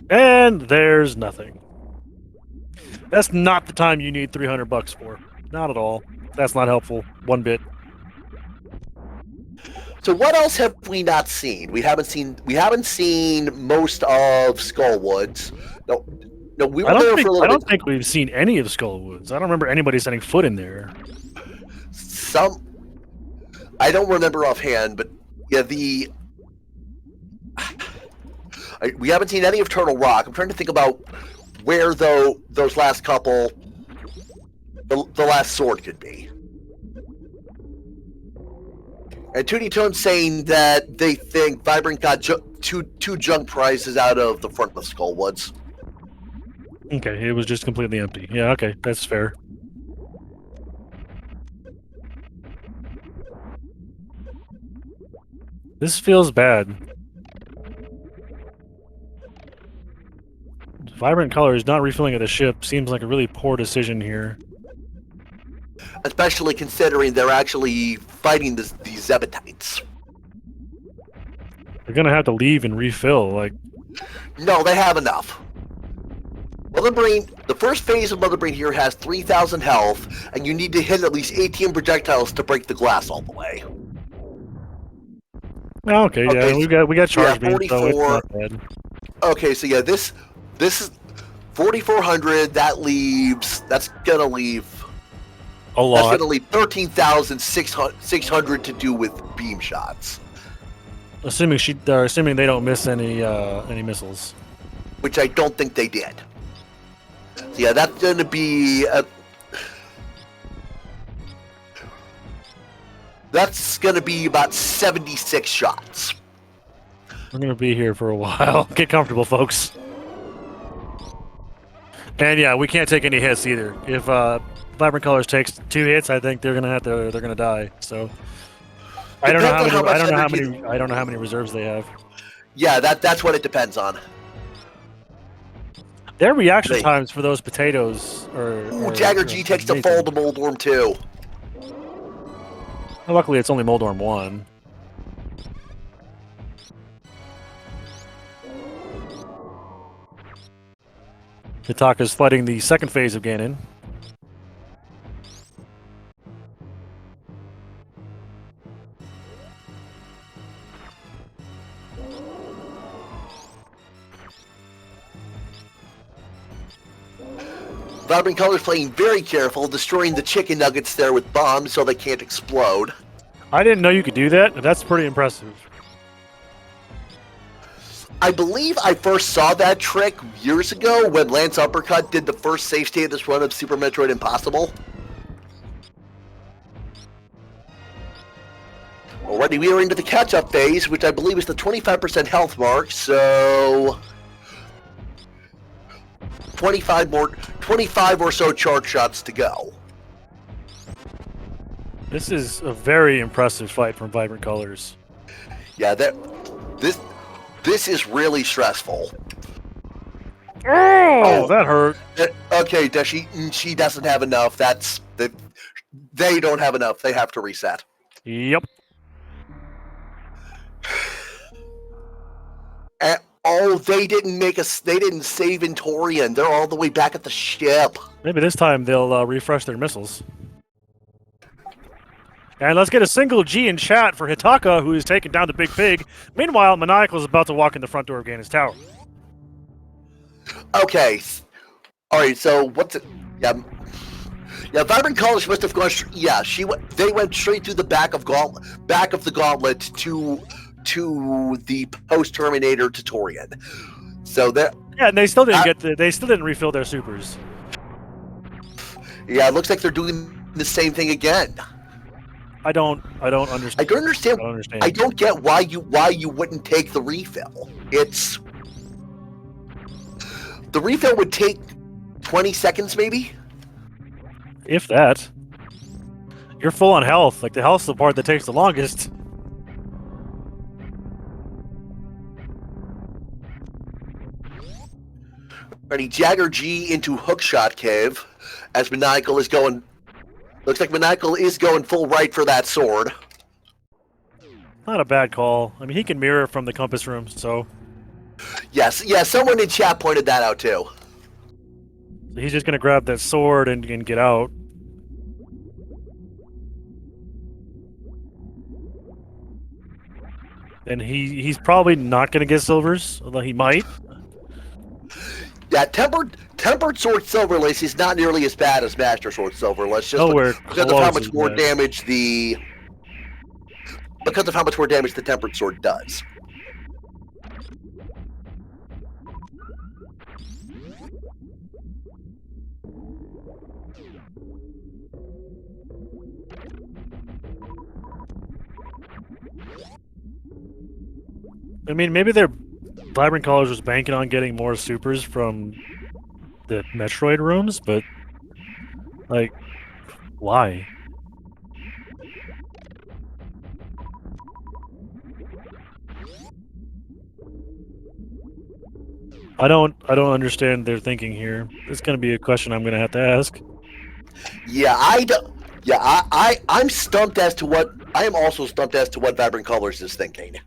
And there's nothing. That's not the time you need $300 for. Not at all. That's not helpful one bit. So what else have we not seen? We haven't seen most of Skullwoods. No, we were there for a little bit. I don't think we've seen any of Skullwoods. I don't remember anybody setting foot in there. I don't remember offhand, but yeah, we haven't seen any of Turtle Rock. I'm trying to think about where those last couple, the last sword could be. And Tootie Tone's saying that they think Vibrant got two junk prizes out of the front of Skullwoods. Okay, it was just completely empty. Yeah, okay, that's fair. This feels bad. Vibrant colors not refilling at the ship seems like a really poor decision here. Especially considering they're actually fighting these Zebatites. They're gonna have to leave and refill. Like, No, they have enough. Mother Brain, the first phase of Mother Brain here has 3,000 health, and you need to hit at least 18 projectiles to break the glass all the way. okay, yeah, so we got charge beams, 44. so it's not bad. Okay, so yeah, this is 4,400. That's gonna leave A lot. That's gonna leave 13,600 to do with beam shots, Assuming they don't miss any missiles. which I don't think they did. So yeah, that's gonna be about 76 shots. We're gonna be here for a while. Get comfortable, folks. And yeah, we can't take any hits either. If Vibrant Colors takes 2 hits, I think they're gonna die. So I don't know how many reserves they have. Yeah, that's what it depends on. Their reaction times for those potatoes are Jagger G takes the fall to Moldworm 2. Well, luckily, it's only Moldworm 1. Hitaka's fighting the second phase of Ganon. Vibrant Colors playing very careful, destroying the chicken nuggets there with bombs so they can't explode. I didn't know you could do that. That's pretty impressive. I believe I first saw that trick years ago when Lance Uppercut did the first save state of this run of Super Metroid Impossible. Already we are into the catch-up phase, which I believe is the 25% health mark, so 25 or so charge shots to go. This is a very impressive fight from Vibrant Colors. Yeah, this is really stressful. Oh, that hurt. Okay, she doesn't have enough. They don't have enough. They have to reset. Yep. They didn't save in Torian. They're all the way back at the ship. Maybe this time they'll refresh their missiles. And let's get a single G in chat for Hitaka, who is taking down the Big Pig. Meanwhile, Maniacal is about to walk in the front door of Ganon's tower. Okay. Alright, so what's it? Yeah, Vibrant Colors must have gone. They went straight through the back of the gauntlet to the post-Terminator tutorial. So that. Yeah, and they still didn't refill their supers. Yeah, it looks like they're doing the same thing again. I don't understand. I don't get why you wouldn't take the refill. The refill would take 20 seconds maybe? If that. You're full on health. Like, the health's the part that takes the longest. Ready, Jagger G into Hookshot Cave as Maniacal is going. Looks like Maniacal is going full right for that sword. Not a bad call. I mean, he can mirror from the compass room, so. Yes, someone in chat pointed that out too. So he's just gonna grab that sword and get out. And he's probably not gonna get silvers, although he might. Yeah, tempered sword Silverlace is not nearly as bad as Master Sword Silverlace. Because of how much more damage the tempered sword does. I mean, maybe their Vibrant Colors was banking on getting more supers from the Metroid rooms, but, like, why? I don't understand their thinking here. It's going to be a question I'm going to have to ask. Yeah, I don't. Yeah, I'm stumped as to what. I am also stumped as to what Vibrant Colors is thinking.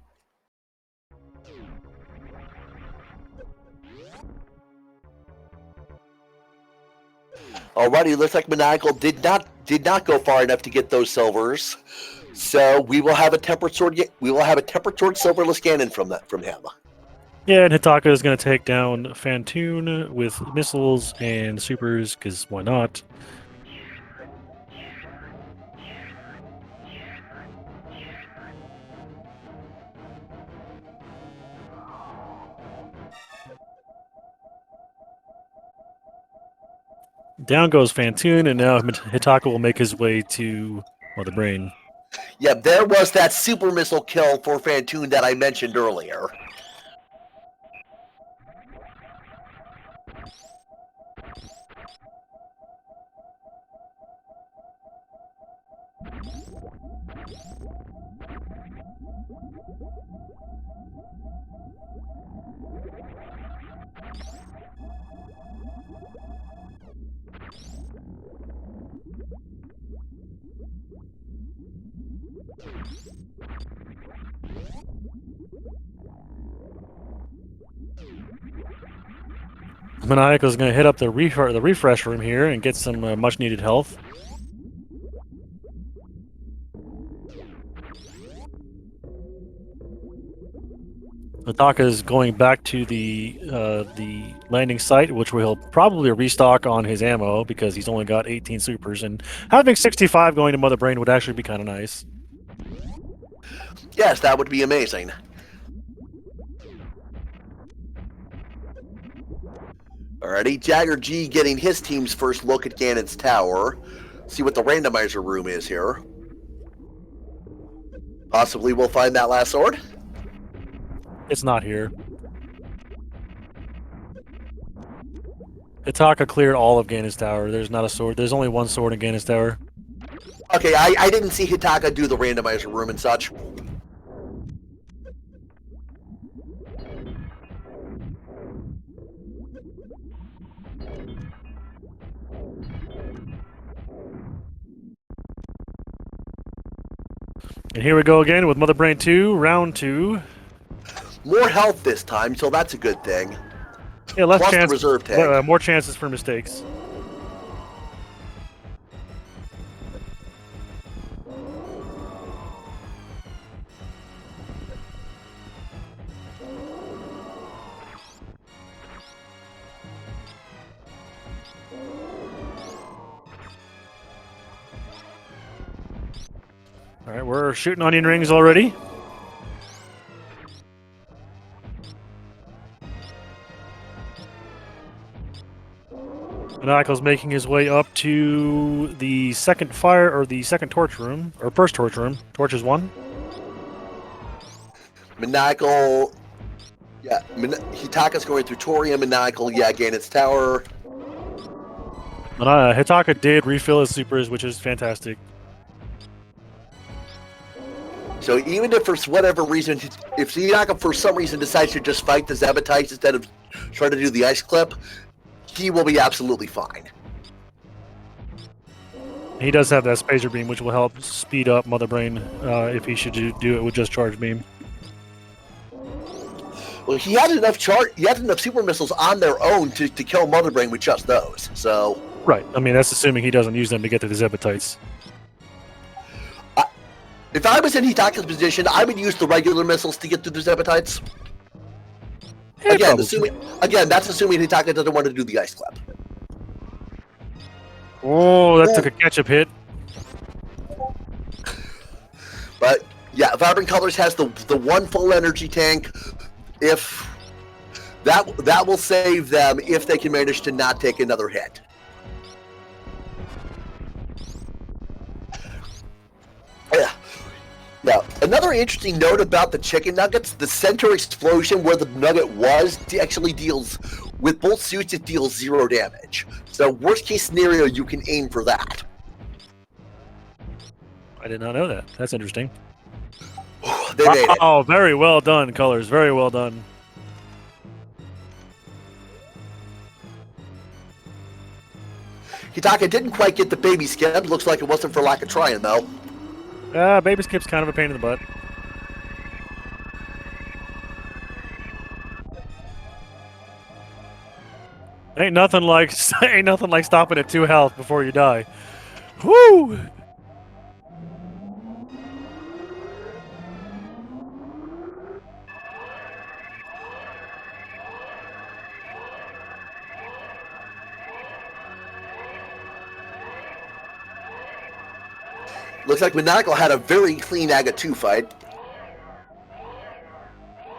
Alrighty, looks like Maniacal did not go far enough to get those silvers. So we will have a tempered sword. We will have a tempered sword silverless cannon from him. Yeah, and Hitaka is going to take down Fantoon with missiles and supers, because why not? Down goes Fantoon, and now Hitaka will make his way to Mother Brain. Yeah, there was that super missile kill for Fantoon that I mentioned earlier. Maniacal's going to hit up the refresh room here and get some much-needed health. Hitaka is going back to the landing site, which will probably restock on his ammo because he's only got 18 supers, and having 65 going to Mother Brain would actually be kind of nice. Yes, that would be amazing. Alrighty, Jagger G getting his team's first look at Ganon's tower. See what the randomizer room is here. Possibly we'll find that last sword. It's not here. Hitaka cleared all of Ganon's tower. There's not a sword. There's only one sword in Ganon's tower. Okay, I didn't see Hitaka do the randomizer room and such. And here we go again with Mother Brain 2, round 2. More health this time, so that's a good thing. Yeah, less Plus chance, the reserve tag. more chances for mistakes. All right, we're shooting onion rings already. Maniacal's making his way up to the second fire, or the second torch room, or first torch room. Torch is 1. Maniacal. Yeah, Hitaka's going through Torium. Maniacal, yeah, Ganon's tower. Hitaka did refill his supers, which is fantastic. So even if for whatever reason, if Hitaka for some reason decides to just fight the Zebatites instead of trying to do the ice clip, he will be absolutely fine. He does have that Spacer Beam, which will help speed up Mother Brain if he should do it with just Charge Beam. Well, he had enough super missiles on their own to kill Mother Brain with just those. So right. I mean, that's assuming he doesn't use them to get to the Zebatites. If I was in Hitaka's position, I would use the regular missiles to get to the Zebatites. Yeah, Again, that's assuming Hitaka doesn't want to do the ice clip. Oh, that took a ketchup hit. But yeah, Vibrant Colors has the one full energy tank. If that will save them if they can manage to not take another hit. Yeah. Now, another interesting note about the chicken nuggets, the center explosion where the nugget was actually deals, with both suits, it deals 0 damage. So worst case scenario, you can aim for that. I did not know that. That's interesting. They made it. Oh, very well done, Colors. Very well done. Hitaka didn't quite get the baby skip. Looks like it wasn't for lack of trying, though. Baby skip's kind of a pain in the butt. Ain't nothing like stopping at 2 health before you die. Woo! Looks like Monaco had a very clean Aga 2 fight.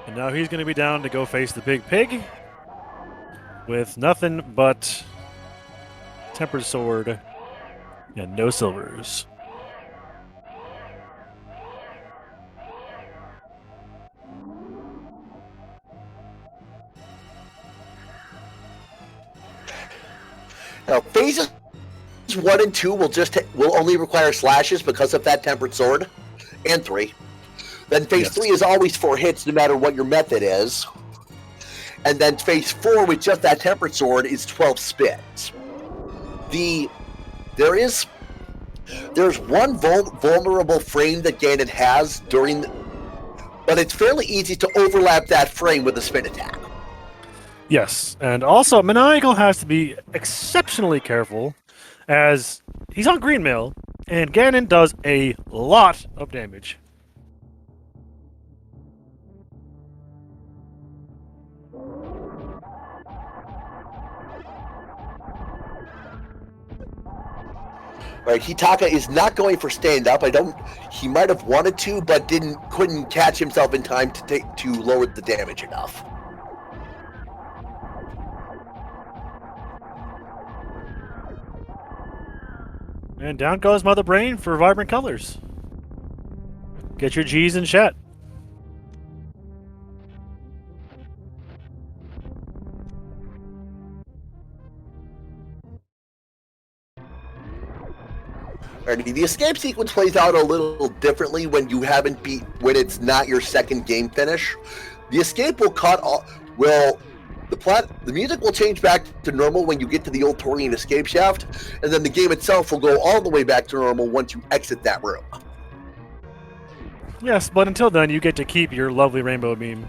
And now he's going to be down to go face the big pig with nothing but tempered sword and no silvers. Now, phases 1 and 2 will only require slashes because of that tempered sword, and 3. Then phase 3 is always 4 hits, no matter what your method is. And then phase 4 with just that tempered sword is 12 spins. There's one vulnerable frame that Ganon has but it's fairly easy to overlap that frame with a spin attack. Yes, and also Maniacal has to be exceptionally careful as he's on Green Mill, and Ganon does a lot of damage. Right, Hitaka is not going for stand-up. He might have wanted to, but couldn't catch himself in time to lower the damage enough. And down goes Mother Brain for Vibrant Colors. Get your G's in chat. The escape sequence plays out a little differently when it's not your second game finish. The escape will the music will change back to normal when you get to the old Torian escape shaft, and then the game itself will go all the way back to normal once you exit that room. Yes, but until then, you get to keep your lovely rainbow beam.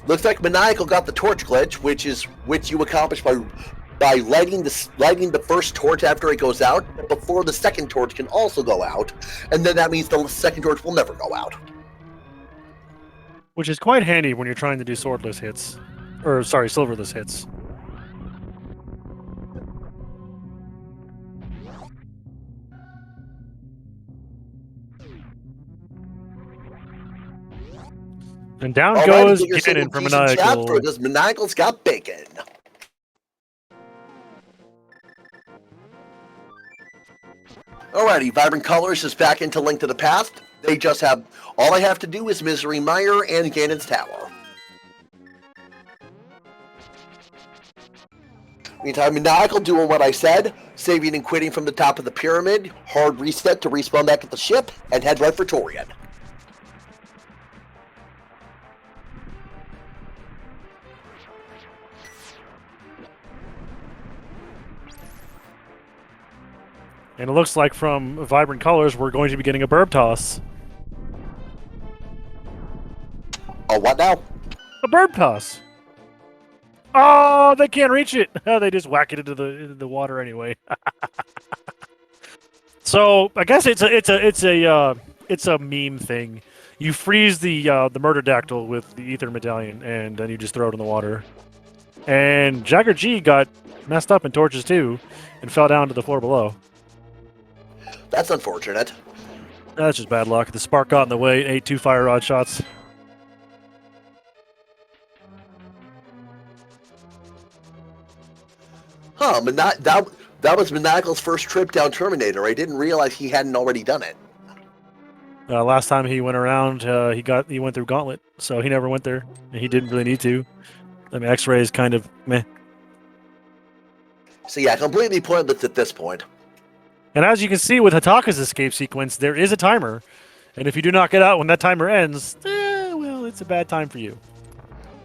Looks like Maniacal got the torch glitch, which you accomplish by lighting the first torch after it goes out, before the second torch can also go out, and then that means the second torch will never go out. Which is quite handy when you're trying to do swordless hits. Or, sorry, silverless hits. And down goes Ganon from Maniacal. Because Maniacal's got bacon. Alrighty, Vibrant Colors is back into Link to the Past. All I have to do is Misery Mire and Ganon's Tower. Meantime, Maniacal doing what I said, saving and quitting from the top of the pyramid, hard reset to respawn back at the ship, and head right for Torian. And it looks like from Vibrant Colors, we're going to be getting a burb toss. Oh, what now? A burb toss. Oh, they can't reach it. They just whack it into the water anyway. So I guess it's a meme thing. You freeze the Murderdactyl with the Ether Medallion, and then you just throw it in the water. And Jagger G got messed up in torches too, and fell down to the floor below. That's unfortunate. That's just bad luck. The spark got in the way, ate 2 fire rod shots. Huh, that was Maniacal's first trip down Terminator. I didn't realize he hadn't already done it. Last time he went around, he went through Gauntlet, so he never went there, and he didn't really need to. I mean, X-ray is kind of meh. So yeah, completely pointless at this point. And as you can see with Hataka's escape sequence, there is a timer. And if you do not get out when that timer ends, well, it's a bad time for you.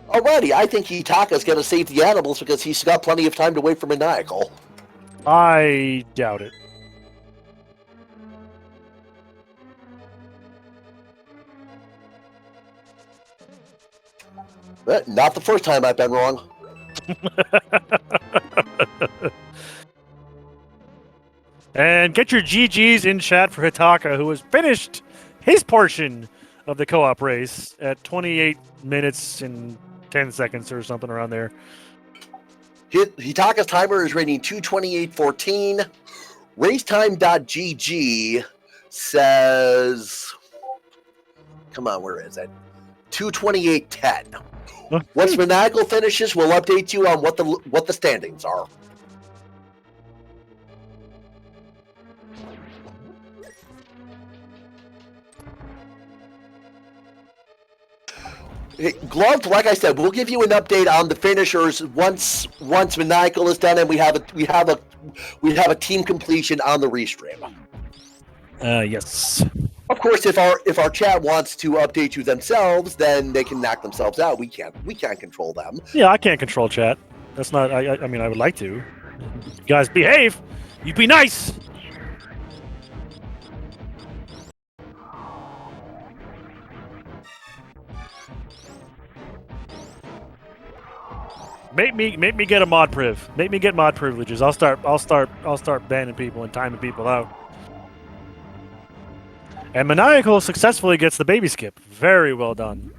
Alrighty, I think Hitaka's going to save the animals because he's got plenty of time to wait for Maniacal. I doubt it. Not the first time I've been wrong. And get your GGs in chat for Hitaka, who has finished his portion of the co-op race at 28 minutes and 10 seconds or something around there. Hitaka's timer is rating 2:28.14. Racetime.gg says, come on, where is it? 2:28.10. Once Maniacal finishes, we'll update you on what the standings are. Gloved, like I said, we'll give you an update on the finishers once Maniacal is done, and we have a team completion on the restream. Yes. Of course, if our chat wants to update you themselves, then they can knock themselves out. We can't control them. Yeah, I can't control chat. That's not. I mean, I would like to. You guys, behave. You be nice. Make me get a mod priv. Make me get mod privileges. I'll start banning people and timing people out. And Maniacal successfully gets the baby skip. Very well done.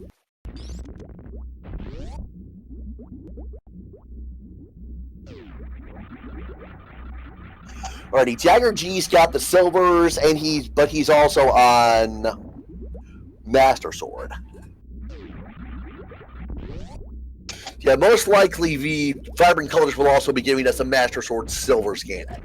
Alrighty, Jagger G's got the silvers, and he's also on Master Sword. Yeah, most likely the Vibrant Colors will also be giving us a Master Sword silver scanning.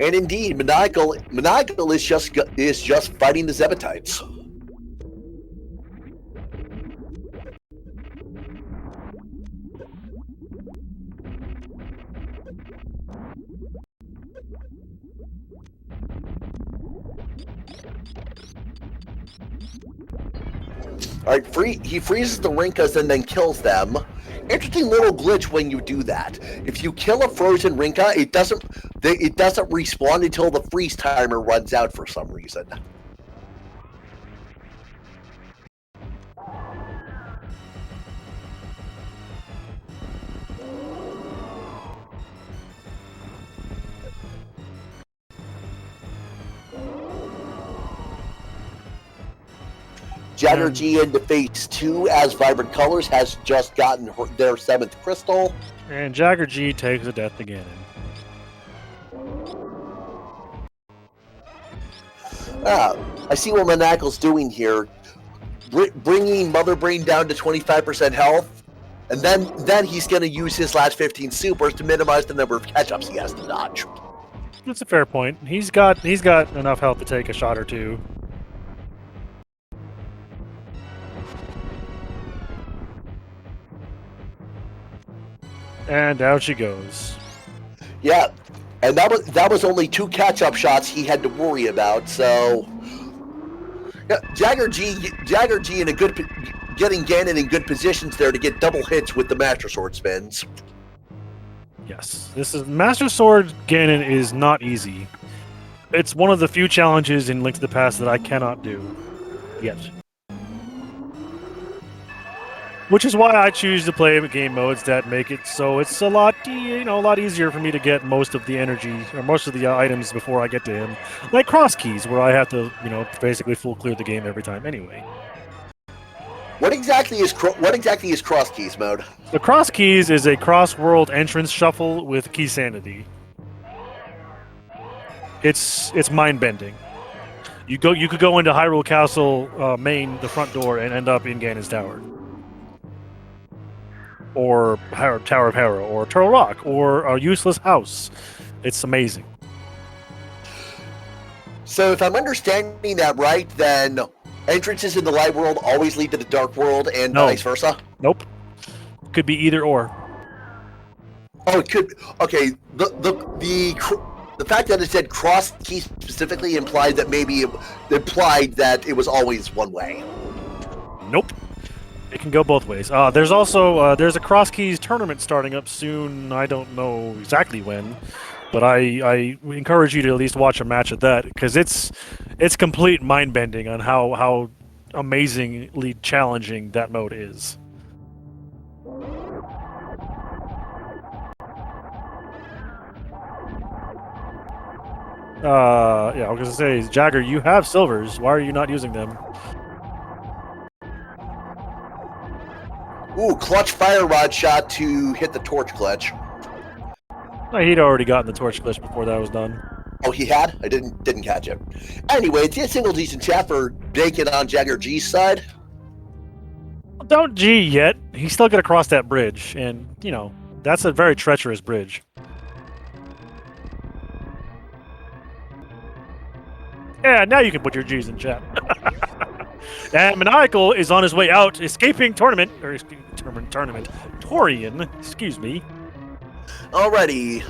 And indeed, Maniacal is just fighting the Zebatites. Alright, he freezes the Rinkas and then kills them. Interesting little glitch when you do that. If you kill a frozen Rinka, it doesn't respawn until the freeze timer runs out for some reason. Jagger G into phase 2 as Vibrant Colors has just gotten their 7th crystal. And Jagger G takes a death again. I see what Maniacal's doing here. Bringing Mother Brain down to 25% health, and then he's going to use his last 15 supers to minimize the number of catch-ups he has to dodge. That's a fair point. He's got enough health to take a shot or two. And down she goes. Yeah, and that was only 2 catch-up shots he had to worry about. So, yeah, Jagger G in a good getting Ganon in good positions there to get double hits with the Master Sword spins. Yes, this is Master Sword Ganon is not easy. It's one of the few challenges in Link to the Past that I cannot do yet. Which is why I choose to play game modes that make it so it's a lot easier for me to get most of the energy or most of the items before I get to him. Like cross keys, where I have to, basically full clear the game every time anyway. What exactly is cross keys mode? The cross keys is a cross-world entrance shuffle with key sanity. It's mind-bending. You could go into Hyrule Castle main, the front door, and end up in Ganon's Tower. Or Tower of Hera, or Turtle Rock, or a useless house. It's amazing. So if I'm understanding that right, then entrances in the light world always lead to the dark world and vice versa? Nope. Could be either or. Oh, it could. Okay, The fact that it said cross key specifically implied that it was always one way. Nope. It can go both ways. There's also there's a cross keys tournament starting up soon. I don't know exactly when, but I encourage you to at least watch a match of that because it's complete mind bending on how amazingly challenging that mode is. Yeah, I was gonna say, Jagger, you have silvers. Why are you not using them? Ooh, clutch fire rod shot to hit the torch glitch. He'd already gotten the torch glitch before that was done. Oh, he had? I didn't catch it. Anyway, it's a single decent chat for Bacon on Jagger G's side. Don't G yet. He's still gonna cross that bridge, and you know that's a very treacherous bridge. Yeah, now you can put your G's in chat. And Maniacal is on his way out, escaping tournament, Torian, excuse me. Alrighty.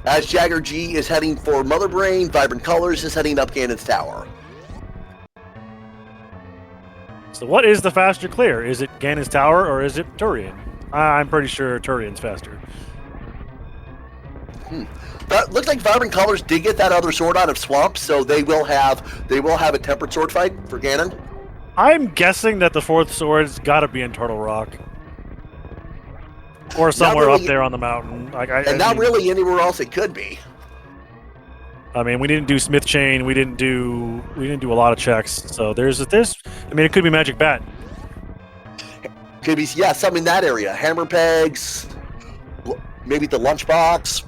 As Jagger G is heading for Mother Brain, Vibrant Colors is heading up Ganon's Tower. So what is the faster clear? Is it Ganon's Tower or is it Turian? I'm pretty sure Turian's faster. But looks like Vibrant Colors did get that other sword out of Swamp, so they will have a tempered sword fight for Ganon. I'm guessing that the fourth sword's got to be in Turtle Rock, or somewhere really, up there on the mountain. Not really anywhere else it could be. I mean, we didn't do Smith Chain. We didn't do a lot of checks. So there's. I mean, it could be Magic Bat. Could be, yeah, some in that area. Hammer pegs, maybe the lunchbox.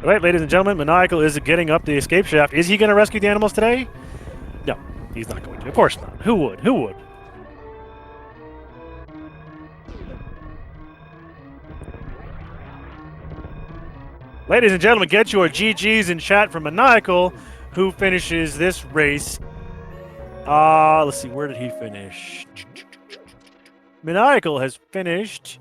All right, ladies and gentlemen, Maniacal is getting up the escape shaft. Is he going to rescue the animals today? No, he's not going to. Of course not. Who would? Who would? Ladies and gentlemen, get your GGs in chat from Maniacal, who finishes this race. Let's see, where did he finish? Maniacal has finished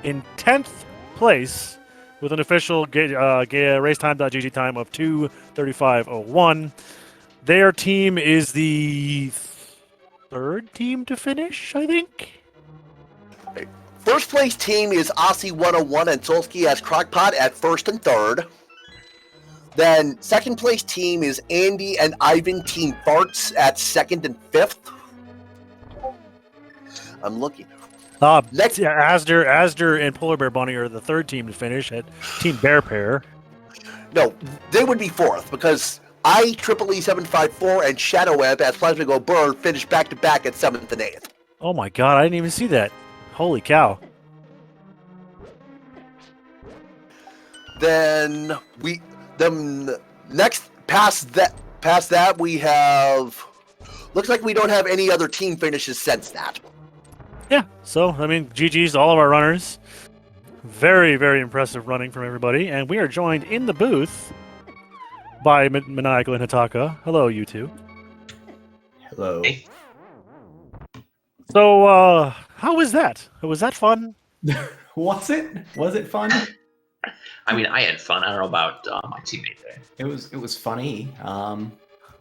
in 10th place with an official racetime.gg time of 2:35:01. Their team is the third team to finish, I think. First place team is Aussie 101 and Solsky as Crockpot at first and third. Then second place team is Andy and Ivan Team Farts at second and fifth. I'm looking. Next, yeah, Asder and Polar Bear Bunny are the third team to finish at Team Bear Pair. No, they would be fourth because IEEE 754 and Shadow Web as Plasma Go Bird finished back to back at seventh and eighth. Oh my god, I didn't even see that. Holy cow. Then next past that we have, looks like we don't have any other team finishes since that. Yeah, so I mean, GG's to all of our runners. Very, very impressive running from everybody, and we are joined in the booth by Maniacal and Hitaka. Hello, you two. Hello. Hey. So, how was that? Was that fun? Was it? Was it fun? I mean, I had fun. I don't know about my teammate there. It was funny.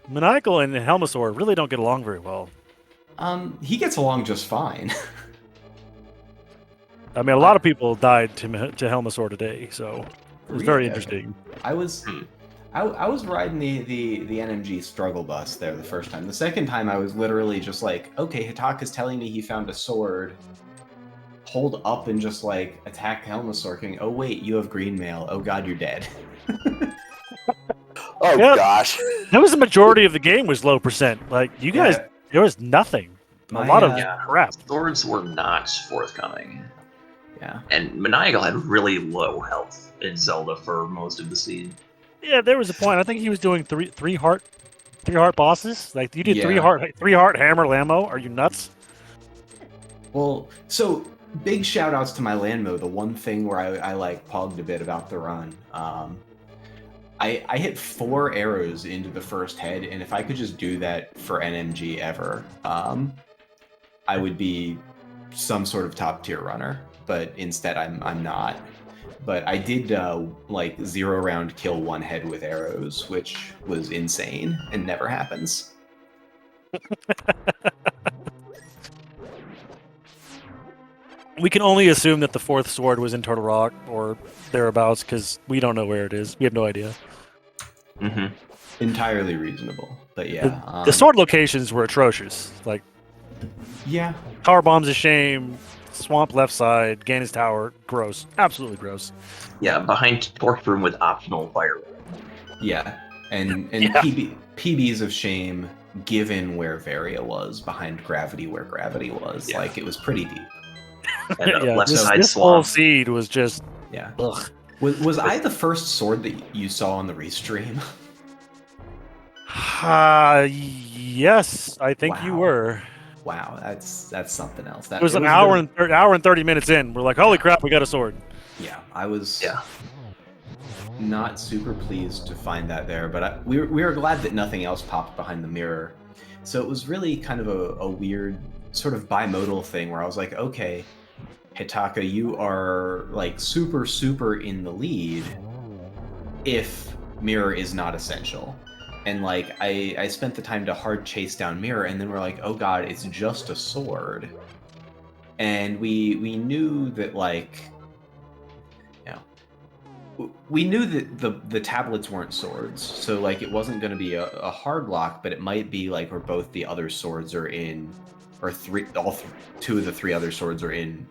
Maniacal and Helmasaur really don't get along very well. He gets along just fine. I mean, a lot of people died to Helmasaur today, so it was very interesting. I was riding the NMG struggle bus there the first time. The second time, I was literally just like, okay, Hitaka's telling me he found a sword. Hold up and just like attack Helmasaur King. Oh wait, you have green mail. Oh god, you're dead. Oh yeah, gosh. That was the majority of the game was low percent. Like you guys, there was nothing. A lot of crap. Swords were not forthcoming. Yeah. And Maniacal had really low health in Zelda for most of the scene. Yeah, there was a point. I think he was doing three heart bosses. Like you did three heart hammer Lammo. Are you nuts? Well, so big shout outs to my Landmo. The one thing where I like pogged a bit about the run. I hit 4 arrows into the first head, and if I could just do that for NMG ever, I would be some sort of top tier runner. But instead, I'm not. But I did like 0 round kill 1 head with arrows, which was insane and never happens. We can only assume that the 4th sword was in Turtle Rock or thereabouts because we don't know where it is. We have no idea. Mm-hmm. Entirely reasonable, but yeah. The sword locations were atrocious. Like, yeah, Power Bomb's a shame. Swamp left side, Ganon's Tower, gross. Absolutely gross. Yeah, behind Torch Room with optional fire. yeah, and Yeah. PB's of shame given where Varia was behind Gravity, where Gravity was. Yeah. Like it was pretty deep. And the Yeah, left this side whole swamp. seed was just Yeah. ugh. Was I the first sword that you saw on the restream? Yes, I think you Wow. were. Wow, that's something else. That It was an a hour very- hour and 30 minutes in. We're like, holy crap, we got a sword. Yeah, I was Yeah. not super pleased to find that there, but we were glad that nothing else popped behind the mirror. So it was really kind of a weird sort of bimodal thing where I was like, okay, Hitaka, you are like super in the lead if mirror is not essential. And like I spent the time to hard chase down mirror, and then we're like, oh god, it's just a sword. And we knew that like, you know, we knew that the tablets weren't swords, so like it wasn't going to be a hard lock, but it might be like where both the other swords are in, or two of the 3 other swords are in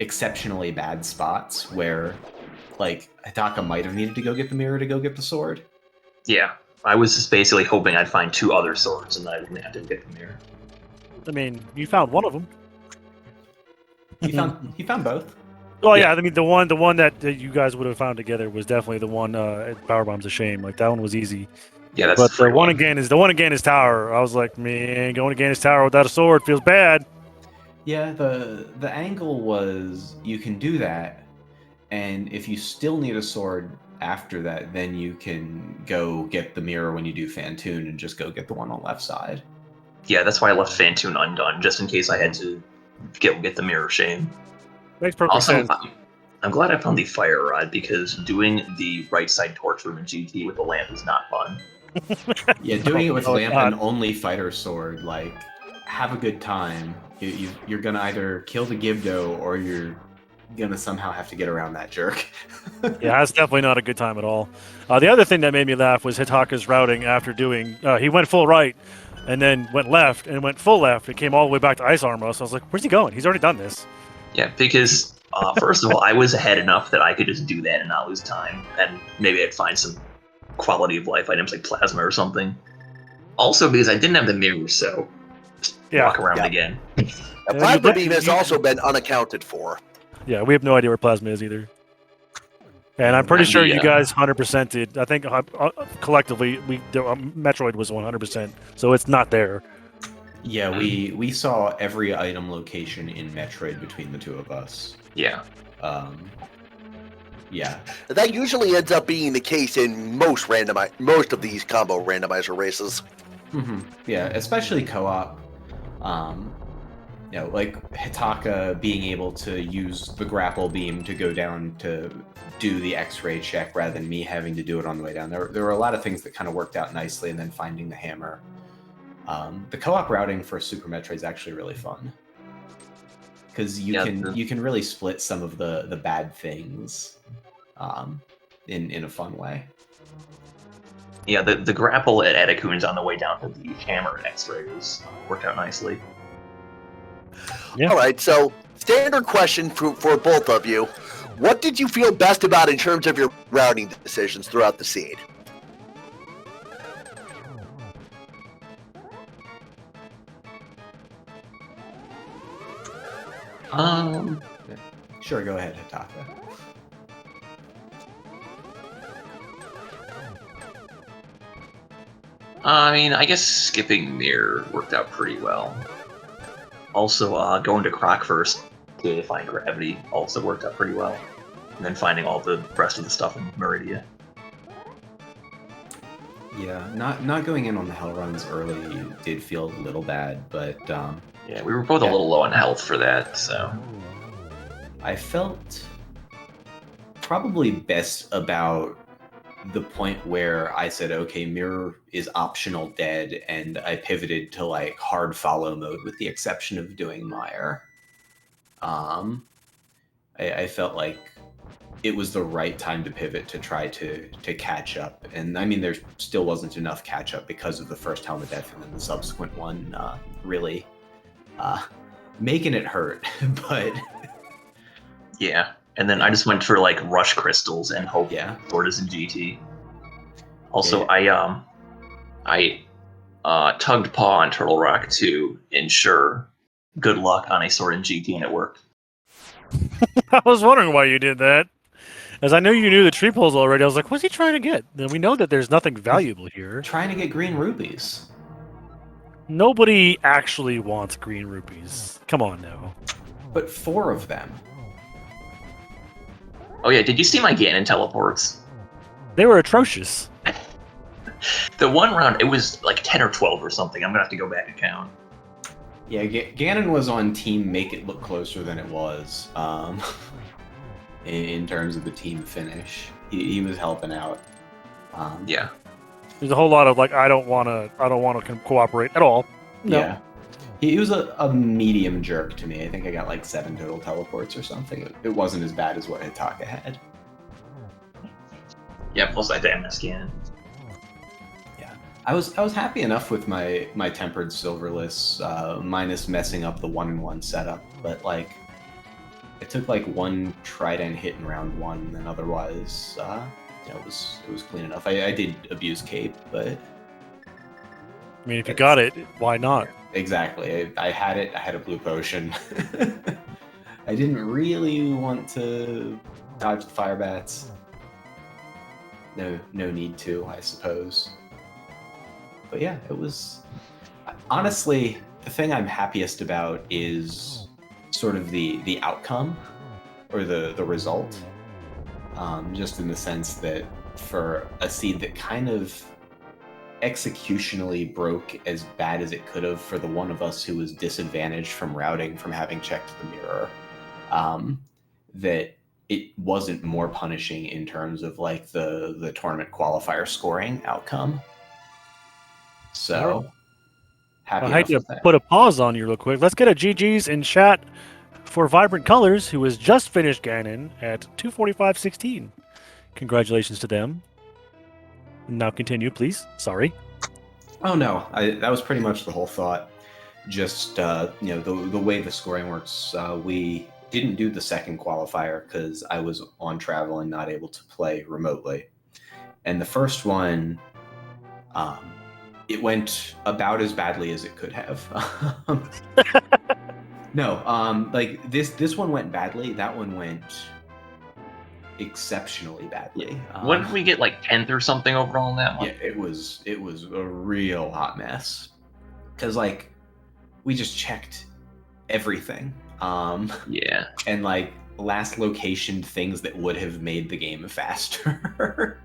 exceptionally bad spots where like Hitaka might have needed to go get the mirror to go get the sword. Yeah. I was just basically hoping I'd find 2 other swords and I didn't have to get the mirror. I mean, you found one of them. He found both. Well, Yeah. yeah, I mean, the one that you guys would have found together was definitely the one at Power Bomb's a shame. Like that one was easy. Yeah, that's But the free the one in Ganon's Tower, I was like, man, going to Ganon's Tower without a sword feels bad. Yeah, the angle was you can do that, and if you still need a sword after that, then you can go get the mirror when you do Fantoon and just go get the one on left side. Yeah, that's why I left Fantoon undone, just in case I had to get the mirror shame. Makes perfect Also, sense. I'm glad I found the fire rod because doing the right side torch room in GT with the lamp is not fun. Yeah, doing it with Oh, lamp God. and only fighter sword, like, have a good time. You're gonna either kill the Gibdo or you're gonna somehow have to get around that jerk. Yeah, that's definitely not a good time at all. The other thing that made me laugh was Hitaka's routing after doing. He went full right, and then went left, and went full left. It came all the way back to Ice Armor. So I was like, "Where's he going? He's already done this." Yeah, because first of all, I was ahead enough that I could just do that and not lose time, and maybe I'd find some quality of life items like plasma or something. Also, because I didn't have the mirror, so just Yeah. walk around Yeah. again. Now, Plasma Beam has also been unaccounted for. Yeah, we have no idea where Plasma is either. And I'm pretty And sure the, you guys 100% did. I think collectively, Metroid was 100%, so it's not there. Yeah, we saw every item location in Metroid between the 2 of us. Yeah. Yeah. That usually ends up being the case in most of these combo randomizer races. Yeah, especially co-op. You know, like Hitaka being able to use the grapple beam to go down to do the X-ray check rather than me having to do it on the way down. There were a lot of things that kind of worked out nicely, and then finding the hammer. The co-op routing for Super Metroid is actually really fun because you can really split some of the bad things in a fun way. Yeah, the grapple at Edakun's on the way down to the hammer and X-rays worked out nicely. Yeah. All right, so standard question for both of you. What did you feel best about in terms of your routing decisions throughout the seed? Sure, go ahead, Hitaka. I mean, I guess skipping mirror worked out pretty well. Also, going to Croc first to find gravity also worked out pretty well. And then finding all the rest of the stuff in Meridia. Yeah, not going in on the hell runs early did feel a little bad, but Yeah, we were both a little low on health for that, so... I felt probably best about the point where I said, okay, mirror is optional dead, and I pivoted to like hard follow mode with the exception of doing mire. I felt like it was the right time to pivot to try to catch up. And I mean, there still wasn't enough catch up because of the first helmet death and then the subsequent one really making it hurt. But Yeah. And then I just went for like rush crystals and hope yeah, Tortoise and GT. Also, Yeah. I tugged paw on Turtle Rock to ensure good luck on a sword in GT, and it worked. I was wondering why you did that. As I knew you knew the tree poles already, I was like, what's he trying to get? Then we know that there's nothing valuable here. trying to get green rubies. Nobody actually wants green rupees. Come on now. But 4 of them. Oh yeah, did you see my Ganon teleports? They were atrocious. The one round, it was like 10 or 12 or something. I'm gonna have to go back and count. Yeah, Ganon was on team make it look closer than it was. In terms of the team finish, he was helping out. Yeah. There's a whole lot of like, I don't want to cooperate at all. No. Yeah, he was a medium jerk to me. I think I got like 7 total teleports or something. It wasn't as bad as what Hitaka had. Yeah, plus I damn miss Ganon. I was happy enough with my tempered silverless, minus messing up the 1-in-1 setup, but like I took like 1 trident hit in round 1, and otherwise, it was clean enough. I did abuse cape, but I mean, if you got it, why not? exactly. I had it. I had a blue potion. I didn't really want to dodge the fire bats. No need to, I suppose. But yeah, it was honestly the thing I'm happiest about is sort of the outcome or the result. Just in the sense that for a seed that kind of executionally broke as bad as it could have for the one of us who was disadvantaged from routing from having checked the mirror, that it wasn't more punishing in terms of like the tournament qualifier scoring outcome. So happy I enough hate to with that. put a pause on you real quick. Let's get a GG's in chat for Vibrant Colors, who has just finished Ganon at 2:45.16. Congratulations to them. Now continue, please. Sorry. Oh no, that was pretty much the whole thought. Just the way the scoring works. We didn't do the second qualifier because I was on travel and not able to play remotely. And the first one, it went about as badly as it could have. No, like this one went badly. That one went exceptionally badly. Wouldn't we get like 10th or something overall in that one? Yeah, it was a real hot mess. Cause like we just checked everything. Yeah. And like last location things that would have made the game faster.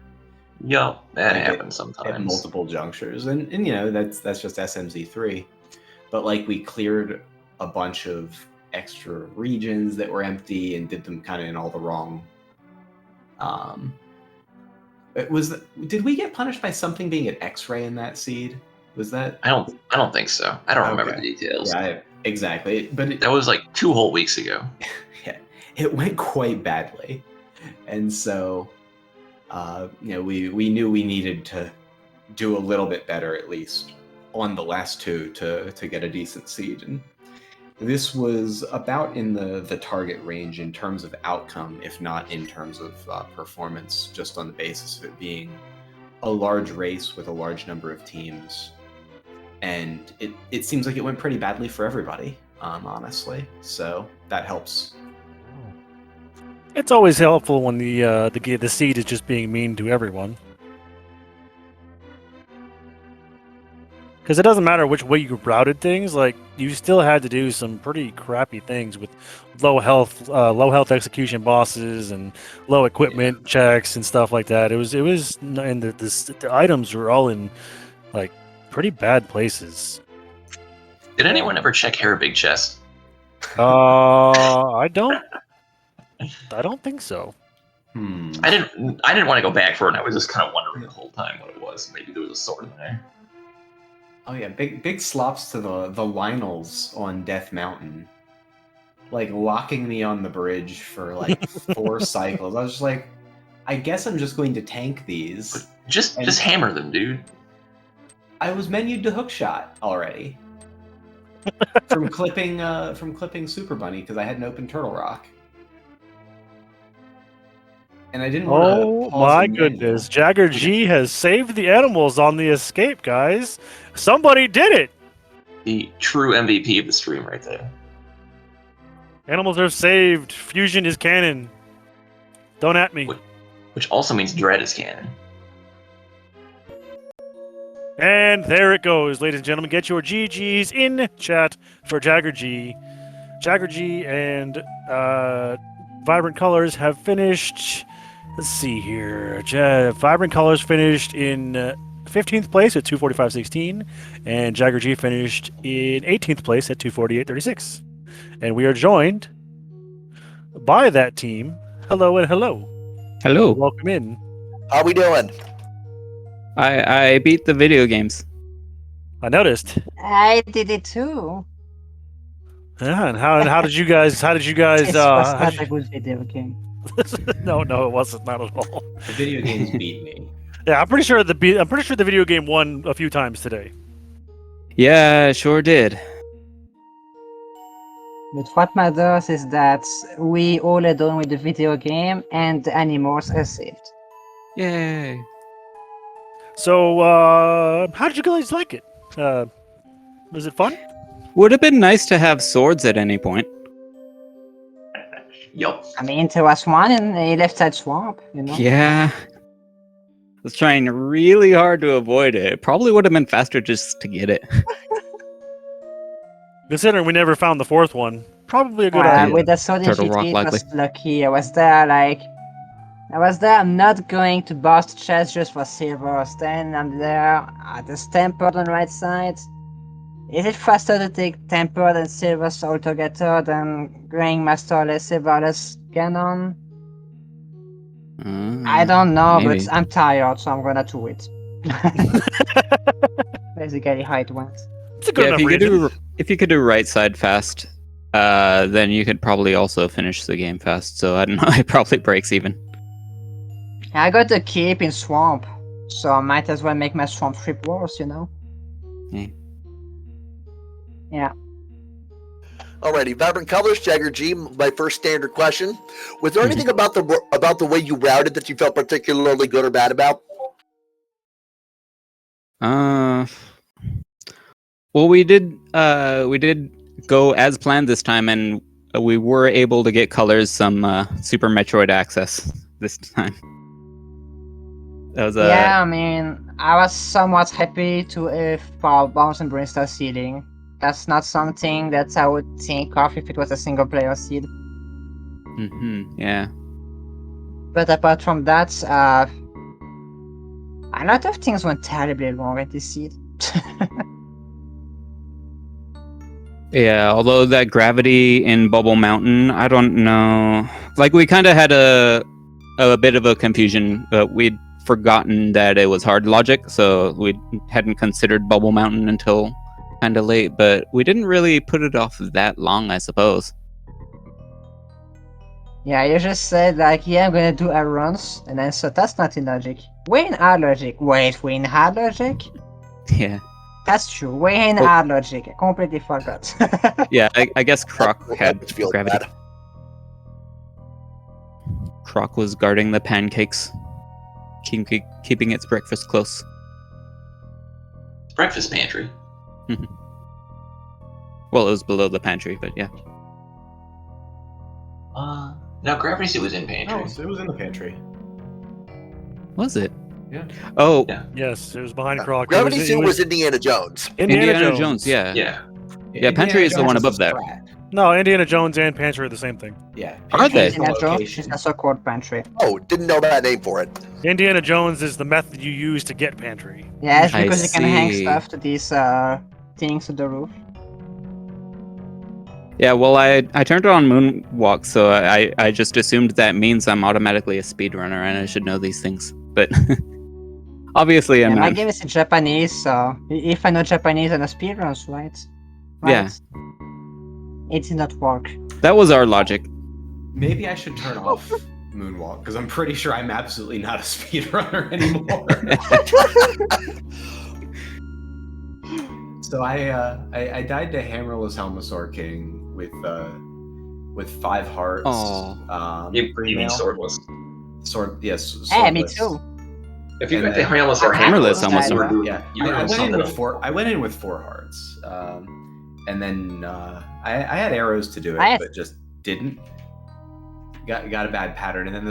Yup, that Like, happens at sometimes. multiple junctures, and that's just SMZ3. But like we cleared a bunch of extra regions that were empty and did them kind of in all the wrong. Did we get punished by something being an X-ray in that seed? Was that? I don't think so. I don't remember Okay. the details. Yeah, exactly. But That was like 2 whole weeks ago. yeah, it went quite badly, and so we knew we needed to do a little bit better at least on the last 2 to get a decent seed, and this was about in the target range in terms of outcome, if not in terms of performance, just on the basis of it being a large race with a large number of teams. And it seems like it went pretty badly for everybody, honestly. So that helps. It's always helpful when the seed is just being mean to everyone. Because it doesn't matter which way you routed things, like you still had to do some pretty crappy things with low health execution bosses and low equipment checks and stuff like that. It was and the items were all in like pretty bad places. Did anyone ever check Hair Big Chest? I don't think so. I didn't want to go back for it. And I was just kind of wondering the whole time what it was. Maybe there was a sword in there. Oh yeah, big slops to the Lionels on Death Mountain, like locking me on the bridge for like 4 cycles. I was just like, I guess I'm just going to tank these. Just hammer them, dude. I was menued to hookshot already from clipping Super Bunny because I had an open Turtle Rock, and I didn't want to. Oh my goodness! Jagger G has saved the animals on the escape, guys. Somebody did it. The true MVP of the stream, right there. Animals are saved. Fusion is canon. Don't at me. Which also means Dread is canon. And there it goes, ladies and gentlemen. Get your GGs in chat for Jagger G. Jagger G and Vibrant Colors have finished. Let's see here. Vibrant Colors finished in 15th place at 245.16, and Jagger G finished in 18th place at 248.36. And we are joined by that team. Hello and hello. Hello. Welcome in. How we doing? I beat the video games. I noticed. I did it too. Yeah, and how did you guys? It was not a good video game. No, it wasn't, not at all. The video games beat me. Yeah, I'm pretty sure the video game won a few times today. Yeah, sure did. But what matters is that we all are done with the video game and the animals are saved. Yay. So, how did you guys like it? Was it fun? Would have been nice to have swords at any point. Yup. I mean, there was one in a left side swamp, you know? Yeah. I was trying really hard to avoid it. It probably would have been faster just to get it. Considering we never found the fourth one, probably a good idea. With the sword Turtle defeat, Rock, it likely. was lucky. I was there, I'm not going to bust chest just for silver. Then I'm there at the tempered on the right side. Is it faster to take tempered and silver soul together than Graying Masterless, Silverless Cannon? I don't know, maybe. but I'm tired, so I'm gonna do it. Basically how it went. It's a good Yeah, enough reason. if you could do right side fast, then you could probably also finish the game fast. So I don't know, it probably breaks even. I got the cape in swamp, so I might as well make my swamp trip worse, you know? Yeah. Alrighty, Vibrant Colors, Jagger G. My first standard question: was there anything about the way you routed that you felt particularly good or bad about? Well, we did go as planned this time, and we were able to get Colors some Super Metroid access this time. That was Yeah, I mean, I was somewhat happy to if Power Bounce and Brainstar seeding. That's not something that I would think of if it was a single player seed. Yeah. But apart from that, a lot of things went terribly wrong at this seed. Yeah, although that gravity in Bubble Mountain, I don't know. Like, we kind of had a bit of a confusion, but we'd forgotten that it was hard logic, so we hadn't considered Bubble Mountain until kind of late, but we didn't really put it off that long, I suppose. Yeah, you just said, like, yeah, I'm gonna do a runs, and then so that's not in logic. We're in hard logic. Wait, we're in hard logic? Yeah. That's true. We're in hard logic. I completely forgot. Yeah, I guess Croc That had feels gravity. bad. Croc was guarding the pancakes, keeping its breakfast close. Breakfast pantry. Well, it was below the pantry, but yeah. No, Gravity Suit was in pantry. Oh, so it was in the pantry. Was it? Yeah. Oh, Yeah. Yes, it was behind Croc. Gravity Suit was Indiana Jones. Indiana Jones. yeah. Yeah. Yeah, pantry is the one above that. No, Indiana Jones and Pantry are the same thing. Yeah. Are they? Indiana Jones is also called pantry. Oh, didn't know that name for it. Indiana Jones is the method you use to get Pantry. Yeah, it's I because you can hang see. stuff to these things to the roof. Yeah, well, I turned on Moonwalk, so I just assumed that means I'm automatically a speedrunner and I should know these things. But obviously I'm Yeah, my not. game is in Japanese, so if I know Japanese, I know speedruns, right? Yeah. It did not work. That was our logic. Maybe I should turn off Moonwalk, because I'm pretty sure I'm absolutely not a speedrunner anymore. So I died to Hammerless Helmasaur King with 5 hearts. Aw. You green mean mail. swordless? Sword, yes. Hey, me swordless. too. If you And went to then- Hammerless or Hammerless Hammerless, almost you were died. doing, Yeah, you were I doing went in something with else. 4. I went in with 4 hearts, and then I had arrows to do I it, had- but just didn't. Got a bad pattern, and then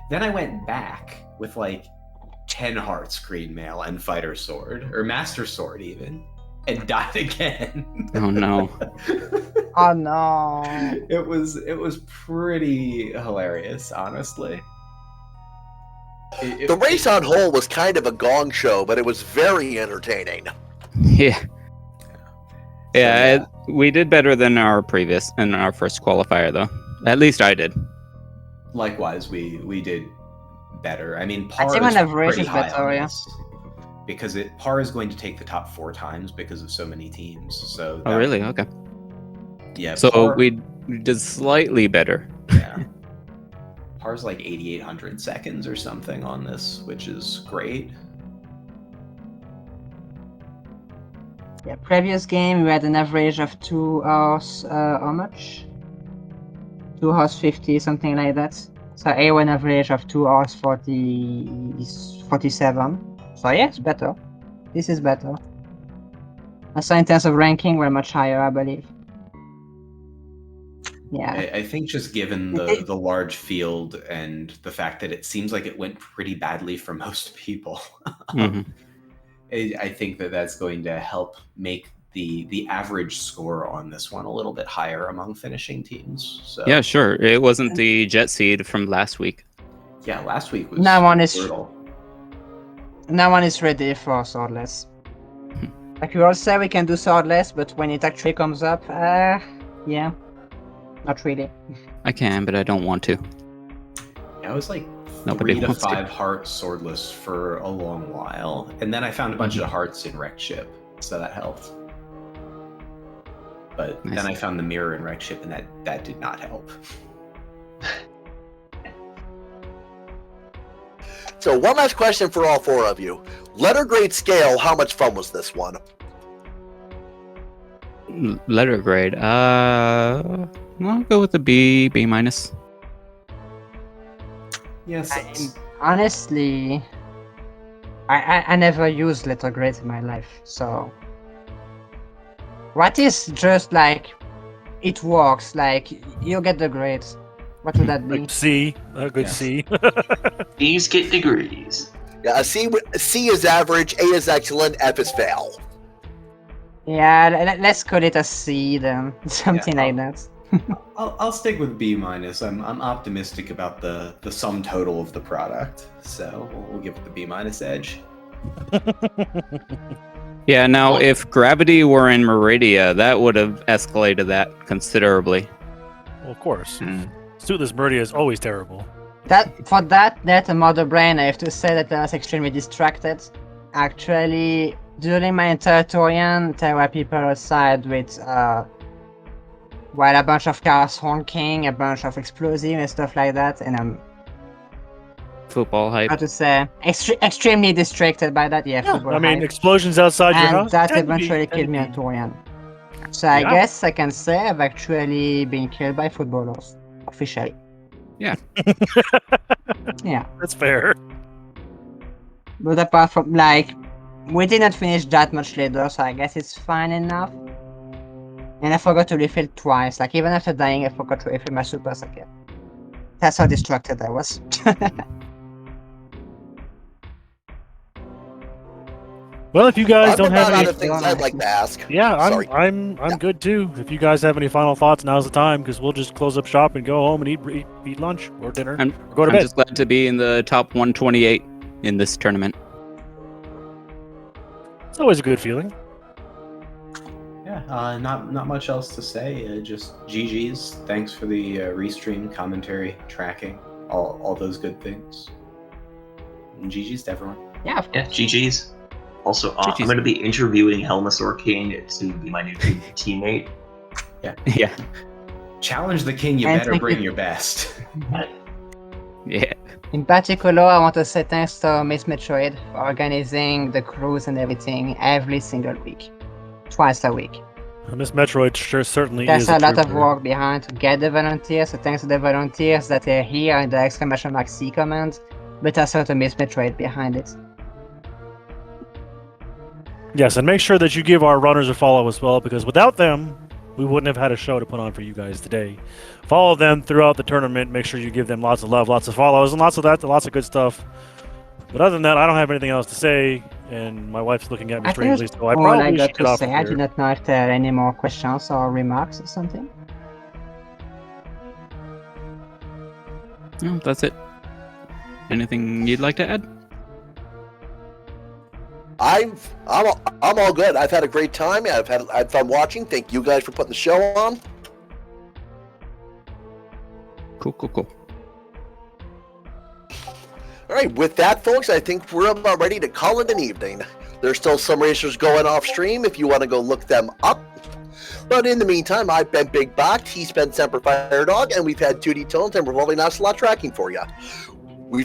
then I went back with like 10 hearts, green mail, and fighter sword or master sword even, and died again. Oh no. Oh no. It was pretty hilarious, honestly. The race on whole was kind of a gong show, but it was very entertaining. Yeah. Yeah, yeah. we did better than our first qualifier, though. At least I did. Likewise, we did better. I mean, I par think is on average pretty is high better, on yeah. this, because par is going to take the top 4 times because of so many teams. So Oh, really? Okay. Yeah. So par, we did slightly better. yeah. Par's like 8,800 seconds or something on this, which is great. Yeah, previous game we had an average of 2 hours, how much? 2 hours 50, something like that. So A1 average of 2 hours 47. So yeah, it's better. This is better. Also in terms of ranking, we're much higher, I believe. Yeah. I think just given the large field and the fact that it seems like it went pretty badly for most people, Mhm. I think that's going to help make the average score on this one a little bit higher among finishing teams. So Yeah, sure. It wasn't the jet seed from last week. yeah, last week was Now one is brutal. no one is ready for swordless. Like we all say we can do swordless, but when it actually comes up, yeah, not really. I can, but I don't want to. Yeah, I was like Nobody 3 to wants to. 5 heart swordless for a long while, and then I found a bunch of hearts in wrecked ship, so that helped. But Nice. then I found the mirror in wrecked ship, and that did not help. So one last question for all 4 of you. Letter grade scale, how much fun was this one? Letter grade. I'll go with a B minus. Yes. Honestly, I never used letter grades in my life, so what is just like it works, like you get the grades. What would that be? Like C, a good Yeah. C. These get degrees. Yeah, a C is average, A is excellent, F is fail. Yeah, let's call it a C then, something Yeah, like that. I'll stick with B minus. I'm optimistic about the sum total of the product, so we'll give it the B minus edge. Yeah, now if gravity were in Meridia, that would have escalated that considerably. Well, of course. Mm. Suitless Meridia is always terrible. That mother brain, I have to say that I was extremely distracted. Actually, during my entire Torian, there were people outside with a bunch of cars honking, a bunch of explosives and stuff like that, and I'm Football hype. how to say extremely distracted by that. Yeah, football I mean, hype. explosions outside your And house. that tend to be- eventually tend to killed me be- at Torian. So I Yeah. guess I can say I've actually been killed by footballers, officially. Yeah. Yeah. That's fair. But apart from, like, we didn't finish that much later, so I guess it's fine enough. And I forgot to refill twice. Like, even after dying, I forgot to refill my super again. That's how distracted I was. Well, if you guys I've don't got have other any, things I'd like to ask. yeah, Sorry. I'm Yeah. good too. If you guys have any final thoughts, now's the time because we'll just close up shop and go home and eat lunch or dinner. I'm, or go to I'm bed. just glad to be in the top 128 in this tournament. It's always a good feeling. Yeah, not much else to say. Just GG's. Thanks for the restream commentary, tracking, all those good things. And GG's to everyone. Yeah, Yeah, GG's. Also, GG's. I'm going to be interviewing Helmasaur King to be my new teammate. Yeah. Challenge the king. You And better thank bring you. your best. Yeah. in particular, I want to say thanks to Miss Metroid for organizing the cruise and everything every single week, twice a week. Miss Metroid sure certainly There's is a lot of trooper. work behind to get the volunteers, so thanks to the volunteers that are here in the !C command, but also to Miss Metroid behind it. Yes, and make sure that you give our runners a follow as well, because without them, we wouldn't have had a show to put on for you guys today. Follow them throughout the tournament. Make sure you give them lots of love, lots of follows, and lots of good stuff. But other than that, I don't have anything else to say, and my wife's looking at me I think strangely, that's so I all I probably got should get to off say. of I do here. not know if there are any more questions or remarks or something. No, that's it. Anything you'd like to add? I'm all good. I've had a great time. I've had fun watching. Thank you guys for putting the show on. Cool. All right, with that, folks, I think we're about ready to call it an evening. There's still some racers going off stream if you want to go look them up. But in the meantime, I've been Big Bot, he's been Semper Fire Dog, and we've had 2D Tones and Revolving Ocelot tracking for you. We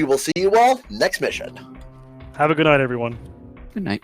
will see you all next mission. Have a good night, everyone. Good night.